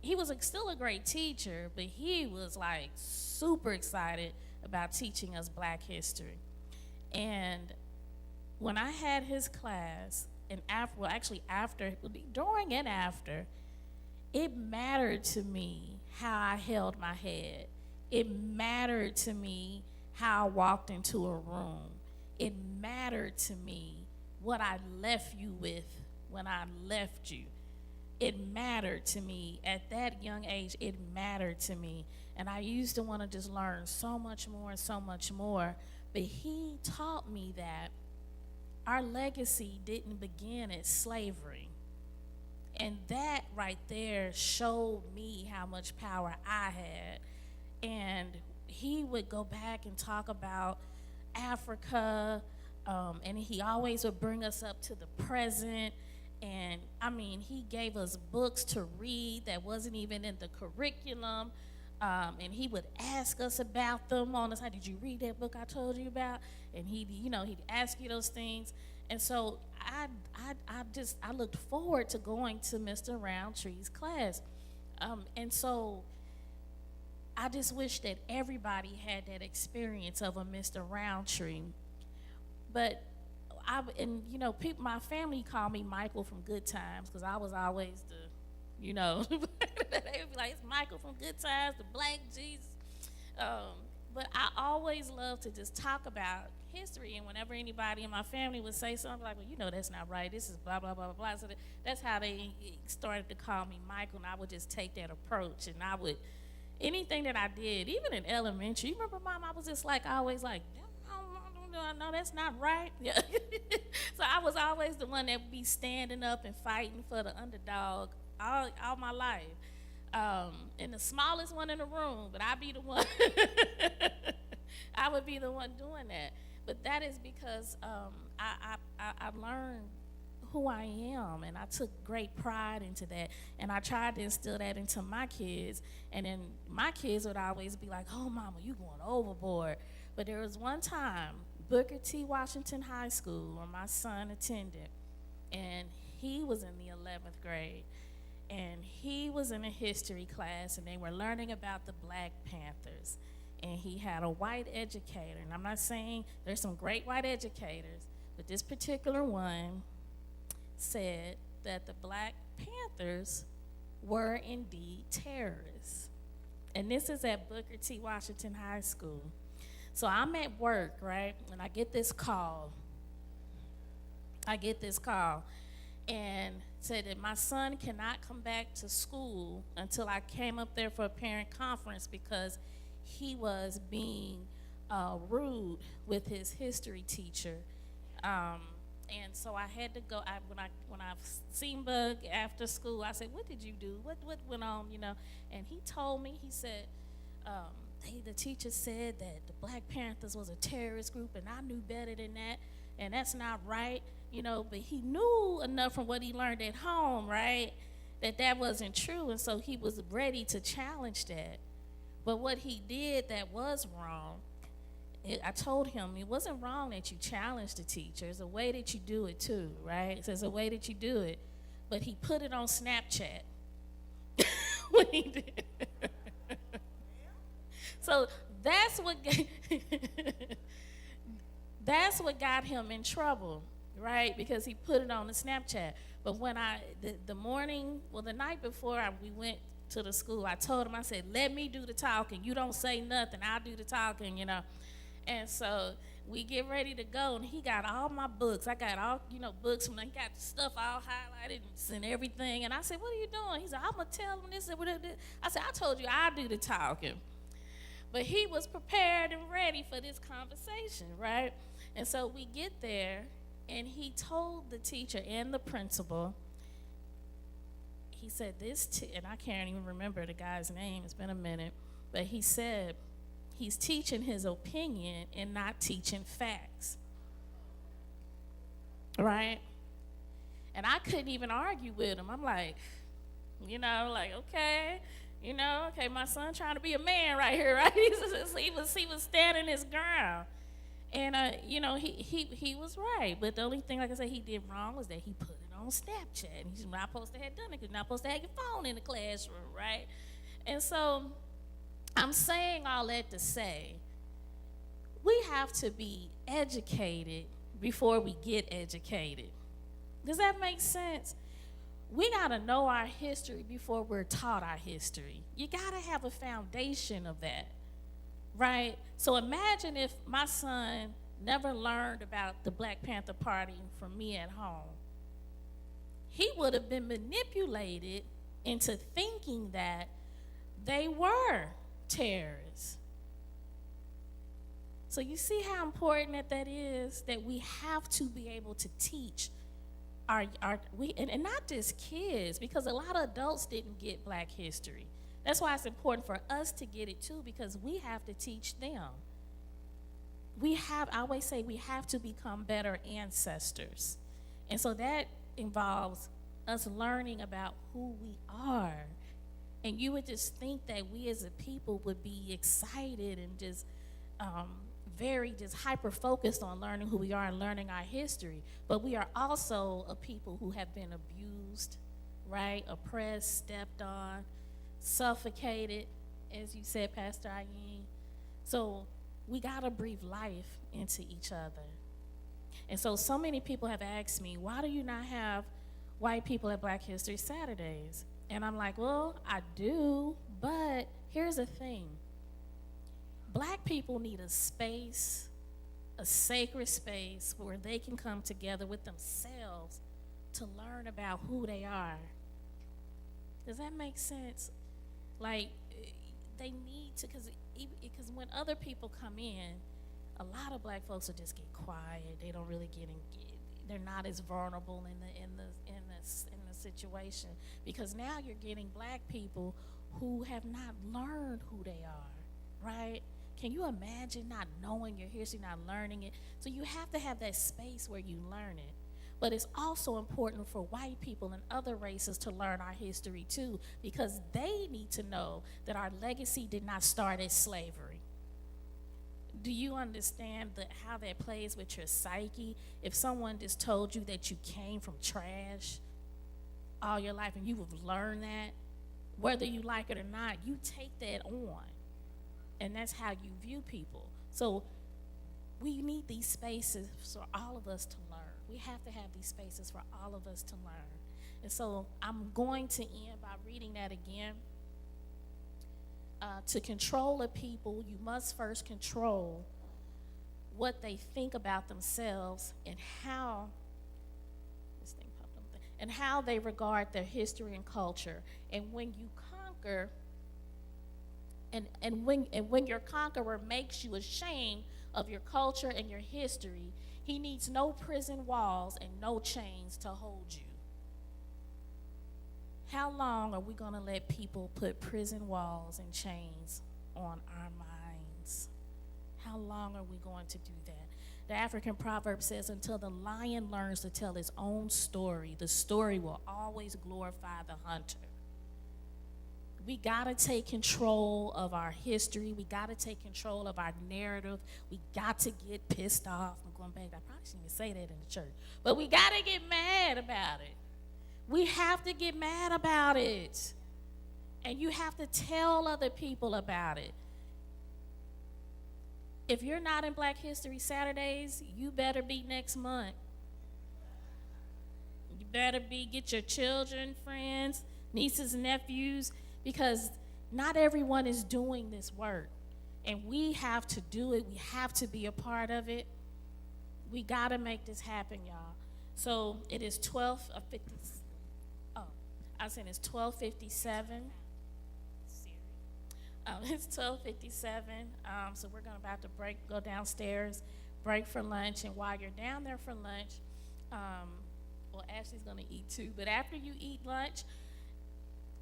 S2: he was still a great teacher, but he was like super excited about teaching us Black history. And when I had his class, and during and after, it mattered to me how I held my head. It mattered to me how I walked into a room. It mattered to me what I left you with when I left you. It mattered to me. At that young age, it mattered to me. And I used to want to just learn so much more and so much more. But he taught me that our legacy didn't begin at slavery. And that right there showed me how much power I had. And he would go back and talk about Africa, and he always would bring us up to the present. And I mean, he gave us books to read that wasn't even in the curriculum. And he would ask us about them on the side. Did you read that book I told you about? And he'd ask you those things. And so I looked forward to going to Mr. Roundtree's class. And so I just wish that everybody had that experience of a Mr. Roundtree. But people, my family called me Michael from Good Times, because I was always they would be like, it's Michael from Good Times, the Black Jesus. But I always loved to just talk about history, and whenever anybody in my family would say something, like, well, that's not right, this is blah, blah, blah, blah. So that's how they started to call me Michael, and I would just take that approach, and I would, anything that I did, even in elementary, you remember, Mom, I was just always like, no, that's not right. Yeah. So I was always the one that would be standing up and fighting for the underdog all my life. And the smallest one in the room, but I'd be the one. I would be the one doing that. But that is because I learned who I am, and I took great pride into that, and I tried to instill that into my kids. And then my kids would always be like, oh, Mama, you going overboard. But there was one time, Booker T. Washington High School, where my son attended, and he was in the 11th grade, and he was in a history class, and they were learning about the Black Panthers, and he had a white educator, and I'm not saying there's some great white educators, but this particular one said that the Black Panthers were indeed terrorists. And this is at Booker T. Washington High School. So I'm at work, right, and I get this call. And said that my son cannot come back to school until I came up there for a parent conference, because he was being rude with his history teacher. And so I had to go. When I seen Bug after school, I said, what did you do? What went on, And he told me, he said, the teacher said that the Black Panthers was a terrorist group, and I knew better than that, and that's not right, but he knew enough from what he learned at home, right, that wasn't true, and so he was ready to challenge that. But what he did that was wrong, I told him it wasn't wrong that you challenge the teacher. There's a way that you do it too, right? So there's a way that you do it. But he put it on Snapchat when he did. So that's what got him in trouble, right? Because he put it on the Snapchat. But when the night before we went to the school, I told him, I said, let me do the talking. You don't say nothing, I'll do the talking, And so we get ready to go, and he got all my books. I got all, books, and I got stuff all highlighted and everything. And I said, what are you doing? He said, I'm going to tell him this and whatever. I said, I told you I'll do the talking. But he was prepared and ready for this conversation, right? And so we get there, and he told the teacher and the principal, he said and I can't even remember the guy's name, it's been a minute, but he said he's teaching his opinion and not teaching facts, right? And I couldn't even argue with him. I'm like, okay. Okay, my son trying to be a man right here, right? He was standing his ground. And he was right, but the only thing, like I said, he did wrong was that he put it on Snapchat, and he's not supposed to have done it because you're not supposed to have your phone in the classroom, right? And so I'm saying all that to say we have to be educated before we get educated. Does that make sense? We got to know our history before we're taught our history. You got to have a foundation of that, right? So imagine if my son never learned about the Black Panther Party from me at home. He would have been manipulated into thinking that they were terrorists. So you see how important that is, that we have to be able to teach and not just kids, because a lot of adults didn't get Black history. That's why it's important for us to get it too, because we have to teach them. I always say we have to become better ancestors. And so that involves us learning about who we are. And you would just think that we as a people would be excited and just very just hyper-focused on learning who we are and learning our history. But we are also a people who have been abused, right? Oppressed, stepped on, suffocated, as you said, Pastor Ayin. So we gotta breathe life into each other. And so many people have asked me, why do you not have white people at Black History Saturdays? And I'm like, well, I do, but here's the thing. Black people need a space, a sacred space where they can come together with themselves to learn about who they are. Does that make sense? Like, they need to, because when other people come in, a lot of Black folks will just get quiet. They don't really they're not as vulnerable in the situation, because now you're getting Black people who have not learned who they are, right? Can you imagine not knowing your history, not learning it? So you have to have that space where you learn it. But it's also important for white people and other races to learn our history too, because they need to know that our legacy did not start as slavery. Do you understand how that plays with your psyche? If someone just told you that you came from trash all your life and you have learned that, whether you like it or not, you take that on. And that's how you view people. So we need these spaces for all of us to learn. We have to have these spaces for all of us to learn. And so I'm going to end by reading that again. To control a people, you must first control what they think about themselves and how they regard their history and culture. And when you conquer, and when your conqueror makes you ashamed of your culture and your history, he needs no prison walls and no chains to hold you. How long are we going to let people put prison walls and chains on our minds? How long are we going to do that? The African proverb says, until the lion learns to tell its own story, the story will always glorify the hunter. We gotta take control of our history. We gotta take control of our narrative. We got to get pissed off. I'm going back, I probably shouldn't even say that in the church. But we gotta get mad about it. We have to get mad about it. And you have to tell other people about it. If you're not in Black History Saturdays, you better be next month. You better get your children, friends, nieces, and nephews, because not everyone is doing this work. And we have to do it. We have to be a part of it. We got to make this happen, y'all. So it is 12:50. I was saying it's 12:57. It's 12:57. So we're about to go downstairs, break for lunch. And while you're down there for lunch, well, Ashley's going to eat too. But after you eat lunch,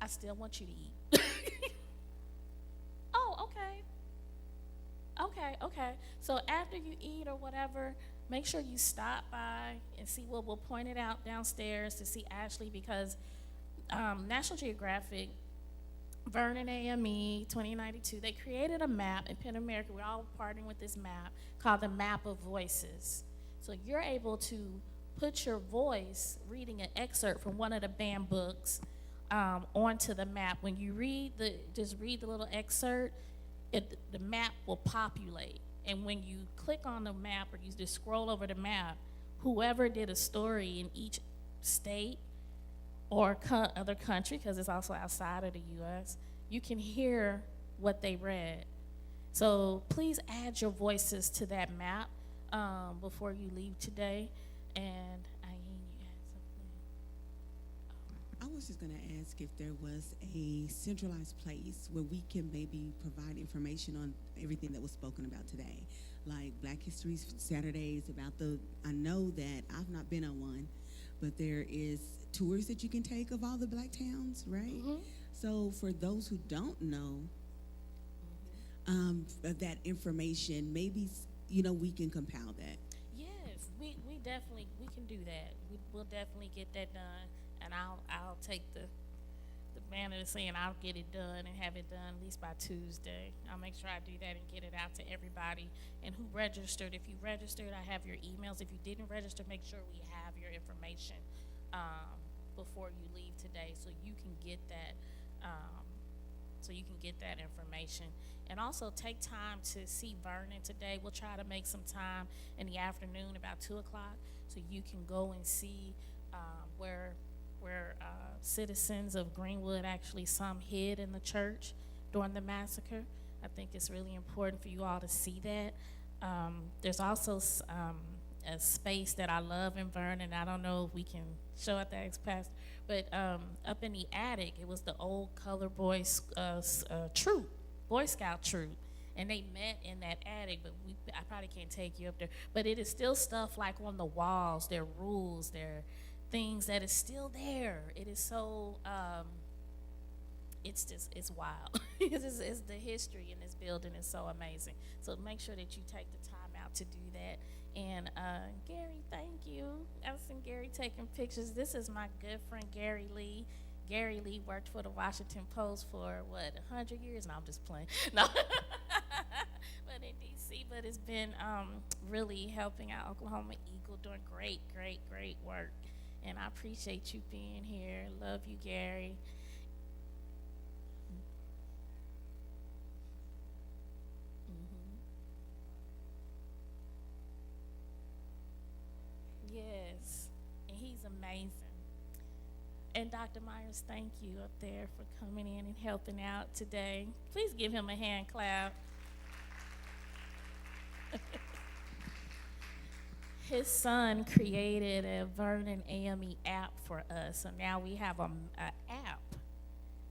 S2: I still want you to eat. Oh, okay. So after you eat or whatever, make sure you stop by and see what we'll point it out downstairs to see Ashley, because National Geographic Vernon AME 2092, they created a map in Penn America. We're all partnering with this map called the Map of Voices. So you're able to put your voice reading an excerpt from one of the banned books onto the map. When you just read the little excerpt, the map will populate. And when you click on the map or you just scroll over the map, whoever did a story in each state or other country, because it's also outside of the U.S., you can hear what they read. So please add your voices to that map before you leave today. And Ayin, you had something?
S9: I was just going to ask if there was a centralized place where we can maybe provide information on everything that was spoken about today, like Black History Saturdays I know that I've not been on one, but there is tours that you can take of all the Black towns, right?
S2: Mm-hmm.
S9: So for those who don't know that information, maybe, we can compile that.
S2: Yes, we definitely, we can do that. We'll definitely get that done. And I'll take the banner saying I'll get it done and have it done at least by Tuesday. I'll make sure I do that and get it out to everybody. And who registered, if you registered, I have your emails. If you didn't register, make sure we have your information before you leave today, so you can get that. Information. And also take time to see Vernon today. We'll try to make some time in the afternoon about 2 o'clock, so you can go and see where citizens of Greenwood, actually some hid in the church during the massacre. I think it's really important for you all to see that. There's also a space that I love in Vernon. I don't know if we can show it, the ex-pastor, but up in the attic, it was the old Color Boys troop, Boy Scout troop. And they met in that attic, but I probably can't take you up there. But it is still stuff like on the walls, their rules, their things that is still there. It is so, it's wild. It's the history in this building is so amazing. So make sure that you take the time out to do that. And Gary, thank you. I've seen Gary taking pictures. This is my good friend, Gary Lee. Gary Lee worked for the Washington Post for, 100 years? No, I'm just playing. No. But in D.C., but it's been really helping out Oklahoma Eagle, doing great, great, great work. And I appreciate you being here. Love you, Gary. Yes, and he's amazing. And Dr. Myers, thank you up there for coming in and helping out today. Please give him a hand clap. His son created a Vernon AME app for us, so now we have an app.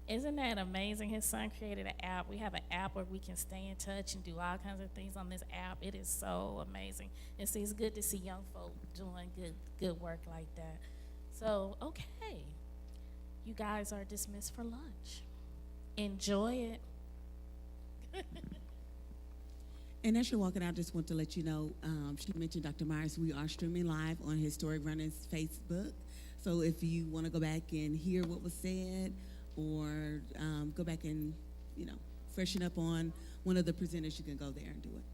S2: Isn't that amazing? His son created an app. We have an app where we can stay in touch and do all kinds of things on this app. It is so amazing. And so it's good to see young folk doing good work like that. So, okay. You guys are dismissed for lunch. Enjoy it.
S9: And as you're walking out, I just want to let you know, she mentioned Dr. Myers, we are streaming live on Historic Runners Facebook. So if you want to go back and hear what was said, or go back and, freshen up on one of the presenters, you can go there and do it.